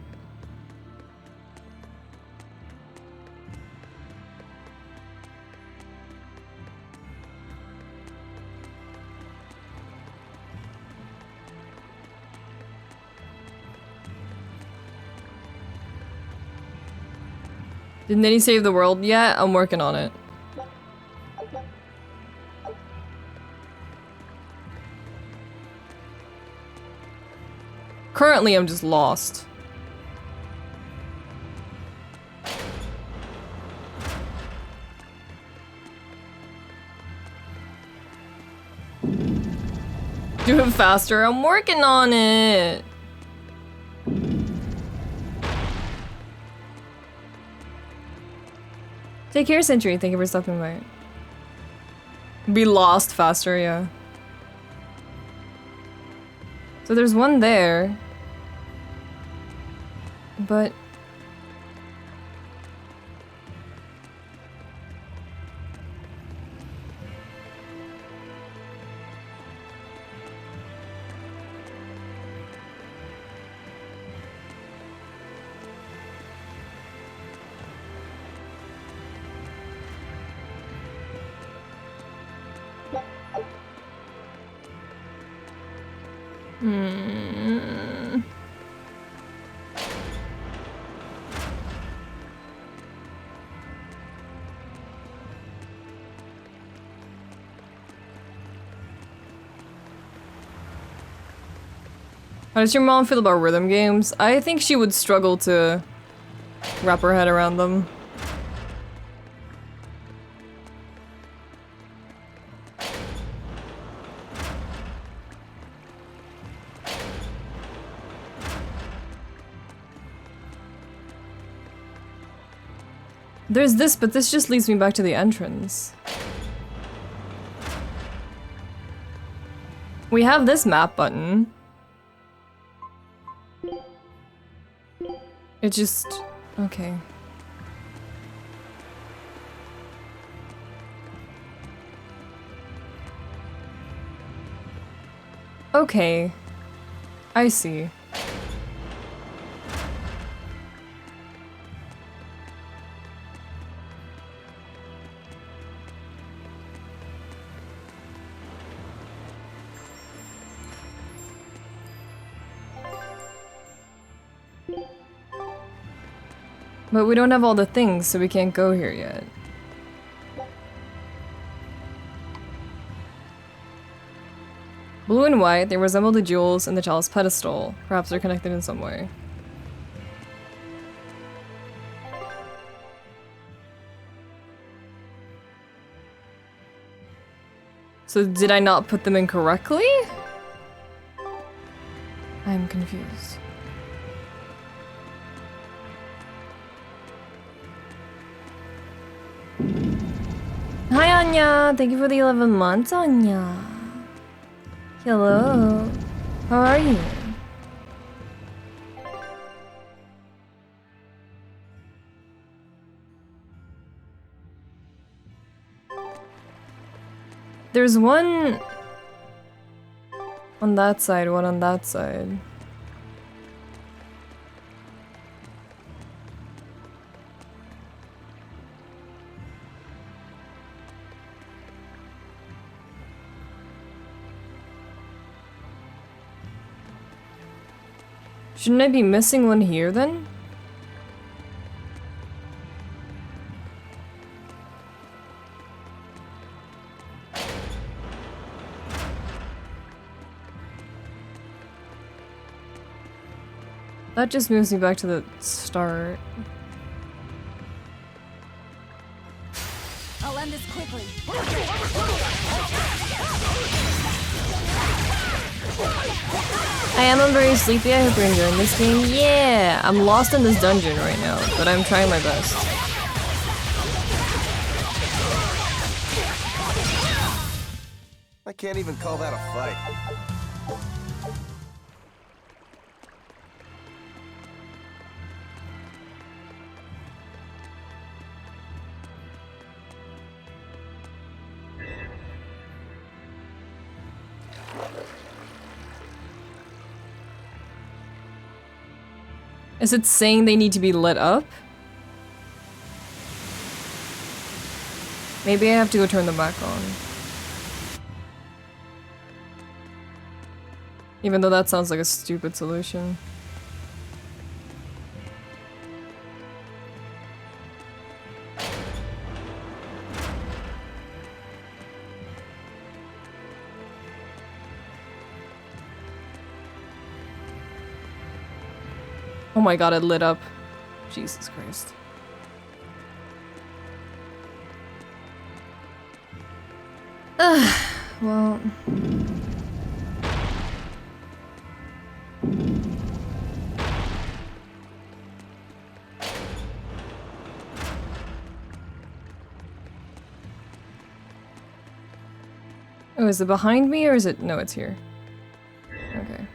Didn't he save the world yet? I'm working on it. Currently, I'm just lost. Do it faster. I'm working on it. Take care, Century. Thank you for stopping by. Be lost faster, yeah. So there's one there. But... How does your mom feel about rhythm games? I think she would struggle to wrap her head around them. There's this, but this just leads me back to the entrance. We have this map button. It just... okay. Okay. I see. But we don't have all the things, so we can't go here yet. Blue and white, they resemble the jewels in the chalice pedestal. Perhaps they're connected in some way. So did I not put them in correctly? I'm confused. Hi Anya! Thank you for the 11 months, Anya. Hello. How are you? There's one on that side, one on that side. Shouldn't I be missing one here then? That just moves me back to the start. I'll end this quickly. I am very sleepy. I hope you're enjoying this game. Yeah! I'm lost in this dungeon right now, but I'm trying my best. I can't even call that a fight. Is it saying they need to be lit up? Maybe I have to go turn them back on. Even though that sounds like a stupid solution. Oh my god, it lit up. Jesus Christ. Well... Oh, is it behind me or is it... No, it's here. Okay.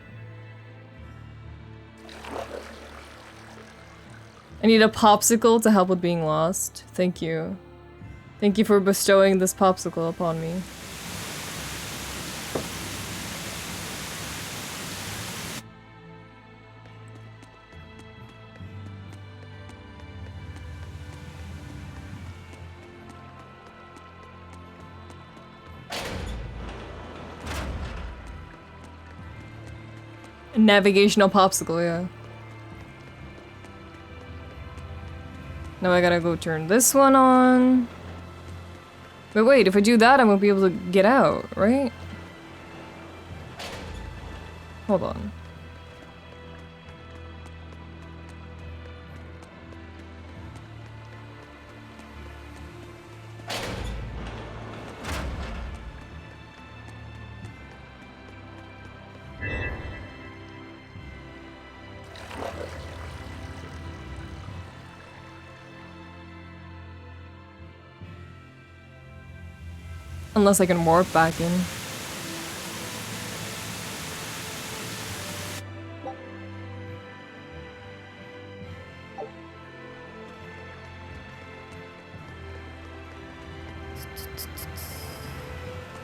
I need a popsicle to help with being lost. Thank you. Thank you for bestowing this popsicle upon me. Navigational popsicle, yeah. Now I gotta go turn this one on. But wait, if I do that, I won't be able to get out, right? Hold on. Unless I can warp back in.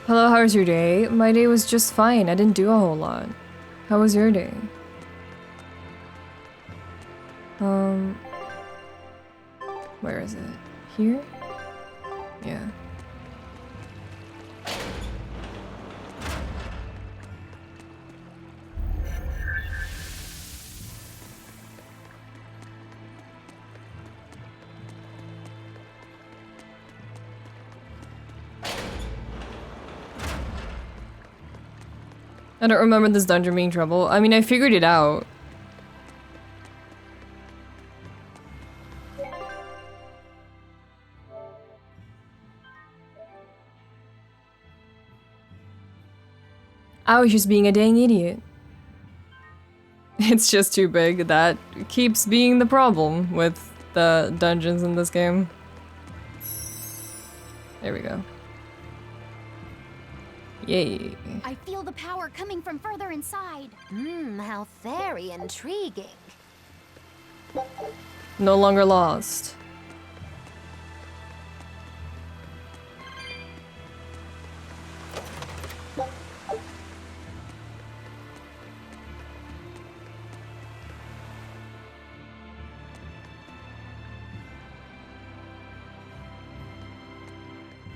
Hello, how was your day? My day was just fine. I didn't do a whole lot. How was your day? Where is it? Here? Yeah. I don't remember this dungeon being trouble. I mean, I figured it out. I was just being a dang idiot. It's just too big. That keeps being the problem with the dungeons in this game. There we go. Yay. I feel the power coming from further inside. How very intriguing. No longer lost.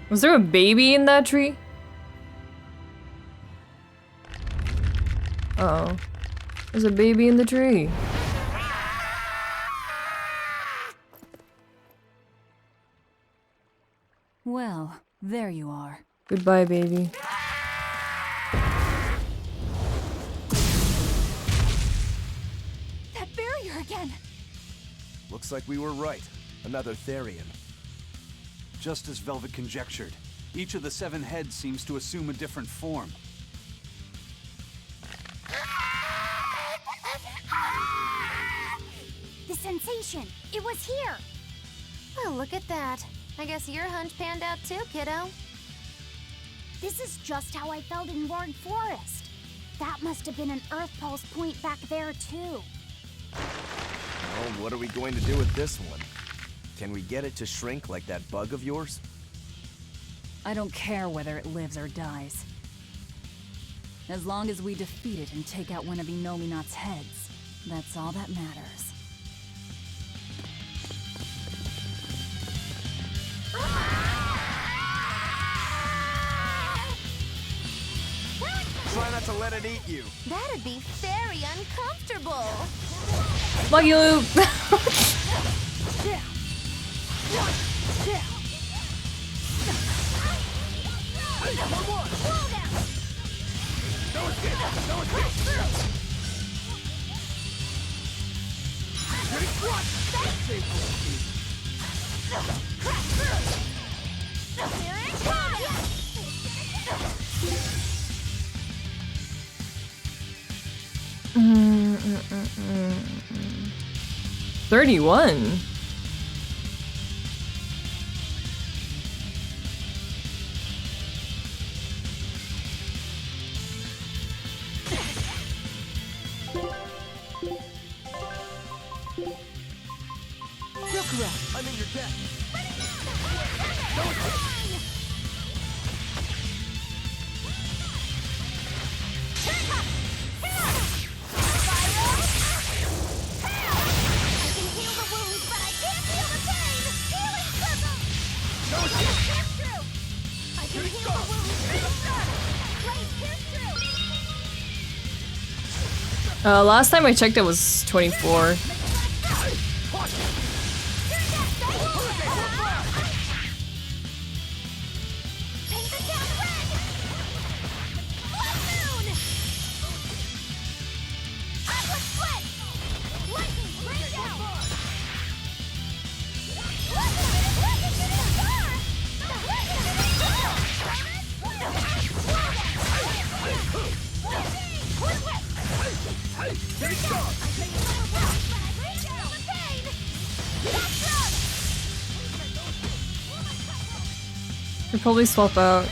Was there a baby in that tree? Uh-oh. There's a baby in the tree. Well, there you are. Goodbye, baby. That barrier again! Looks like we were right. Another Therian. Just as Velvet conjectured, each of the 7 heads seems to assume a different form. The sensation! It was here! Well, look at that. I guess your hunch panned out too, kiddo. This is just how I felt in Ward Forest. That must have been an Earth Pulse point back there, too. Well, what are we going to do with this one? Can we get it to shrink like that bug of yours? I don't care whether it lives or dies. As long as we defeat it and take out one of Inominat's heads, that's all that matters. Try not to let it eat you. That'd be very uncomfortable. Lucky Loop! Mm, 31. I'm in your debt. Last time I checked it was 24. Should probably swap out.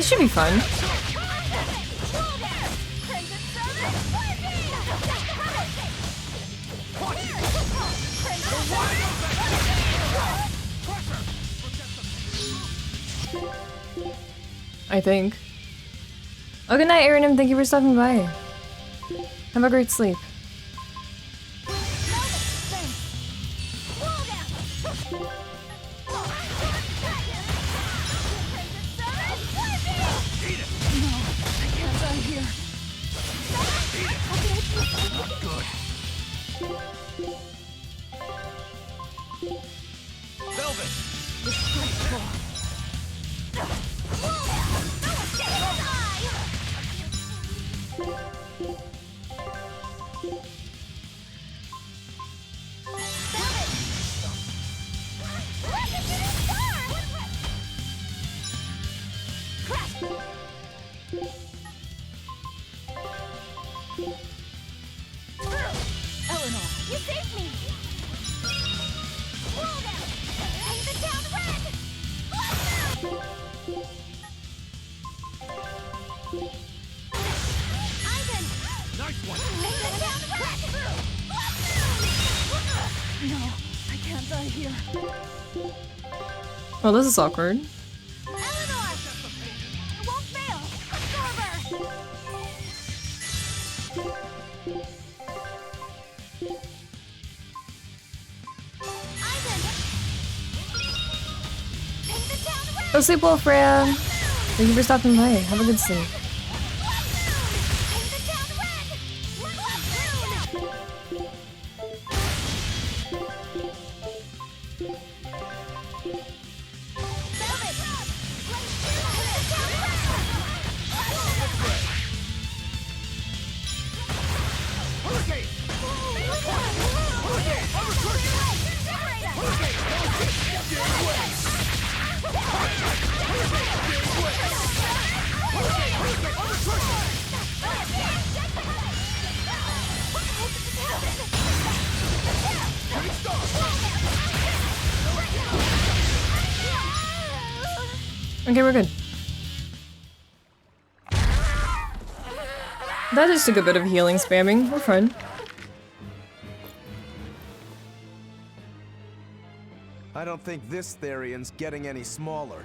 should be fun. I think. Oh, good night, Aaron. Thank you for stopping by. Have a great sleep. Well, this is awkward. Go sleep well, Freya. Thank you for stopping by. Have a good sleep. Okay, we're good. That just took a bit of healing spamming. We're fine. I don't think this Therian's getting any smaller.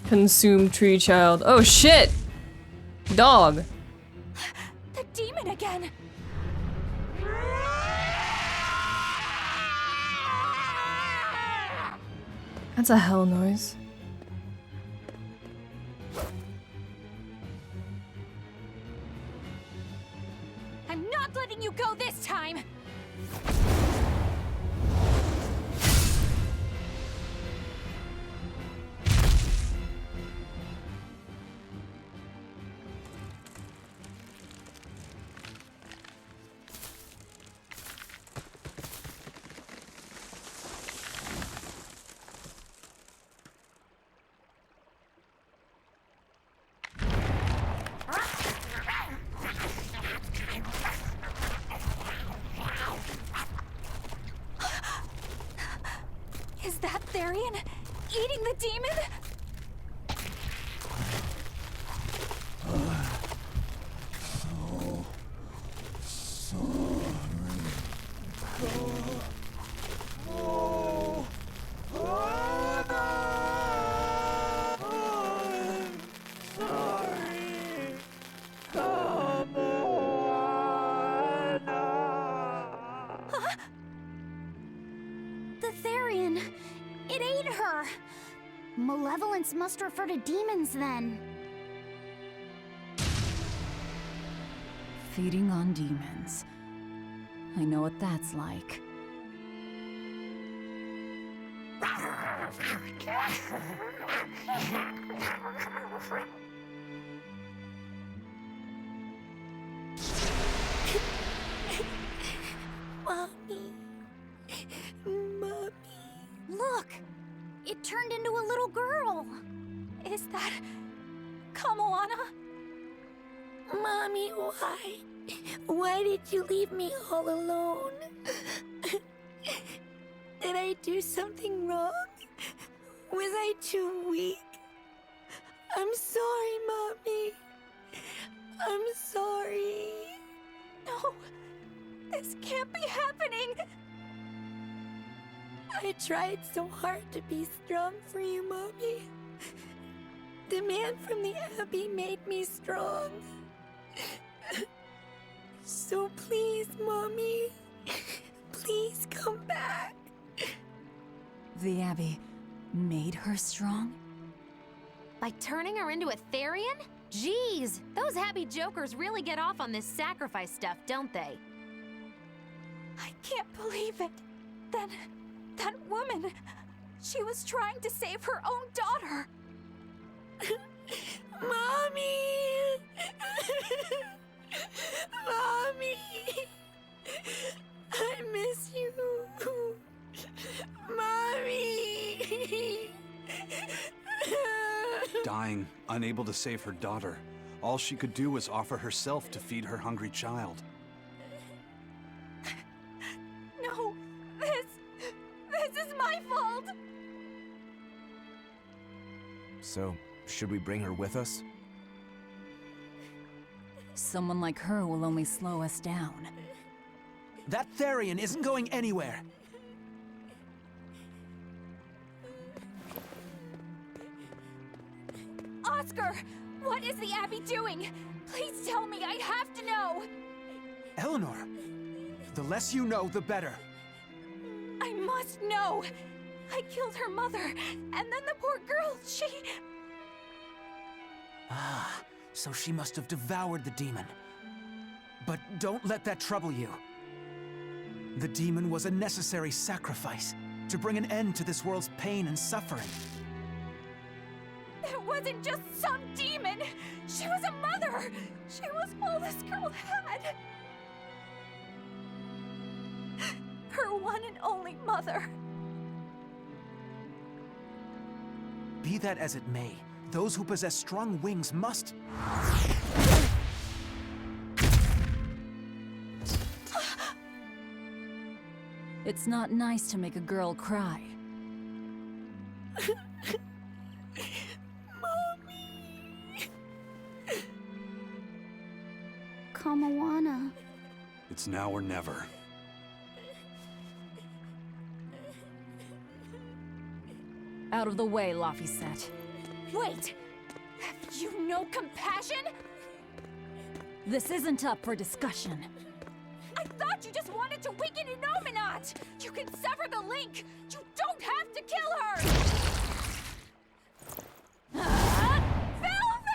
Consume tree child. Oh shit! Dog. The demon again! That's a hell noise. I'm not letting you go this time! Is that Therian eating the demon? The Therian! It ate her! Malevolence must refer to demons then. Feeding on demons. I know what that's like. Mommy. Mommy. Look! It turned into a little girl! Is that... Kamoana? Mommy, why? Why did you leave me all alone? Did I do something wrong? Was I too weak? I'm sorry, Mommy. I'm sorry. No, this can't be happening. I tried so hard to be strong for you, Mommy. The man from the Abbey made me strong. So please, Mommy, please come back. The Abbey made her strong? By turning her into a Therian? Jeez, those happy jokers really get off on this sacrifice stuff, don't they? I can't believe it. That woman, she was trying to save her own daughter. Mommy! Mommy! I miss you. Mommy! Dying, unable to save her daughter, all she could do was offer herself to feed her hungry child. No, this is my fault. So, should we bring her with us? Someone like her will only slow us down. That Therian isn't going anywhere. Oscar, what is the Abbey doing? Please tell me, I have to know. Eleanor, the less you know, the better. I must know. I killed her mother, and then the poor girl, she... Ah, so she must have devoured the demon. But don't let that trouble you. The demon was a necessary sacrifice to bring an end to this world's pain and suffering. It wasn't just some demon. She was a mother. She was all this girl had. Her one and only mother. Be that as it may, those who possess strong wings must... It's not nice to make a girl cry. Kamawana. It's now or never. Out of the way, Laphicet. Wait! Have you no compassion? This isn't up for discussion. I thought you just wanted to weaken Innominat! You can sever the link! You don't have to kill her! Velvet!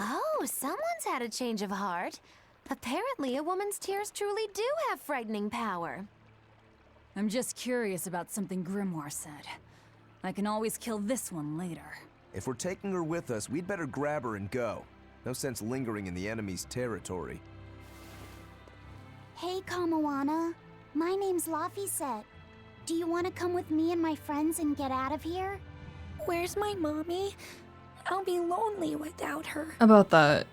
Oh, someone's had a change of heart. Apparently, a woman's tears truly do have frightening power. I'm just curious about something Grimoire said. I can always kill this one later. If we're taking her with us, we'd better grab her and go. No sense lingering in the enemy's territory. Hey, Kamawana. My name's Laphicet. Do you want to come with me and my friends and get out of here? Where's my mommy? I'll be lonely without her. About that.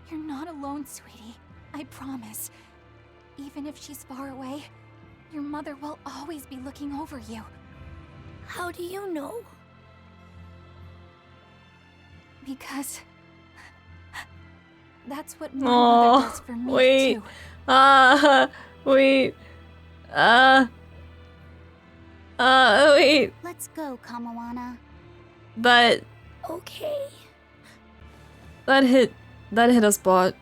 You're not alone, sweetie. I promise. Even if she's far away, your mother will always be looking over you. How do you know? Because that's what my mother does for me, wait. too. Wait. Wait. Let's go, Kamawana. That Okay. hit a spot.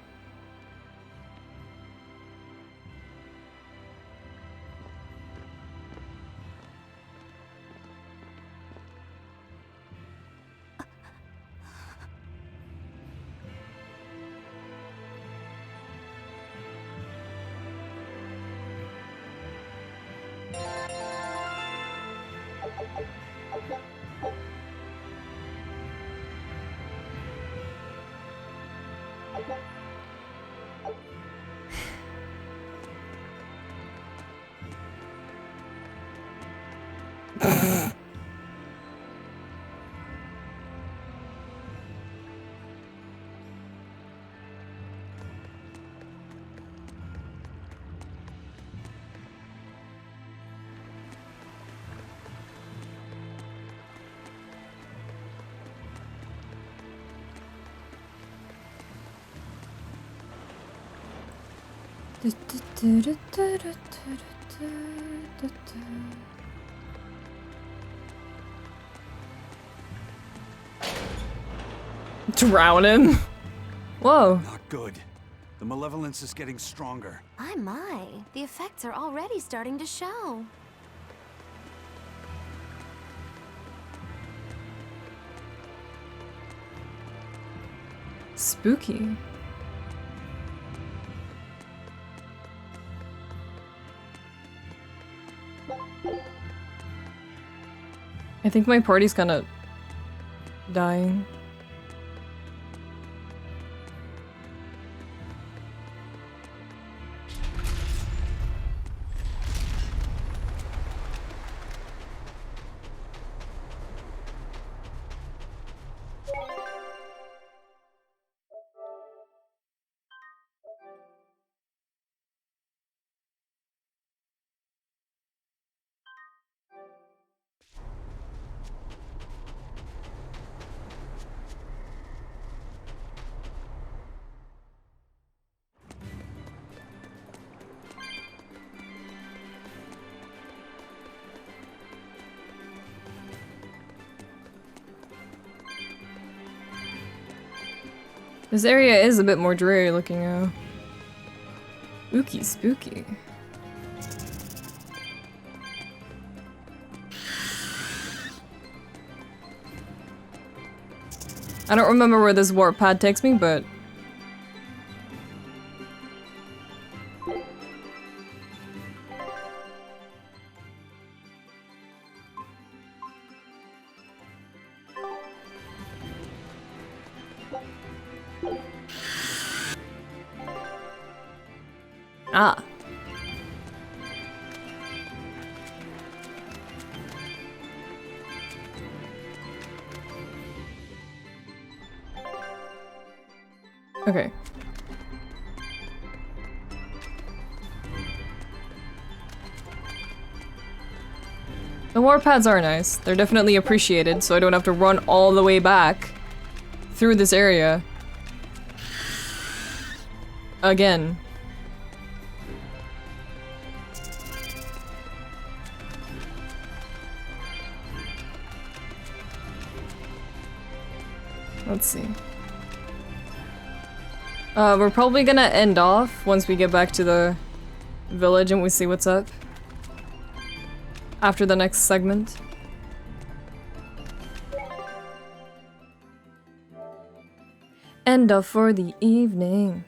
Drown him? Whoa. Not good. The malevolence is getting stronger. My. The effects are already starting to show. Spooky. I think my party's kinda dying. This area is a bit more dreary looking now. Spooky, spooky. I don't remember where this warp pad takes me, but... Ah. Okay. The warp pads are nice. They're definitely appreciated, so I don't have to run all the way back through this area. Again. Let's see. We're probably gonna end off once we get back to the village and we see what's up. After the next segment. End off for the evening.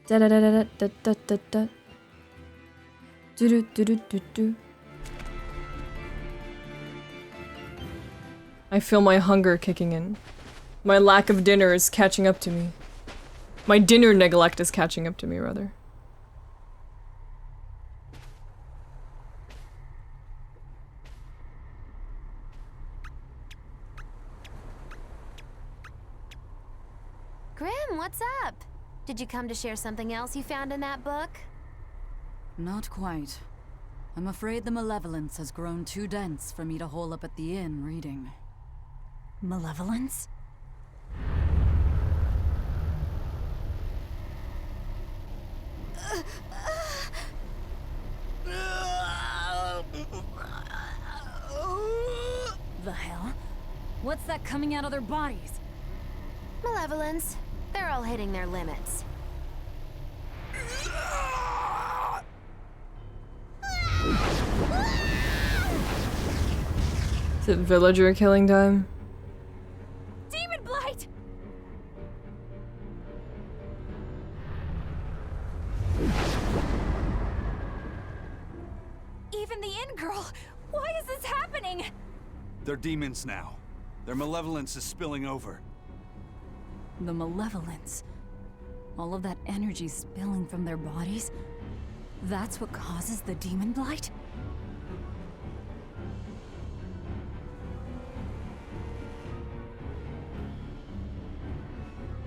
Da da da da da da da da. Do do do do do do. I feel my hunger kicking in. My lack of dinner is catching up to me. My dinner neglect is catching up to me, rather. Grim, what's up? Did you come to share something else you found in that book? Not quite. I'm afraid the malevolence has grown too dense for me to hole up at the inn reading. Malevolence? The hell? What's that coming out of their bodies? Malevolence. They're all hitting their limits. Is it villager killing time? Demon blight! Even the inn girl! Why is this happening? They're demons now. Their malevolence is spilling over. The malevolence? All of that energy spilling from their bodies? That's what causes the demon blight?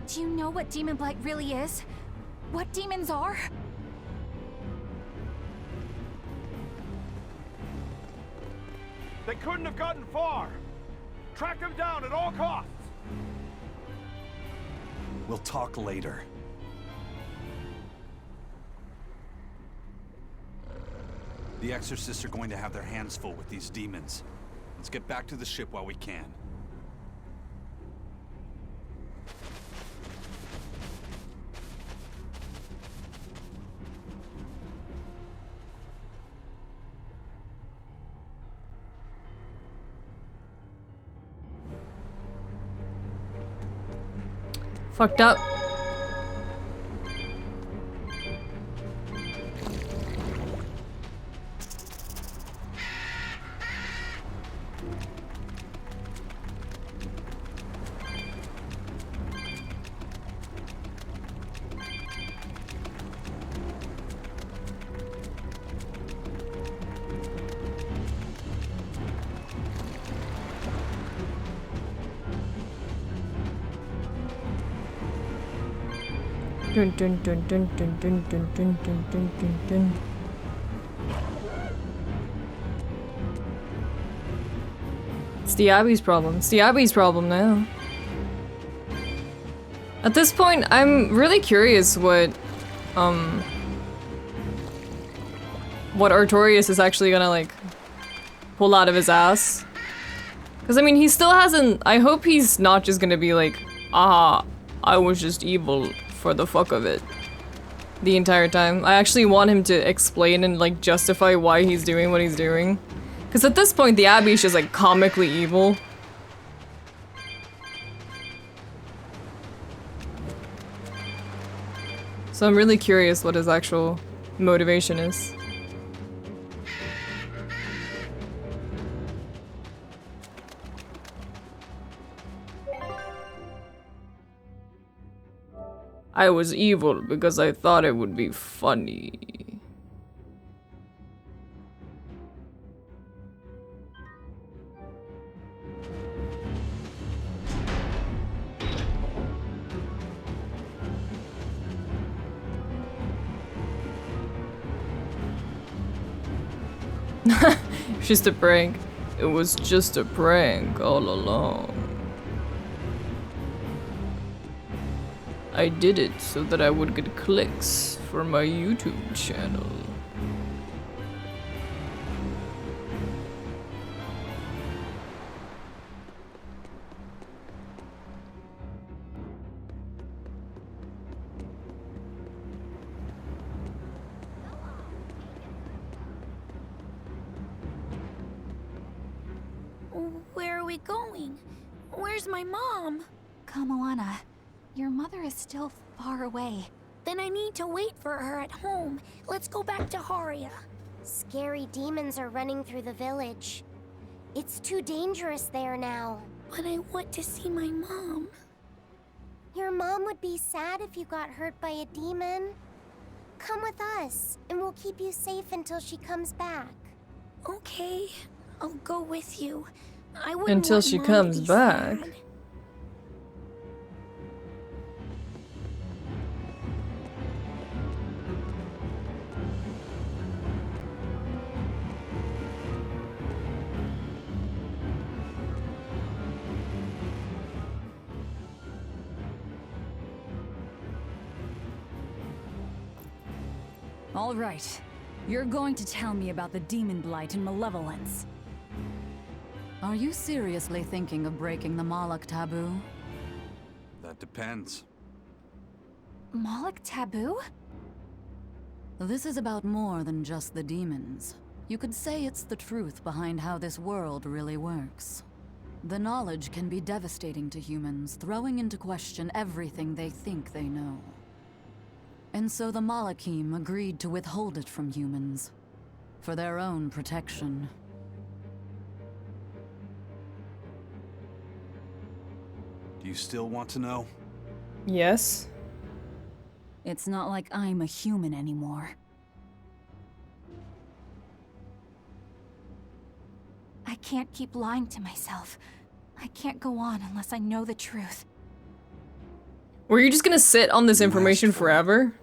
Do you know what demon blight really is? What demons are? They couldn't have gotten far. Track them down at all costs. We'll talk later. The Exorcists are going to have their hands full with these demons. Let's get back to the ship while we can. Fucked up. Dun dun dun dun dun dun dun dun dun dun dun dun. It's the Abby's problem. It's the Abby's problem now. At this point, I'm really curious what Artorias is actually gonna, like, pull out of his ass. Because, I mean, he still hasn't... I hope he's not just gonna be like, ah, I was just evil for the fuck of it the entire time. I actually want him to explain and, like, justify why he's doing what he's doing. Because at this point, the Abbey is just, like, comically evil. So I'm really curious what his actual motivation is. I was evil because I thought it would be funny. Just a prank. It was just a prank all along. I did it so that I would get clicks for my YouTube channel. Where are we going? Where's my mom? Kamoana, your mother is still far away. Then I need to wait for her at home. Let's go back to Haria. Scary demons are running through the village. It's too dangerous there now. But I want to see my mom. Your mom would be sad if you got hurt by a demon. Come with us, and we'll keep you safe until she comes back. Okay, I'll go with you. I wouldn't Until want she Mom comes to be back. sad. All right. You're going to tell me about the demon blight and malevolence. Are you seriously thinking of breaking the Moloch taboo? That depends. Moloch taboo? This is about more than just the demons. You could say it's the truth behind how this world really works. The knowledge can be devastating to humans, throwing into question everything they think they know. And so the Malachim agreed to withhold it from humans, for their own protection. Do you still want to know? Yes. It's not like I'm a human anymore. I can't keep lying to myself. I can't go on unless I know the truth. Were you just gonna sit on this information forever?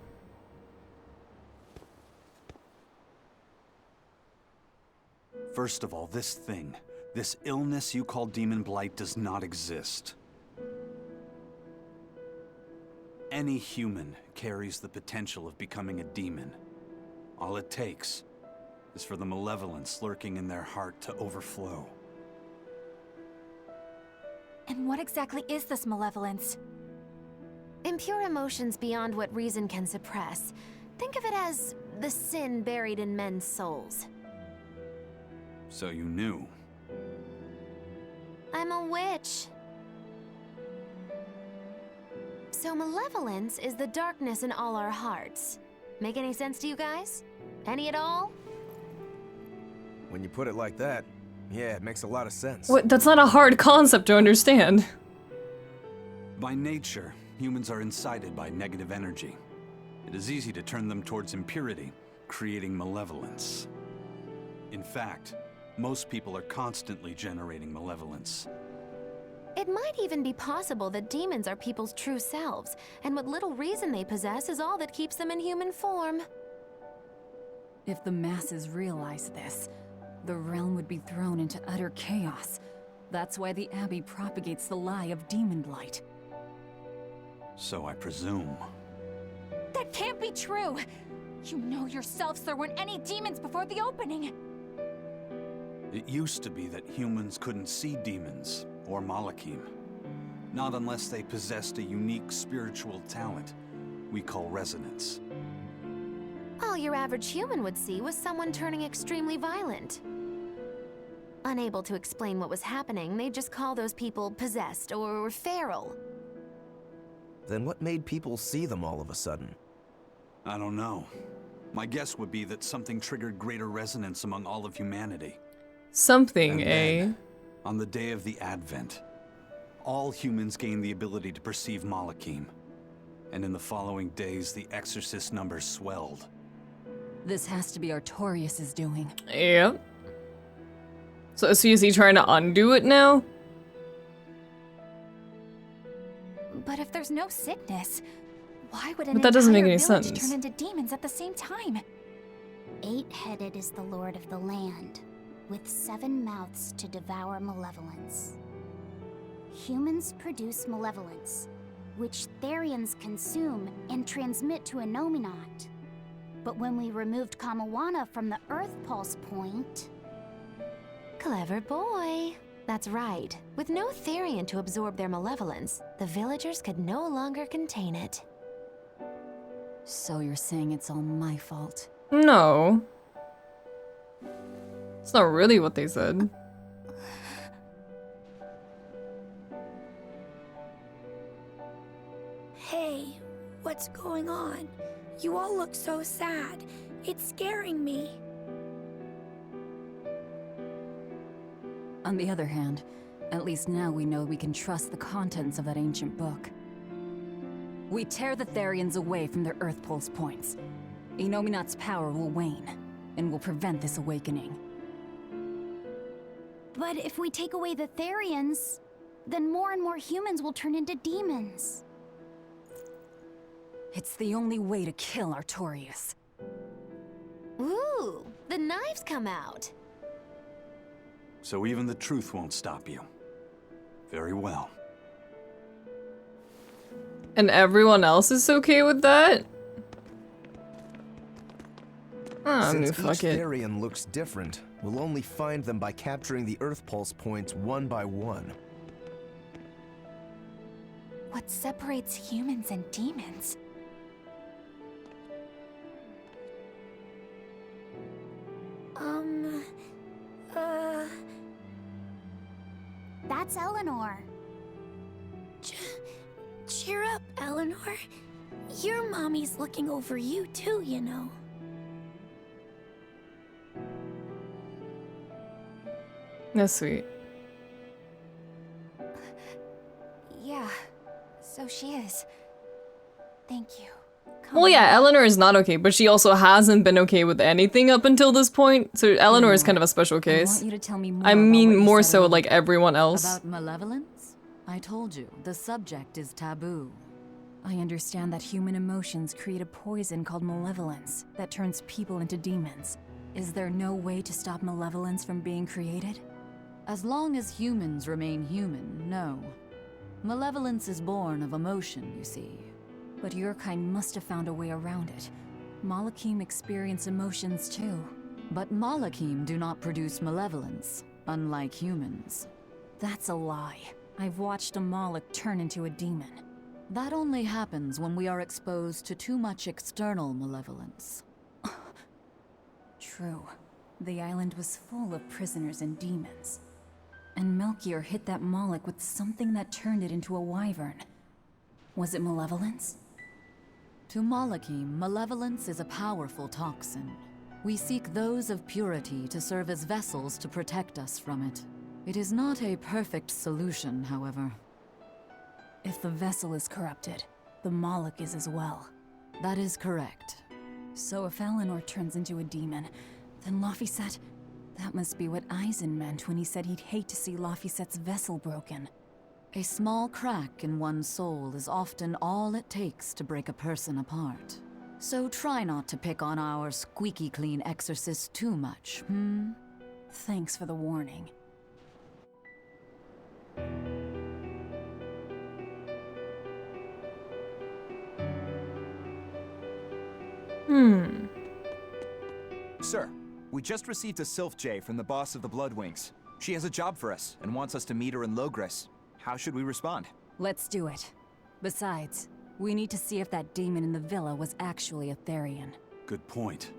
First of all, this thing, this illness you call demon blight does not exist. Any human carries the potential of becoming a demon. All it takes is for the malevolence lurking in their heart to overflow. And what exactly is this malevolence? Impure emotions beyond what reason can suppress. Think of it as the sin buried in men's souls. So you knew. I'm a witch. So malevolence is the darkness in all our hearts. Make any sense to you guys? Any at all? When you put it like that, yeah, it makes a lot of sense. What? That's not a hard concept to understand. By nature, humans are incited by negative energy. It is easy to turn them towards impurity, creating malevolence. In fact, most people are constantly generating malevolence. It might even be possible that demons are people's true selves, and what little reason they possess is all that keeps them in human form. If the masses realize this, the realm would be thrown into utter chaos. That's why the Abbey propagates the lie of demon blight. So I presume. That can't be true! You know yourselves there weren't any demons before the opening! It used to be that humans couldn't see demons, or Malakim. Not unless they possessed a unique spiritual talent we call resonance. All your average human would see was someone turning extremely violent. Unable to explain what was happening, they'd just call those people possessed or feral. Then what made people see them all of a sudden? I don't know. My guess would be that something triggered greater resonance among all of humanity. Something, then, on the day of the Advent, all humans gained the ability to perceive Malakim. And in the following days, the exorcist numbers swelled. This has to be Artorias' doing. Yep. So is he trying to undo it now? But if there's no sickness, why would an But that doesn't make entire any village sense. turn into demons at the same time? 8-headed is the lord of the land, with 7 mouths to devour malevolence. Humans produce malevolence, which Therians consume and transmit to Innominat. But when we removed Kamawana from the Earth Pulse point... Clever boy. That's right. With no Therian to absorb their malevolence, the villagers could no longer contain it. So you're saying it's all my fault? No. It's not really what they said. Hey, what's going on? You all look so sad. It's scaring me. On the other hand, at least now we know we can trust the contents of that ancient book. We tear the Therians away from their Earth Pulse points. Innominat's power will wane, and will prevent this awakening. But if we take away the Therians, then more and more humans will turn into demons. It's the only way to kill Artorias. Ooh, the knives come out. So even the truth won't stop you. Very well. And everyone else is okay with that? Since fuck each it. Therian looks different, we'll only find them by capturing the Earth Pulse points one by one. What separates humans and demons? That's Eleanor. Cheer up, Eleanor. Your mommy's looking over you too, you know. That's sweet. Yeah, so she is. Thank you. Well, yeah, Eleanor is not okay, but she also hasn't been okay with anything up until this point. So Eleanor is kind of a special I case. want you to tell me more I about mean, what you more said so earlier. like everyone else. About malevolence? I told you, the subject is taboo. I understand that human emotions create a poison called malevolence that turns people into demons. Is there no way to stop malevolence from being created? As long as humans remain human, no. Malevolence is born of emotion, you see. But your kind must have found a way around it. Malakim experience emotions too. But Malakim do not produce malevolence, unlike humans. That's a lie. I've watched a Malak turn into a demon. That only happens when we are exposed to too much external malevolence. True. The island was full of prisoners and demons. And Melchior hit that Malak with something that turned it into a wyvern. Was it malevolence? To Malakim, malevolence is a powerful toxin. We seek those of purity to serve as vessels to protect us from it. It is not a perfect solution, however. If the vessel is corrupted, the Malak is as well. That is correct. So if Eleanor turns into a demon, then Laphicet... That must be what Eisen meant when he said he'd hate to see Laphicet's vessel broken. A small crack in one's soul is often all it takes to break a person apart. So try not to pick on our squeaky clean exorcist too much, hmm? Thanks for the warning. Sir, we just received a Sylph J from the boss of the Bloodwings. She has a job for us and wants us to meet her in Logres. How should we respond? Let's do it. Besides, we need to see if that demon in the villa was actually a Therian. Good point.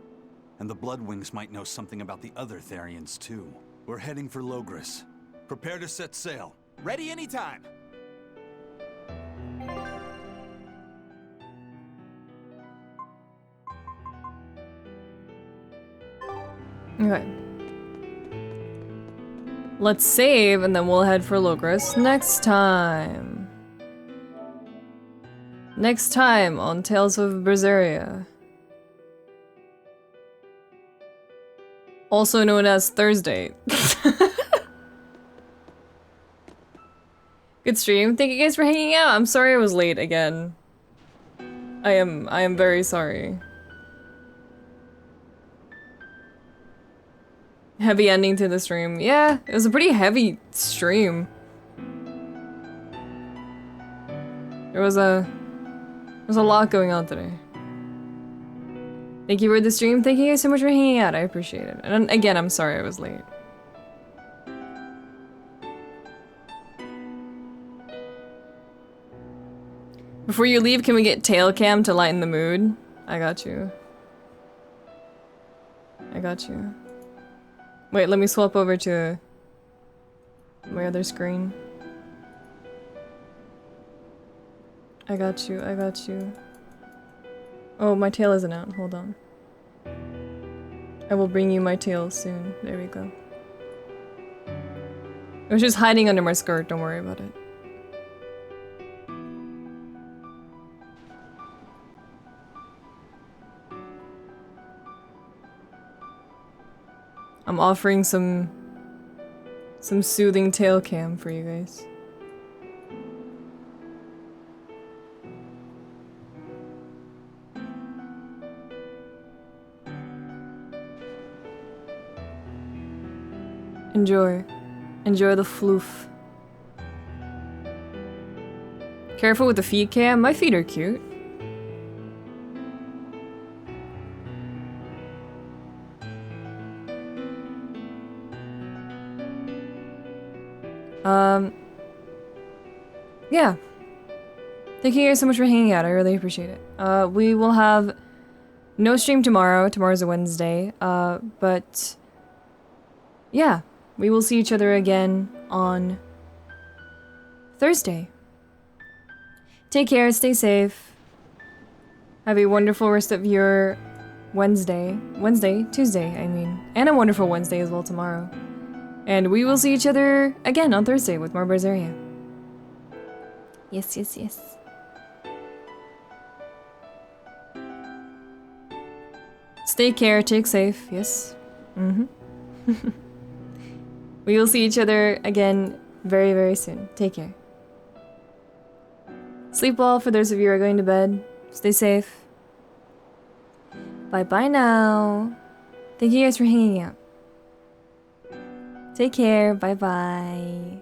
And the Bloodwings might know something about the other Therians too. We're heading for Logres. Prepare to set sail. Ready anytime! Okay. Let's save, and then we'll head for Logres next time. Next time on Tales of Berseria. Also known as Thursday. Good stream. Thank you guys for hanging out. I'm sorry I was late again. I am very sorry. Heavy ending to the stream. Yeah, it was a pretty heavy stream. There was a lot going on today. Thank you for the stream. Thank you guys so much for hanging out. I appreciate it. And again, I'm sorry I was late. Before you leave, can we get tail cam to lighten the mood? I got you. I got you. Wait, let me swap over to my other screen. I got you, I got you. Oh, my tail isn't out. Hold on. I will bring you my tail soon. There we go. It was just hiding under my skirt, don't worry about it. I'm offering some soothing tail cam for you guys. Enjoy. Enjoy the floof. Careful with the feet cam. My feet are cute. Yeah. Thank you guys so much for hanging out. I really appreciate it. We will have no stream tomorrow. Tomorrow's a Wednesday. But yeah, we will see each other again on Thursday. Take care, stay safe. Have a wonderful rest of your Tuesday, I mean. And a wonderful Wednesday as well tomorrow. And we will see each other again on Thursday with more Berseria. Yes, yes, yes. Stay care, take safe, yes. We will see each other again very, very soon. Take care. Sleep well for those of you who are going to bed. Stay safe. Bye-bye now. Thank you guys for hanging out. Take care. Bye-bye.